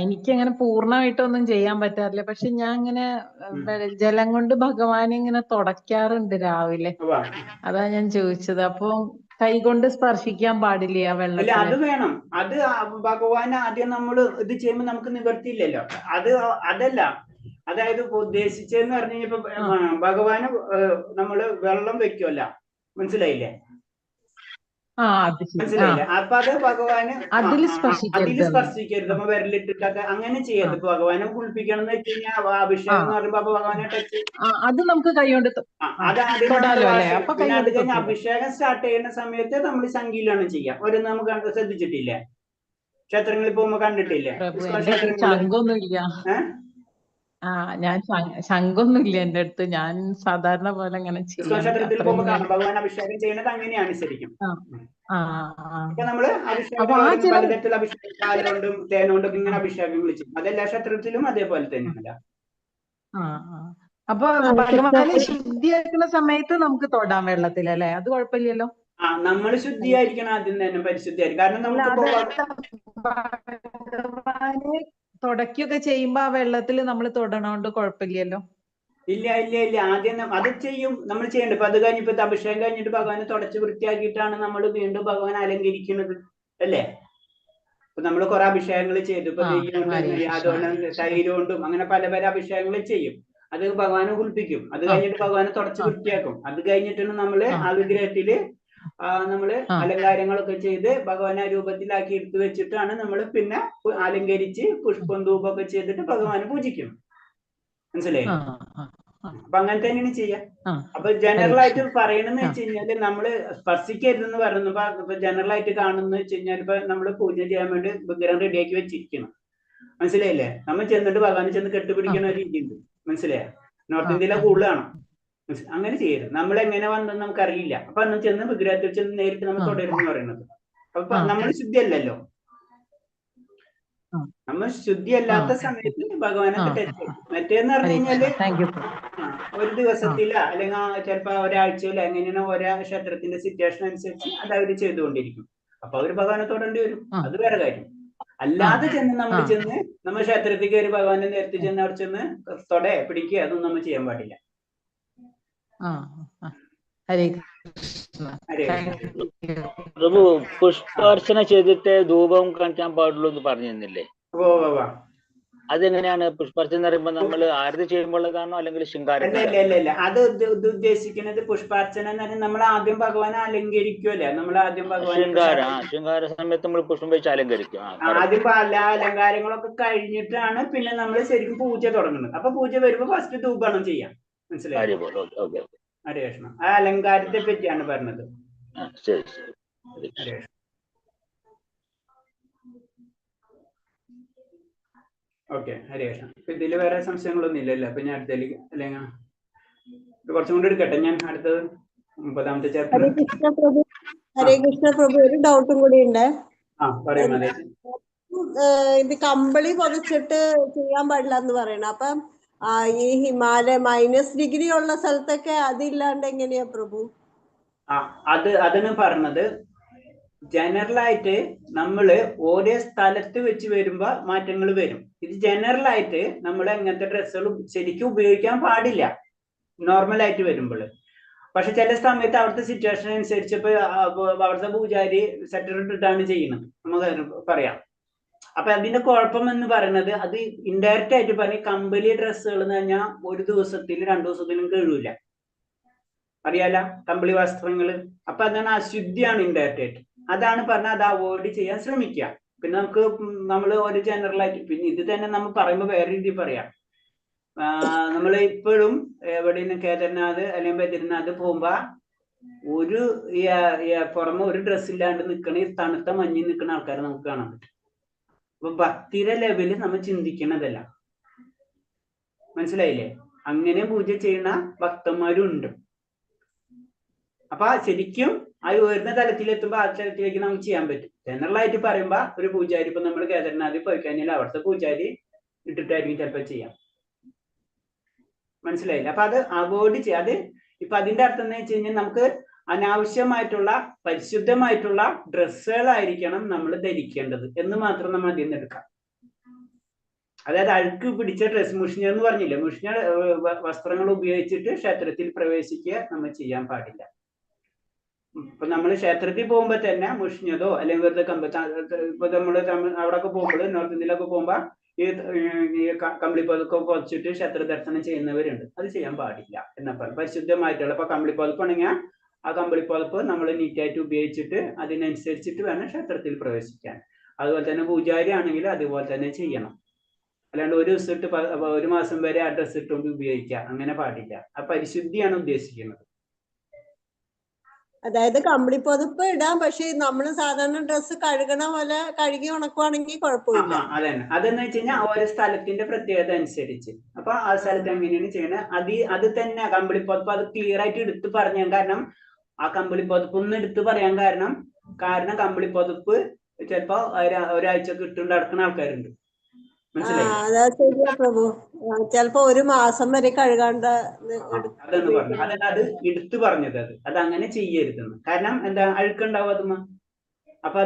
എനിക്ക് അങ്ങനെ പൂർണ്ണമായിട്ടൊന്നും ചെയ്യാൻ പറ്റാറില്ല. പക്ഷെ ഞാൻ ഇങ്ങനെ ജലം കൊണ്ട് ഭഗവാനെ ഇങ്ങനെ തുടയ്ക്കാറുണ്ട് രാവിലെ. അതാ ഞാൻ ചോദിച്ചത്. അപ്പൊ കൈകൊണ്ട് സ്പർശിക്കാൻ പാടില്ല ആ വെള്ളത്തിൽ? അത് വേണം. അത് ഭഗവാൻ ആദ്യം നമ്മൾ ഇത് ചെയ്യുമ്പോൾ നമുക്ക് നിവർത്തിയില്ലല്ലോ. അതല്ല. അതായത് ഉദ്ദേശിച്ചതെന്ന് പറഞ്ഞു കഴിഞ്ഞപ്പോ ഭഗവാന് നമ്മള് വെള്ളം വെക്കുമല്ല, മനസ്സിലായില്ലേ? മനസ്സിലായില്ലേ? അപ്പൊ അത് ഭഗവാന് അതിൽ സ്പർശിക്കരുത്. അപ്പൊ വിരലിട്ടിട്ടൊക്കെ അങ്ങനെ ചെയ്യരുത്. ഭഗവാനെ കുളിപ്പിക്കണം എന്ന് വെച്ച് കഴിഞ്ഞാൽ അഭിഷേകം എന്ന് പറയുമ്പോ അപ്പൊ ഭഗവാനെ ടച്ച് അത് നമുക്ക് കൈകൊണ്ട് അത് കഴിഞ്ഞ് അഭിഷേകം സ്റ്റാർട്ട് ചെയ്യുന്ന സമയത്ത് നമ്മൾ സംഗീലാണ് ചെയ്യാം. ഒരു നമുക്ക് ശ്രദ്ധിച്ചിട്ടില്ലേ? ക്ഷേത്രങ്ങളിൽ പോകുമ്പോ കണ്ടിട്ടില്ലേ? ഞാൻ ശങ്കൊന്നുമില്ല എന്റെ അടുത്ത്. ഞാൻ സാധാരണ പോലെ ഇങ്ങനെ ക്ഷേത്രത്തിൽ പോകുമ്പോ കാണാം ഭഗവാൻ അഭിഷേകം ചെയ്യുന്നത് അങ്ങനെയാണ് ശരിക്കും. ഇപ്പൊ നമ്മള് അഭിഷേകം പലതരത്തിലുള്ള അഭിഷേകം, പാലുകൊണ്ടും തേനുകൊണ്ടും ഇങ്ങനെ അഭിഷേകങ്ങൾ ചെയ്യും. അതെല്ലാ ക്ഷേത്രത്തിലും അതേപോലെ തന്നെയല്ല. അപ്പൊ ഭഗവാനെ ശുദ്ധിയാക്കുന്ന സമയത്ത് നമുക്ക് തൊടാൻ വെള്ളത്തിലല്ലേ? അത് കുഴപ്പമില്ലല്ലോ. നമ്മൾ ശുദ്ധിയായിരിക്കണം ആദ്യം തന്നെ, പരിശുദ്ധിയായിരിക്കും. കാരണം നമുക്ക് തുടക്കൊക്കെ ചെയ്യുമ്പോ ആ വെള്ളത്തിൽ നമ്മൾ തൊടണോണ്ട് കുഴപ്പമില്ലല്ലോ. ഇല്ല. ആദ്യം അത് ചെയ്യും, നമ്മൾ ചെയ്യണ്ട. ഇപ്പൊ അത് കഴിഞ്ഞിപ്പോ അഭിഷേകം കഴിഞ്ഞിട്ട് ഭഗവാനെ തുടച്ച് വൃത്തിയാക്കിയിട്ടാണ് നമ്മൾ വീണ്ടും ഭഗവാൻ അലങ്കരിക്കുന്നത്, അല്ലേ? ഇപ്പൊ നമ്മൾ കുറെ അഭിഷേകങ്ങൾ ചെയ്തു. ഇപ്പൊ തൈര് കൊണ്ടും അങ്ങനെ പല അഭിഷേകങ്ങൾ ചെയ്യും. അത് ഭഗവാനെ കുളിപ്പിക്കും. അത് കഴിഞ്ഞിട്ട് ഭഗവാനെ തുടച്ച് വൃത്തിയാക്കും. അത് കഴിഞ്ഞിട്ടാണ് നമ്മള് ആ വിഗ്രഹത്തില് നമ്മള് അലങ്കാരങ്ങളൊക്കെ ചെയ്ത് ഭഗവാനെ രൂപത്തിലാക്കി എടുത്തു വെച്ചിട്ടാണ് നമ്മൾ പിന്നെ അലങ്കരിച്ച് പുഷ്പം ധൂപമൊക്കെ ചെയ്തിട്ട് ഭഗവാനെ പൂജിക്കും. മനസ്സിലായി? അപ്പൊ അങ്ങനെ തന്നെയാണ് ചെയ്യാം. അപ്പൊ ജനറൽ ആയിട്ട് പറയണെന്ന് വെച്ച് കഴിഞ്ഞാല് നമ്മള് സ്പർശിക്കരുതെന്ന് പറയുമ്പോ ഇപ്പൊ ജനറൽ ആയിട്ട് കാണുന്ന വെച്ച് കഴിഞ്ഞാൽ ഇപ്പൊ നമ്മള് പൂജ ചെയ്യാൻ വേണ്ടി വിഗ്രഹം റെഡിയാക്കി വെച്ചിരിക്കണം. മനസ്സിലായില്ലേ? നമ്മൾ ചെന്നിട്ട് ഭഗവാനെ ചെന്ന് കെട്ടുപിടിക്കുന്ന ഒരു രീതി ഉണ്ട്. മനസ്സിലായോ? നോർത്ത് ഇന്ത്യയിലെ കൂടുതലാണ്. അങ്ങനെ ചെയ്യരുത്. നമ്മൾ എങ്ങനെ വന്നെന്ന് നമുക്കറിയില്ല. അപ്പൊ അന്ന് ചെന്ന് വിഗ്രഹത്തിൽ ചെന്ന് നേരിട്ട് നമ്മൾ തുടരുമെന്ന് പറയുന്നത്. അപ്പൊ നമ്മൾ ശുദ്ധിയല്ലല്ലോ. നമ്മൾ ശുദ്ധിയല്ലാത്ത സമയത്ത് ഭഗവാനെ ടച്ച്. മറ്റേന്ന് പറഞ്ഞു കഴിഞ്ഞാല് ഒരു ദിവസത്തില അല്ലെങ്കിൽ ചിലപ്പോ ഒരാഴ്ചയിലോ എങ്ങനെയാണ് ഓരോ ക്ഷേത്രത്തിന്റെ സിറ്റുവേഷൻ അനുസരിച്ച് അത് അവര് ചെയ്തുകൊണ്ടിരിക്കും. അപ്പൊ അവര് ഭഗവാനെ തൊടേണ്ടി വരും. അത് വേറെ കാര്യം. അല്ലാതെ ചെന്ന് നമ്മൾ ക്ഷേത്രത്തിൽ കയറി ഭഗവാനെ നേരത്തെ ചെന്ന് അവിടെ ചെന്ന് തൊടേ പിടിക്കുക അതൊന്നും നമ്മൾ ചെയ്യാൻ പാടില്ല. പ്രഭു, പുഷ്പാർച്ചന ചെയ്തിട്ട് ധൂപം കാണിക്കാൻ പാടുള്ളൂ എന്ന് പറഞ്ഞിരുന്നില്ലേ? അതെങ്ങനെയാണ്? പുഷ്പാർച്ചന എന്ന് പറയുമ്പോ നമ്മൾ ആരതി ചെയ്യുമ്പോഴതാണോ അല്ലെങ്കിൽ ശൃംഗാരം? അല്ല. അത് ഉദ്ദേശിക്കുന്നത് പുഷ്പാർച്ചന എന്ന് പറഞ്ഞാൽ നമ്മൾ ആദ്യം ഭഗവാനെ അലങ്കരിക്കുമല്ലേ? നമ്മൾ ആദ്യം ശൃംഗാര സമയത്ത് നമ്മൾ പുഷ്പം വെച്ച് അലങ്കരിക്കും. ആദ്യം എല്ലാ അലങ്കാരങ്ങളൊക്കെ കഴിഞ്ഞിട്ടാണ് പിന്നെ നമ്മൾ ശരിക്കും പൂജ തുടങ്ങുന്നത്. അപ്പൊ പൂജ വരുമ്പോ ഫസ്റ്റ് ധൂപണം ചെയ്യാം. മനസ്സിലായി? ഹരേ കൃഷ്ണ. ആ അലങ്കാരത്തെ പറ്റിയാണ് പറഞ്ഞത്. ശരി. ഓക്കെ, ഹരേ കൃഷ്ണ. ഇതില് വേറെ സംശയങ്ങളൊന്നും ഇല്ലല്ലോ. അപ്പൊ ഞാൻ അടുത്തേക്ക് അല്ലെങ്കിൽ കുറച്ചും കൂടി എടുക്കട്ടെ. ഞാൻ അടുത്തത് 9ാമത്തെ ചാപ്റ്റർ. ഹരേ കൃഷ്ണ പ്രഭു, ഒരു ഡൗട്ടും കൂടി ഉണ്ട്. പറയും. അതെ, ഇത് കമ്പിളി പൊതിച്ചിട്ട് ചെയ്യാൻ പാടില്ല എന്ന് പറയണം. അപ്പം ഈ ഹിമാലയ -ഡിഗ്രി ഉള്ള സ്ഥലത്തൊക്കെ അതില്ലാണ്ട് എങ്ങനെയാ പ്രഭു? അതാണ് പറഞ്ഞത്. ജനറൽ ആയിട്ട് നമ്മള് ഓരോ സ്ഥലത്ത് വെച്ച് വരുമ്പോ മാറ്റങ്ങൾ വരും. ഇത് ജനറൽ ആയിട്ട് നമ്മൾ അങ്ങനത്തെ ഡ്രസ്സുകൾ ശരിക്കും ഉപയോഗിക്കാൻ പാടില്ല നോർമൽ ആയിട്ട് വരുമ്പോൾ. പക്ഷെ ചില സമയത്ത് അവിടുത്തെ സിറ്റുവേഷൻ അനുസരിച്ച് ഇപ്പൊ അവിടുത്തെ പൂജാരി സെറ്റർ ഇട്ടിട്ടാണ് ചെയ്യുന്നത്, നമുക്ക് പറയാം. അപ്പൊ അതിന്റെ കുഴപ്പം എന്ന് പറയുന്നത്, അത് ഇൻഡയറക്റ്റ് ആയിട്ട് പറഞ്ഞ കമ്പനി ഡ്രസ്സുകൾ എന്ന് പറഞ്ഞാൽ ഒരു ദിവസത്തിലും 2 ദിവസത്തിലും കഴിയൂല, അറിയാല, കമ്പിളി വസ്ത്രങ്ങള്. അപ്പൊ അതാണ് അശുദ്ധിയാണ് ഇൻഡയറക്റ്റ് ആയിട്ട്. അതാണ് പറഞ്ഞാൽ അത് അവോയ്ഡ് ചെയ്യാൻ ശ്രമിക്കുക. പിന്നെ നമ്മൾ ഒരു ജനറൽ ആയിട്ട്, പിന്നെ ഇത് തന്നെ നമ്മൾ പറയുമ്പോൾ വേറെ രീതി പറയാം. നമ്മൾ ഇപ്പോഴും എവിടെയും കേദർനാഥ് അല്ലെങ്കിൽ ബദ്രിനാഥ് പോകുമ്പോ ഒരു പുറമെ ഒരു ഡ്രസ് ഇല്ലാണ്ട് നിൽക്കണ തണുത്ത മഞ്ഞിൽ നിൽക്കുന്ന ആൾക്കാരെ നമുക്ക് കാണാൻ പറ്റും. അപ്പൊ ഭക്തിയുടെ ലെവല് നമ്മൾ ചിന്തിക്കണതല്ല, മനസ്സിലായില്ലേ? അങ്ങനെ പൂജ ചെയ്യുന്ന ഭക്തന്മാരും ഉണ്ട്. അപ്പൊ ശരിക്കും ആ ഉയർന്ന തലത്തിലെത്തുമ്പോ ആ തലത്തിലേക്ക് നമുക്ക് ചെയ്യാൻ പറ്റും. ജനറൽ ആയിട്ട് പറയുമ്പോ ഒരു പൂജാരി, ഇപ്പൊ നമ്മൾ കേദർനാഥിൽ പോയി കഴിഞ്ഞാൽ അവിടുത്തെ പൂജാരി ഇട്ടിട്ടായിരിക്കും ചിലപ്പോൾ ചെയ്യാം, മനസ്സിലായില്ല? അപ്പൊ അത് അവോയ്ഡ് ചെയ്യാം. അത് ഇപ്പൊ അതിന്റെ അർത്ഥം എന്ന് വെച്ച് കഴിഞ്ഞാൽ നമുക്ക് അനാവശ്യമായിട്ടുള്ള പരിശുദ്ധമായിട്ടുള്ള ഡ്രസ്സുകളായിരിക്കണം നമ്മൾ ധരിക്കേണ്ടത് എന്ന് മാത്രം നമ്മൾ അതിൽ നിന്ന് എടുക്കാം. അതായത് അഴുക്ക് പിടിച്ച ഡ്രസ്, മുഷിഞ്ഞ എന്ന് പറഞ്ഞില്ലേ, മുഷിഞ്ഞ വസ്ത്രങ്ങൾ ഉപയോഗിച്ചിട്ട് ക്ഷേത്രത്തിൽ പ്രവേശിക്കുക നമ്മൾ ചെയ്യാൻ പാടില്ല. ഇപ്പൊ നമ്മൾ ക്ഷേത്രത്തിൽ പോകുമ്പോ തന്നെ മുഷിഞ്ഞതോ അല്ലെങ്കിൽ വെറുതെ ഇപ്പൊ നമ്മള് അവിടെയൊക്കെ പോകുമ്പോൾ നോർത്ത് ഇന്ത്യയിലൊക്കെ പോകുമ്പോ ഈ കമ്പിളിപ്പതൊക്കെ പൊതിച്ചിട്ട് ക്ഷേത്ര ദർശനം ചെയ്യുന്നവരുണ്ട്. അത് ചെയ്യാൻ പാടില്ല എന്നാ പറയും. പരിശുദ്ധമായിട്ടുള്ള ഇപ്പൊ കമ്പിളിപ്പതപ്പാണെങ്കിൽ ആ കമ്പിളിപ്പതപ്പ് നമ്മൾ നീറ്റായിട്ട് ഉപയോഗിച്ചിട്ട് അതിനനുസരിച്ചിട്ട് വേണം ക്ഷേത്രത്തിൽ പ്രവേശിക്കാൻ. അതുപോലെ തന്നെ പൂജാരി ആണെങ്കിൽ അതുപോലെ തന്നെ ചെയ്യണം. അല്ലാണ്ട് ഒരു ദിവസം ഇട്ട് 1 മാസം വരെ ആ ഡ്രസ്സ് ഇട്ടുകൊണ്ട് ഉപയോഗിക്കാം, അങ്ങനെ പാടില്ല. ആ പരിശുദ്ധിയാണ് ഉദ്ദേശിക്കുന്നത്. അതായത് കമ്പിളി പുതപ്പ് ഇടാം, പക്ഷെ നമ്മൾ സാധാരണ ഡ്രസ്സ് കഴുകണ പോലെ കഴുകി ഉണക്കുവാണെങ്കിൽ കുഴപ്പമില്ല. അതന്നെ. അതെന്ന് വെച്ച് കഴിഞ്ഞാൽ ഓരോ സ്ഥലത്തിന്റെ പ്രത്യേകത അനുസരിച്ച്. അപ്പൊ ആ സ്ഥലത്ത് എങ്ങനെയാണ് ചെയ്യണത് അത് തന്നെ കമ്പിളി പുതപ്പ് അത് ക്ലിയർ ആയിട്ട് എടുത്ത് പറയാൻ കാരണം, ആ കമ്പിളി പുതപ്പ് ഒന്ന് എടുത്ത് പറയാൻ കാരണം കമ്പിളി പുതപ്പ് ചിലപ്പോ ഒരാഴ്ചക്ക് ഇട്ടുകൊണ്ട് നടക്കുന്ന ആൾക്കാരുണ്ട്, അതാ ശരിയാ പ്രഭു. ചിലപ്പോ 1 മാസം വരെ കഴുകാണ്ട് അതെന്ന് പറഞ്ഞു. അത് എടുത്തു പറഞ്ഞത് അത് അങ്ങനെ ചെയ്യരുതെന്ന്. കാരണം എന്താ, അഴുക്കുണ്ടാവും അതുമ്മ. അപ്പൊ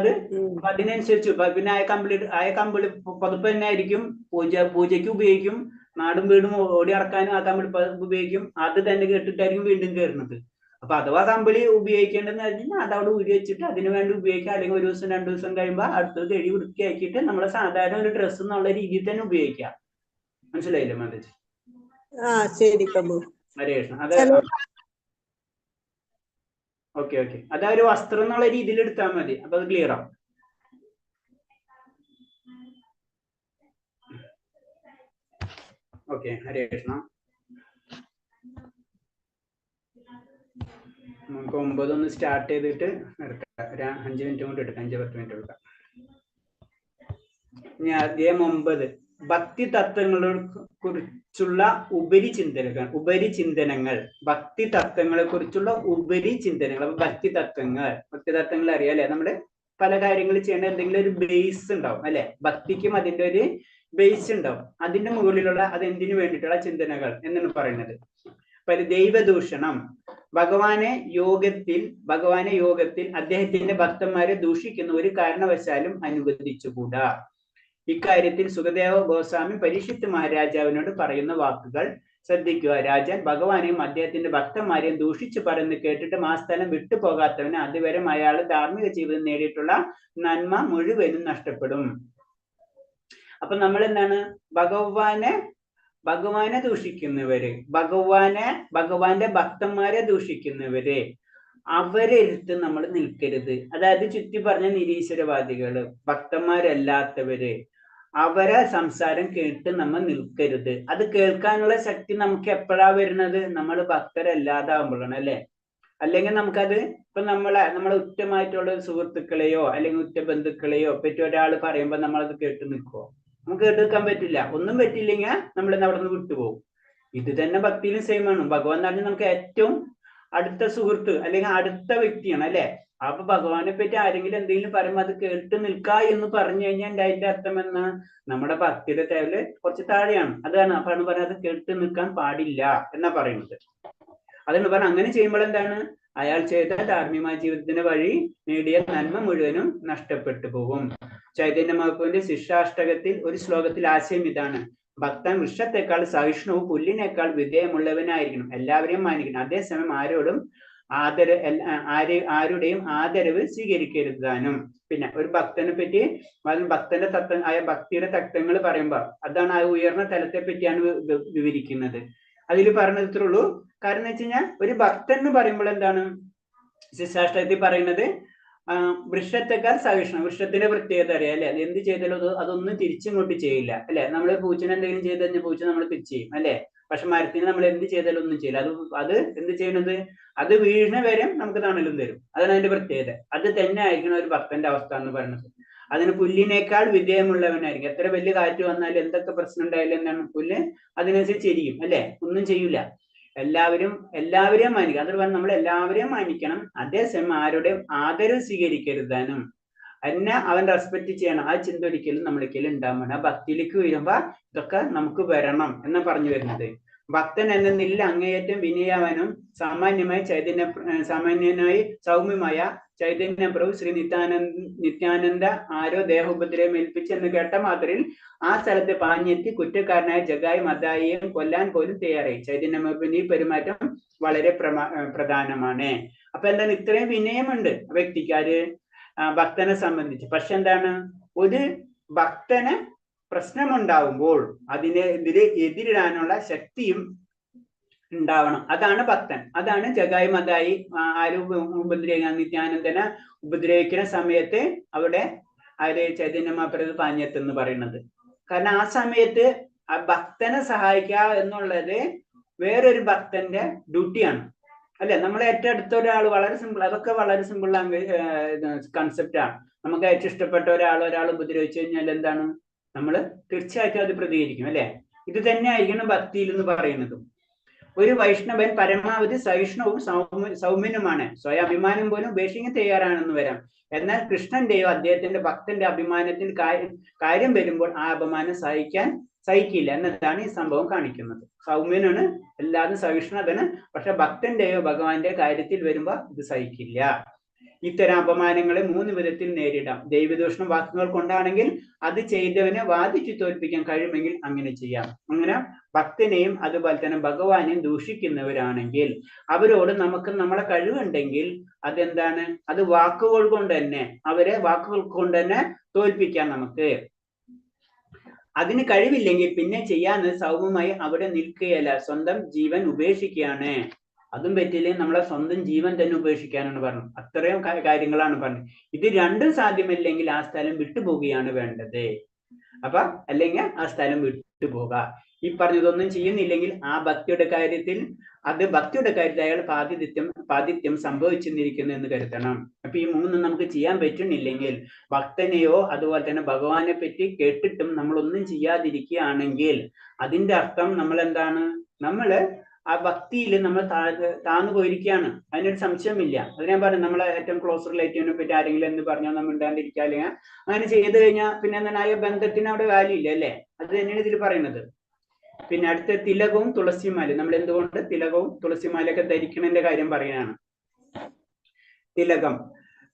അതിനനുസരിച്ച് പിന്നെ ആയ കമ്പിളി പുതപ്പ് തന്നെ ആയിരിക്കും പൂജയ്ക്ക് ഉപയോഗിക്കും, നാടും വീടും ഓടി ഇറക്കാനും ആ കമ്പിളി പുതപ്പ് ഉപയോഗിക്കും. അത് തന്നെ കേട്ടിട്ടായിരിക്കും വീണ്ടും കയറുന്നത്. അപ്പൊ അഥവാ കമ്പിളി ഉപയോഗിക്കേണ്ടതെന്ന് പറഞ്ഞാൽ അതവിടെ ഊരി വെച്ചിട്ട് അതിനു വേണ്ടി ഉപയോഗിക്കുക. അല്ലെങ്കിൽ 1 ദിവസം 2 ദിവസം കഴിയുമ്പോൾ അടുത്തത് കഴുകി വൃത്തിയാക്കിയിട്ട് നമ്മളെ സാധാരണ ഒരു ഡ്രസ്സ് എന്നുള്ള രീതിയിൽ തന്നെ ഉപയോഗിക്കാം. മനസ്സിലായില്ലേ മാതാജി? ശരി പ്രഭു. ഹരേ കൃഷ്ണ. അത് ഓക്കെ. അതാ ഒരു വസ്ത്രം എന്നുള്ള രീതിയിൽ എടുത്താൽ മതി. അപ്പൊ അത് ക്ലിയർ ആവും. ഓക്കെ, ഹരേ കൃഷ്ണ. നമുക്ക് 9 ഒന്ന് സ്റ്റാർട്ട് ചെയ്തിട്ട് എടുക്കാം. 5 മിനിറ്റ് കൊണ്ട് എടുക്കാം, 5-10 മിനിറ്റ് എടുക്കാം. ഇനി അധ്യായം 9 ഭക്തി തത്വങ്ങളെ കുറിച്ചുള്ള ഉപരിചിന്തനങ്ങൾ. ഭക്തി തത്വങ്ങളെ കുറിച്ചുള്ള ഉപരിചിന്തനങ്ങൾ. അപ്പൊ ഭക്തി തത്വങ്ങൾ അറിയാലേ, നമ്മള് പല കാര്യങ്ങൾ ചെയ്യേണ്ട എന്തെങ്കിലും ഒരു ബേസ് ഉണ്ടാവും അല്ലെ. ഭക്തിക്കും അതിന്റെ ഒരു ബേസ് ഉണ്ടാവും. അതിന്റെ മുകളിലുള്ള അതെന്തിനു വേണ്ടിയിട്ടുള്ള ചിന്തനകൾ എന്നാണ് പറയുന്നത്. ദൈവദൂഷണം. ഭഗവാനെ യോഗത്തിൽ അദ്ദേഹത്തിന്റെ ഭക്തന്മാരെ ദൂഷിക്കുന്ന ഒരു കാരണവശാലും അനുവദിച്ചുകൂടാ. ഇക്കാര്യത്തിൽ സുഖദേവ ഗോസ്വാമി പരീക്ഷിത്ത് മഹാരാജാവിനോട് പറയുന്ന വാക്കുകൾ ശ്രദ്ധിക്കുക. രാജൻ ഭഗവാനെയും അദ്ദേഹത്തിന്റെ ഭക്തന്മാരെയും ദൂഷിച്ചു പറയുന്നത് കേട്ടിട്ട് ആ സ്ഥലം വിട്ടുപോകാത്തവന് അതുവരെ അയാൾ ധാർമ്മിക ജീവിതം നേടിയിട്ടുള്ള നന്മ മുഴുവനും നഷ്ടപ്പെടും. അപ്പൊ നമ്മൾ എന്താണ്, ഭഗവാനെ ദൂഷിക്കുന്നവര്, ഭഗവാന്റെ ഭക്തന്മാരെ ദൂഷിക്കുന്നവര്, അവരെ എടുത്ത് നമ്മൾ നിൽക്കരുത്. അതായത് ചുറ്റി പറഞ്ഞ നിരീശ്വരവാദികള്, ഭക്തന്മാരല്ലാത്തവര്, അവരെ സംസാരം കേട്ട് നമ്മൾ നിൽക്കരുത്. അത് കേൾക്കാനുള്ള ശക്തി നമുക്ക് എപ്പോഴാ വരുന്നത്? നമ്മൾ ഭക്തരല്ലാതാവുമ്പോഴാണ് അല്ലെ. അല്ലെങ്കിൽ നമുക്കത് ഇപ്പൊ നമ്മളെ ഉറ്റമായിട്ടുള്ള സുഹൃത്തുക്കളെയോ അല്ലെങ്കിൽ ഉറ്റ ബന്ധുക്കളെയോ പറ്റി ഒരാൾ പറയുമ്പോൾ നമ്മളത് കേട്ട് നിൽക്കുവോ? നമുക്ക് കേട്ട് നിൽക്കാൻ പറ്റില്ല. ഒന്നും പറ്റില്ലെങ്കിൽ നമ്മൾ അവിടെ നിന്ന് വിട്ടുപോകും. ഇത് തന്നെ ഭക്തിയിലും സെയിം ആണ്. ഭഗവാൻ എന്ന് പറഞ്ഞാൽ നമുക്ക് ഏറ്റവും അടുത്ത സുഹൃത്ത് അല്ലെങ്കിൽ അടുത്ത വ്യക്തിയാണ് അല്ലെ. അപ്പൊ ഭഗവാനെ പറ്റി ആരെങ്കിലും എന്തെങ്കിലും പറയുമ്പോൾ അത് കേട്ട് നിൽക്കുക എന്ന് പറഞ്ഞു കഴിഞ്ഞാൽ അതിന്റെ അർത്ഥം എന്നാ, നമ്മുടെ ഭക്തിയുടെ ലെവല് കുറച്ച് താഴെയാണ്. അതാണ് അപ്പാണ് പറഞ്ഞത് കേട്ട് നിൽക്കാൻ പാടില്ല എന്നാ പറയുന്നത്. അതെന്ന് പറഞ്ഞാൽ അങ്ങനെ ചെയ്യുമ്പോൾ എന്താണ്, അയാൾ ചെയ്ത ധാർമ്മികമായ ജീവിതത്തിന്റെ വഴി നേടിയ നന്മ മുഴുവനും നഷ്ടപ്പെട്ടു പോകും. ചൈതന്യ മഹാപ്രഭുവിന്റെ ശിക്ഷാഷ്ടകത്തിൽ ഒരു ശ്ലോകത്തിൽ ആശയം ഇതാണ്: ഭക്തൻ വൃക്ഷത്തെക്കാൾ സഹിഷ്ണുവും പുല്ലിനേക്കാൾ വിധേയമുള്ളവനായിരിക്കണം, എല്ലാവരെയും മാനിക്കണം. അതേസമയം ആരോടും ആരുടെയും ആദരവ് സ്വീകരിക്കരുതാനും. പിന്നെ ഒരു ഭക്തനെ പറ്റി ഭക്തന്റെ ഭക്തിയുടെ തത്വങ്ങൾ പറയുമ്പോൾ അതാണ് ആ ഉയർന്ന തലത്തെ പറ്റിയാണ് വിവരിക്കുന്നത്. അതിൽ പറഞ്ഞിട്ടുള്ളൂ. കാരണം എന്ന് വെച്ച് കഴിഞ്ഞാൽ ഒരു ഭക്തൻ എന്ന് പറയുമ്പോൾ എന്താണ് ശാസ്ത്രത്തിൽ പറയുന്നത്, വൃക്ഷത്തെക്കാൾ സഹിഷ്ണു. വൃക്ഷത്തിന്റെ പ്രത്യേകത അറിയാം അല്ലെ, അത് എന്ത് ചെയ്താലും അതൊന്നും തിരിച്ചിങ്ങോട്ട് ചെയ്യില്ല അല്ലെ. നമ്മൾ പൂച്ചനെ എന്തെങ്കിലും ചെയ്ത് കഴിഞ്ഞാൽ പൂച്ച നമ്മൾ തിരിച്ചു ചെയ്യും അല്ലെ. പക്ഷെ മരത്തിന് നമ്മൾ എന്ത് ചെയ്താലും ഒന്നും ചെയ്യില്ല. അത് എന്ത് ചെയ്യണത്, അത് വീഴുന്ന വരെ നമുക്ക് തണലും തരും. അതാണ് അതിന്റെ പ്രത്യേകത. അത് തന്നെ ആയിരിക്കണം ഒരു ഭക്തന്റെ അവസ്ഥ എന്ന് പറയുന്നത്. അതിന് പുല്ലിനേക്കാൾ വിധേയമുള്ളവനായിരിക്കും. എത്ര വലിയ കാറ്റ് വന്നാലും എന്തൊക്കെ പ്രശ്നം ഉണ്ടായാലും എന്താണ്, പുല്ല് അതിനനുസരിച്ച് ഇരിക്കും അല്ലെ, ഒന്നും ചെയ്യൂല. എല്ലാവരെയും മാനിക്കണം. അത് പറഞ്ഞാൽ നമ്മൾ എല്ലാവരെയും മാനിക്കണം. അതേസമയം ആരുടെയും ആദരവ് സ്വീകരിക്കരുതാനും, എന്നെ അവൻ റെസ്പെക്ട് ചെയ്യണം, ആ ചിന്ത ഒരിക്കലും നമ്മളിക്കലും ഉണ്ടാവണം. ആ ഭക്തിയിലേക്ക് വരുമ്പോ ഇതൊക്കെ നമുക്ക് വരണം എന്ന് പറഞ്ഞു വരുന്നത്. ഭക്തൻ എന്നതിൽ അങ്ങേയറ്റം വിനയാവനും സാമാന്യനായി സൗമ്യമായ ചൈതന്യ പ്രഭു ശ്രീ നിത്യാനന്ദ ആരോ ദേഹോപദ്രവം ഏൽപ്പിച്ച് എന്ന് കേട്ട മാത്രയിൽ ആ സ്ഥലത്ത് പാഞ്ഞെത്തി കുറ്റക്കാരനായ ജഗായി മദായിയും കൊല്ലാൻ പോലും തയ്യാറായി. ചൈതന്യപ്രഭുവിന്റെ ഈ പെരുമാറ്റം വളരെ പ്രധാനമാണ്. അപ്പൊ എന്താണ്, ഇത്രയും വിനയമുണ്ട് വ്യക്തിക്കാര് ഭക്തനെ സംബന്ധിച്ച്. പക്ഷെ എന്താണ്, ഒരു ഭക്തന് പ്രശ്നമുണ്ടാവുമ്പോൾ അതിനെതിരെ എതിരിടാനുള്ള ശക്തിയും ഉണ്ടാവണം. അതാണ് ഭക്തൻ. അതാണ് ജഗായി മദായി ആരും നിത്യാനന്ദനെ ഉപദ്രവിക്കുന്ന സമയത്ത് അവിടെ ചൈതന്യമാപ്രത് പാഞ്ഞെത്തെന്ന് പറയുന്നത്. കാരണം ആ സമയത്ത് ആ ഭക്തനെ സഹായിക്കുക എന്നുള്ളത് വേറൊരു ഭക്തന്റെ ഡ്യൂട്ടിയാണ് അല്ലെ. നമ്മളെ ഏറ്റവും അടുത്ത ഒരാൾ വളരെ സിമ്പിൾ, അതൊക്കെ വളരെ സിമ്പിൾ കൺസെപ്റ്റാണ്. നമുക്ക് ഏറ്റവും ഇഷ്ടപ്പെട്ട ഒരാൾ ഉപദ്രവിച്ചു കഴിഞ്ഞാൽ എന്താണ്, നമ്മൾ തീർച്ചയായിട്ടും അത് പ്രതികരിക്കും അല്ലെ. ഇത് തന്നെ ആയിരിക്കണം ഭക്തിയിൽ എന്ന് പറയുന്നതും. ഒരു വൈഷ്ണവൻ പരമാവധി സഹിഷ്ണുവും സൗമ്യനുമാണ്. സ്വയം അഭിമാനം പോലും ഉപേക്ഷിക്കാൻ തയ്യാറാണെന്ന് വരാം. എന്നാൽ കൃഷ്ണന്റെയോ അദ്ദേഹത്തിന്റെ ഭക്തന്റെ അഭിമാനത്തിൽ കാര്യം വരുമ്പോൾ ആ അപമാനം സഹിക്കില്ല എന്നതാണ് ഈ സംഭവം കാണിക്കുന്നത്. സൗമ്യനാണ്, എല്ലാതും സഹിഷ്ണുതന്, പക്ഷെ ഭക്തന്റെയോ ഭഗവാന്റെ കാര്യത്തിൽ വരുമ്പോ ഇത് സഹിക്കില്ല. ഇത്തരം അപമാനങ്ങളെ 3 വിധത്തിൽ നേരിടാം. ദൈവദൂഷണ വാക്കുകൾ കൊണ്ടാണെങ്കിൽ അത് ചെയ്തവനെ വാദിച്ചു തോൽപ്പിക്കാൻ കഴിയുമെങ്കിൽ അങ്ങനെ ചെയ്യാം. അങ്ങനെ ഭക്തനെയും അതുപോലെ തന്നെ ഭഗവാനെയും ദൂഷിക്കുന്നവരാണെങ്കിൽ അവരോട് നമുക്ക് നമ്മളെ കഴിവുണ്ടെങ്കിൽ അതെന്താണ്, അത് വാക്കുകൾ കൊണ്ട് തന്നെ തോൽപ്പിക്കാം നമുക്ക്. അതിന് കഴിവില്ലെങ്കിൽ പിന്നെ ചെയ്യാന്ന് സൗമ്യമായി അവിടെ നിൽക്കുകയല്ല, സ്വന്തം ജീവൻ ഉപേക്ഷിക്കുകയാണ്. അതും പറ്റില്ലെങ്കിൽ നമ്മളെ സ്വന്തം ജീവൻ തന്നെ ഉപേക്ഷിക്കാനാണ് പറഞ്ഞത്. അത്രയും കാര്യങ്ങളാണ് പറഞ്ഞത്. ഇത് രണ്ടും സാധ്യമല്ലെങ്കിൽ ആ സ്ഥലം വിട്ടുപോവുകയാണ് വേണ്ടത്. അപ്പൊ അല്ലെങ്കിൽ ആ സ്ഥലം വിട്ടുപോക. ഈ പറഞ്ഞതൊന്നും ചെയ്യുന്നില്ലെങ്കിൽ ആ ഭക്തിയുടെ കാര്യത്തിൽ അയാൾ പാതിഥ്യം സംഭവിച്ചിരിക്കുന്നു എന്ന് കരുതണം. അപ്പൊ ഈ 3 നമുക്ക് ചെയ്യാൻ പറ്റുന്നില്ലെങ്കിൽ, ഭക്തനെയോ അതുപോലെ തന്നെ ഭഗവാനെ പറ്റി കേട്ടിട്ടും നമ്മളൊന്നും ചെയ്യാതിരിക്കുകയാണെങ്കിൽ അതിന്റെ അർത്ഥം നമ്മൾ എന്താണ്, നമ്മള് ആ ഭക്തിയിൽ നമ്മൾ താന്നു പോയിരിക്കുകയാണ്. അതിനൊരു സംശയമില്ല. അത് ഞാൻ പറഞ്ഞു, നമ്മളെ ഏറ്റവും ക്ലോസ് റിലേറ്റീവിനെ പറ്റി ആരെങ്കിലും എന്ന് പറഞ്ഞാൽ നമ്മൾ മിണ്ടാണ്ടിരിക്കുക, അല്ലെങ്കിൽ അങ്ങനെ ചെയ്തു കഴിഞ്ഞാൽ പിന്നെ എന്താണ്, ആ ബന്ധത്തിന് അവിടെ വാല്യൂ ഇല്ല അല്ലെ. അത് തന്നെയാണ് ഇതിൽ പറയുന്നത്. പിന്നെ അടുത്ത തിലകവും തുളസിമാലയും. നമ്മൾ എന്തുകൊണ്ട് തിലകവും തുളസിമാലയൊക്കെ ധരിക്കണതിന്റെ കാര്യം പറയാനാണ്. തിലകം,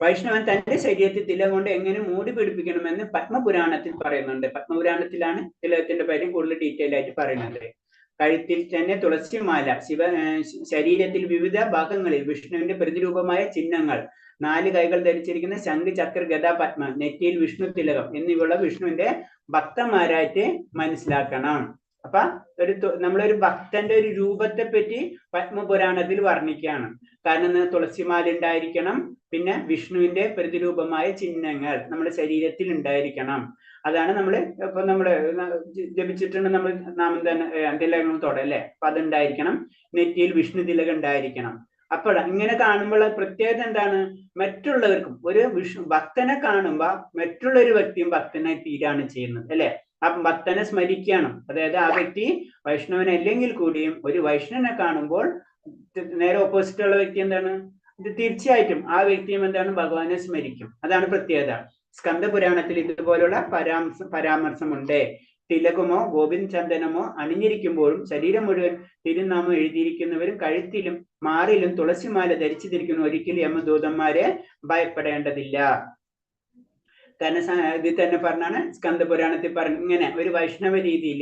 വൈഷ്ണവൻ തന്റെ ശരീരത്തിൽ തിലകം കൊണ്ട് എങ്ങനെ മൂടി പിടിപ്പിക്കണമെന്ന് പത്മപുരാണത്തിൽ പറയുന്നുണ്ട്. പത്മപുരാണത്തിലാണ് തിലകത്തിന്റെ കാര്യം കൂടുതൽ ഡീറ്റെയിൽ ആയിട്ട് പറയുന്നത്. കഴുത്തിൽ തന്നെ തുളസിമാല, ശരീരത്തിൽ വിവിധ ഭാഗങ്ങളിൽ വിഷ്ണുവിന്റെ പ്രതിരൂപമായ ചിഹ്നങ്ങൾ, 4 കൈകൾ ധരിച്ചിരിക്കുന്ന ശംഖ്, ചക്ര, ഗദ, പത്മ, നെറ്റിയിൽ വിഷ്ണു തിലകം എന്നിവയുള്ള വിഷ്ണുവിന്റെ ഭക്തന്മാരായിട്ട് മനസ്സിലാക്കണം. അപ്പൊ നമ്മളൊരു ഭക്തന്റെ ഒരു രൂപത്തെ പറ്റി പത്മപുരാണത്തിൽ വർണ്ണിക്കുകയാണ്. കാരണം തുളസിമാല ഉണ്ടായിരിക്കണം, പിന്നെ വിഷ്ണുവിന്റെ പ്രതിരൂപമായ ചിഹ്നങ്ങൾ നമ്മുടെ ശരീരത്തിൽ ഉണ്ടായിരിക്കണം. അതാണ് ഇപ്പൊ നമ്മള് ജപിച്ചിട്ടുണ്ട്, നമ്മൾ നാമം തന്നെ തിലകം തൊടല്ലേ, അപ്പൊ അതുണ്ടായിരിക്കണം. നെറ്റിയിൽ വിഷ്ണു തിലകം ഉണ്ടായിരിക്കണം. അപ്പോൾ ഇങ്ങനെ കാണുമ്പോൾ പ്രത്യേകത എന്താണ്, മറ്റുള്ളവർക്കും ഒരു ഭക്തനെ കാണുമ്പോ മറ്റുള്ള ഒരു വ്യക്തിയും ഭക്തനായി തീരാണ് ചെയ്യുന്നത് അല്ലെ. ആ ഭക്തനെ സ്മരിക്കുകയാണ്. അതായത് ആ വ്യക്തി വൈഷ്ണവനല്ലെങ്കിൽ കൂടിയും ഒരു വൈഷ്ണവനെ കാണുമ്പോൾ നേരെ ഓപ്പോസിറ്റ് ഉള്ള വ്യക്തി എന്താണ്, ഇത് തീർച്ചയായിട്ടും ആ വ്യക്തിയും എന്താണ്, ഭഗവാനെ സ്മരിക്കും. അതാണ് പ്രത്യേകത. സ്കന്ദപുരാണത്തിൽ ഇതുപോലുള്ള പരാമർശമുണ്ട്. തിലകമോ ഗോവിന്ദ് ചന്ദനമോ അണിഞ്ഞിരിക്കുമ്പോഴും ശരീരം മുഴുവൻ തിരുനാമം എഴുതിയിരിക്കുന്നവരും കഴുത്തിലും മാറിലും തുളസിമാല ധരിച്ചിരിക്കുന്ന ഒരിക്കലും യമദൂതന്മാരെ ഭയപ്പെടേണ്ടതില്ല. ഇതിൽ തന്നെ പറഞ്ഞാണ് സ്കന്ദപുരാണത്തിൽ ഇങ്ങനെ ഒരു വൈഷ്ണവ രീതിയിൽ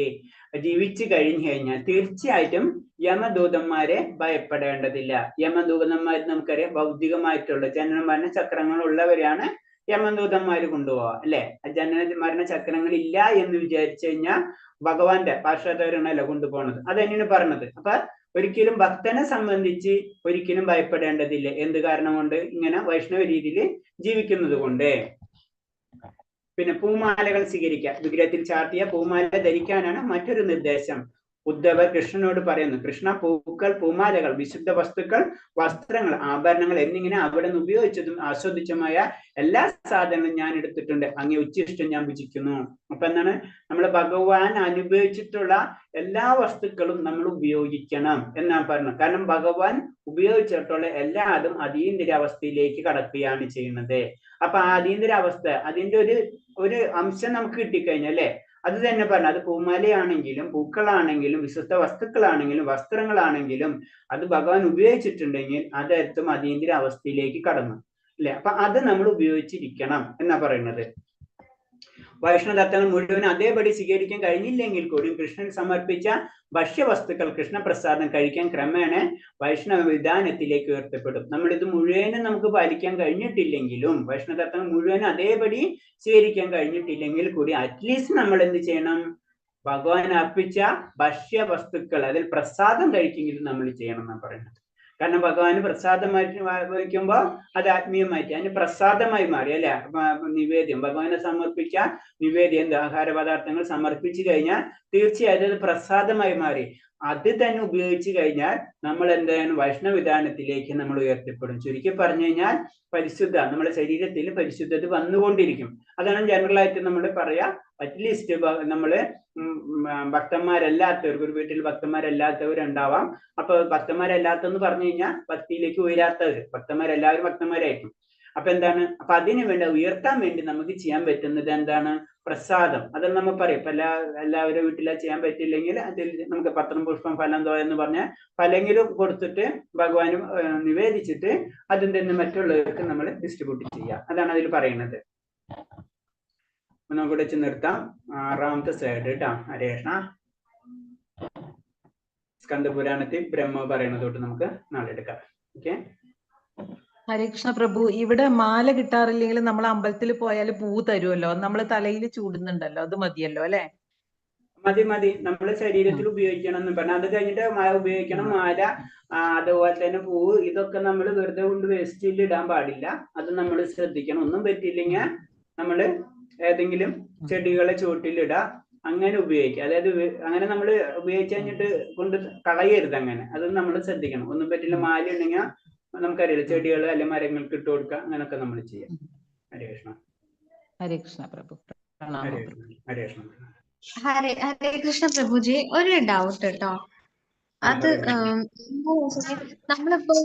ജീവിച്ചു കഴിഞ്ഞു കഴിഞ്ഞാൽ തീർച്ചയായിട്ടും യമദൂതന്മാരെ ഭയപ്പെടേണ്ടതില്ല. യമദൂതന്മാർ നമുക്കറിയാം ഭൗതികമായിട്ടുള്ള ജനന മരണ ചക്രങ്ങൾ ഉള്ളവരെയാണ് യമദൂതന്മാർ കൊണ്ടുപോവുക അല്ലെ. ജനന മരണ ചക്രങ്ങൾ ഇല്ല എന്ന് വിചാരിച്ചു കഴിഞ്ഞാൽ ഭഗവാന്റെ പാർശ്വതവരാണല്ലോ കൊണ്ടുപോകുന്നത്. അതെന്നെയാണ് പറഞ്ഞത്. അപ്പൊ ഒരിക്കലും ഭക്തനെ സംബന്ധിച്ച് ഒരിക്കലും ഭയപ്പെടേണ്ടതില്ല. എന്ത് കാരണം കൊണ്ട്? ഇങ്ങനെ വൈഷ്ണവ രീതിയിൽ ജീവിക്കുന്നത് കൊണ്ട്. പിന്നെ പൂമാലകൾ സ്വീകരിക്കുക. വിഗ്രഹത്തിൽ ചാർത്തിയ പൂമാല ധരിക്കാനാണ് മറ്റൊരു നിർദ്ദേശം. ഉദ്ധവർ കൃഷ്ണനോട് പറയുന്നു, കൃഷ്ണ, പൂക്കൾ, പൂമാലകൾ, വിശുദ്ധ വസ്തുക്കൾ, വസ്ത്രങ്ങൾ, ആഭരണങ്ങൾ എന്നിങ്ങനെ അവിടെ നിന്ന് ഉപയോഗിച്ചതും ആസ്വദിച്ചതുമായ എല്ലാ സാധനങ്ങളും ഞാൻ എടുത്തിട്ടുണ്ട്. അങ്ങേ ഉച്ചിഷ്ടം ഞാൻ ഭുജിക്കുന്നു. അപ്പൊ എന്താണ്? നമ്മൾ ഭഗവാൻ അനുഭവിച്ചിട്ടുള്ള എല്ലാ വസ്തുക്കളും നമ്മൾ ഉപയോഗിക്കണം എന്നാണ് പറഞ്ഞത്. കാരണം ഭഗവാൻ ഉപയോഗിച്ചിട്ടുള്ള എല്ലാതും അതീന്ദ്രിയ അവസ്ഥയിലേക്ക് കടക്കുകയാണ് ചെയ്യുന്നത്. അപ്പൊ ആ അതീന്ദ്രിയ അവസ്ഥ, അതിന്റെ ഒരു അംശം നമുക്ക് കിട്ടിക്കഴിഞ്ഞാൽ അല്ലെ, അത് തന്നെ പറഞ്ഞു. അത് പൂമാലയാണെങ്കിലും പൂക്കളാണെങ്കിലും വിശുദ്ധ വസ്തുക്കളാണെങ്കിലും വസ്ത്രങ്ങളാണെങ്കിലും അത് ഭഗവാൻ ഉപയോഗിച്ചിട്ടുണ്ടെങ്കിൽ അതെത്തും അതീന്ദ്രിയ അവസ്ഥയിലേക്ക് കടന്നു അല്ലെ. അപ്പൊ അത് നമ്മൾ ഉപയോഗിച്ചിരിക്കണം എന്നാ പറയുന്നത്. വൈഷ്ണവദത്തങ്ങൾ മുഴുവൻ അതേപടി സ്വീകരിക്കാൻ കഴിഞ്ഞില്ലെങ്കിൽ കൂടി കൃഷ്ണൻ സമർപ്പിച്ച ഭക്ഷ്യവസ്തുക്കൾ കൃഷ്ണപ്രസാദം കഴിക്കാൻ ക്രമേണ വൈഷ്ണവ വിധാനത്തിലേക്ക് ഉയർത്തപ്പെടും. നമ്മളിത് മുഴുവനും നമുക്ക് പാലിക്കാൻ കഴിഞ്ഞിട്ടില്ലെങ്കിലും വൈഷ്ണവദത്തങ്ങൾ മുഴുവൻ അതേപടി സ്വീകരിക്കാൻ കഴിഞ്ഞിട്ടില്ലെങ്കിൽ കൂടി അറ്റ്ലീസ്റ്റ് നമ്മൾ എന്ത് ചെയ്യണം? ഭഗവാൻ അർപ്പിച്ച ഭക്ഷ്യവസ്തുക്കൾ അതിൽ പ്രസാദം കഴിക്കെങ്കിലും നമ്മൾ ചെയ്യണം എന്നാണ് പറയുന്നത്. കാരണം ഭഗവാന് പ്രസാദമായിട്ട് വയ്ക്കുമ്പോൾ അത് ആത്മീയമായിട്ട് അതിന് പ്രസാദമായി മാറി അല്ലെ. നിവേദ്യം ഭഗവാനെ സമർപ്പിച്ച നിവേദ്യം, എന്ത് ആഹാര പദാർത്ഥങ്ങൾ സമർപ്പിച്ചു കഴിഞ്ഞാൽ തീർച്ചയായിട്ടും അത് പ്രസാദമായി മാറി. അത് തന്നെ ഉപയോഗിച്ചു കഴിഞ്ഞാൽ നമ്മൾ എന്താണ്? വൈഷ്ണവ വിധാനത്തിലേക്ക് നമ്മൾ ഉയർത്തിപ്പെടും. ചുരുക്കി പറഞ്ഞു കഴിഞ്ഞാൽ പരിശുദ്ധ നമ്മുടെ ശരീരത്തിൽ പരിശുദ്ധത വന്നുകൊണ്ടിരിക്കും. അതാണ് ജനറലായിട്ട് നമ്മൾ പറയാ. അറ്റ്ലീസ്റ്റ് നമ്മള് ഭക്തന്മാരല്ലാത്തവർക്ക്, ഒരു വീട്ടിൽ ഭക്തന്മാരല്ലാത്തവരുണ്ടാവാം. അപ്പൊ ഭക്തന്മാരല്ലാത്തെന്ന് പറഞ്ഞു കഴിഞ്ഞാൽ ഭക്തിയിലേക്ക് ഉയരാത്തവർ, ഭക്തന്മാരെല്ലാവരും ഭക്തന്മാരായിരിക്കും. അപ്പൊ എന്താണ്? അപ്പൊ അതിനു വേണ്ടി ഉയർത്താൻ വേണ്ടി നമുക്ക് ചെയ്യാൻ പറ്റുന്നത് എന്താണ്? പ്രസാദം. അതെല്ലാം നമ്മൾ പറയും. ഇപ്പൊ എല്ലാവരും വീട്ടിൽ ചെയ്യാൻ പറ്റില്ലെങ്കിൽ അതിൽ നമുക്ക് പത്രം, പുഷ്പം, ഫലം, തോയ എന്ന് പറഞ്ഞ ഫലങ്ങളും കൊടുത്തിട്ട് ഭഗവാനും നിവേദിച്ചിട്ട് അതിൽ തന്നെ മറ്റുള്ളവർക്ക് നമ്മൾ ഡിസ്ട്രിബ്യൂട്ട് ചെയ്യാം. അതാണ് അതിൽ പറയുന്നത്. നമുക്ക് വെച്ച് നിർത്താം. 6ാമത്തെ സ്ലൈഡ് കേട്ടോ. ഹരേ കൃഷ്ണ. സ്കന്ദപുരാണത്തിൽ ബ്രഹ്മ പറയുന്നത് തൊട്ട് നമുക്ക് നാളെ എടുക്കാം. ഓക്കെ. ഹരേ കൃഷ്ണ പ്രഭു. ഇവിടെ മാല കിട്ടാറില്ലെങ്കിൽ നമ്മൾ അമ്പലത്തിൽ പോയാൽ പൂ തരുമല്ലോ, നമ്മൾ തലയിൽ ചൂടുന്നുണ്ടല്ലോ, അത് മതിയല്ലോ അല്ലെ? മതി. നമ്മൾ ശരീരത്തിൽ ഉപയോഗിക്കണം എന്ന് പറഞ്ഞാൽ അത് കഴിഞ്ഞിട്ട് മാല ഉപയോഗിക്കണം. മാല അതുപോലെ തന്നെ പൂവ് ഇതൊക്കെ നമ്മൾ വെറുതെ കൊണ്ട് വേസ്റ്റിൽ ഇടാൻ പാടില്ല. അത് നമ്മൾ ശ്രദ്ധിക്കണം. ഒന്നും പറ്റിയില്ലെങ്കിൽ നമ്മൾ ഏതെങ്കിലും ചെടികളെ ചുവട്ടിലിടാ, അങ്ങനെ ഉപയോഗിക്കുക. അതായത് അങ്ങനെ നമ്മൾ ഉപയോഗിച്ച് കഴിഞ്ഞിട്ട് കൊണ്ട് കളയരുത്. അങ്ങനെ അത് നമ്മൾ ശ്രദ്ധിക്കണം. ഒന്നും പറ്റില്ല. മാല ഉണ്ടെങ്കിൽ നമുക്കറിയില്ല, ചെടികൾ അല്ലെ മരങ്ങൾക്ക് ഇട്ട് കൊടുക്കുക. അങ്ങനൊക്കെ നമ്മൾ ചെയ്യാം. ഹരേ കൃഷ്ണ. ഹരേ കൃഷ്ണ പ്രഭു. ഹരേ കൃഷ്ണ. ഹരേ കൃഷ്ണ പ്രഭുജി, ഒരു ഡൗട്ട് കേട്ടോ. അത് നമ്മളിപ്പോ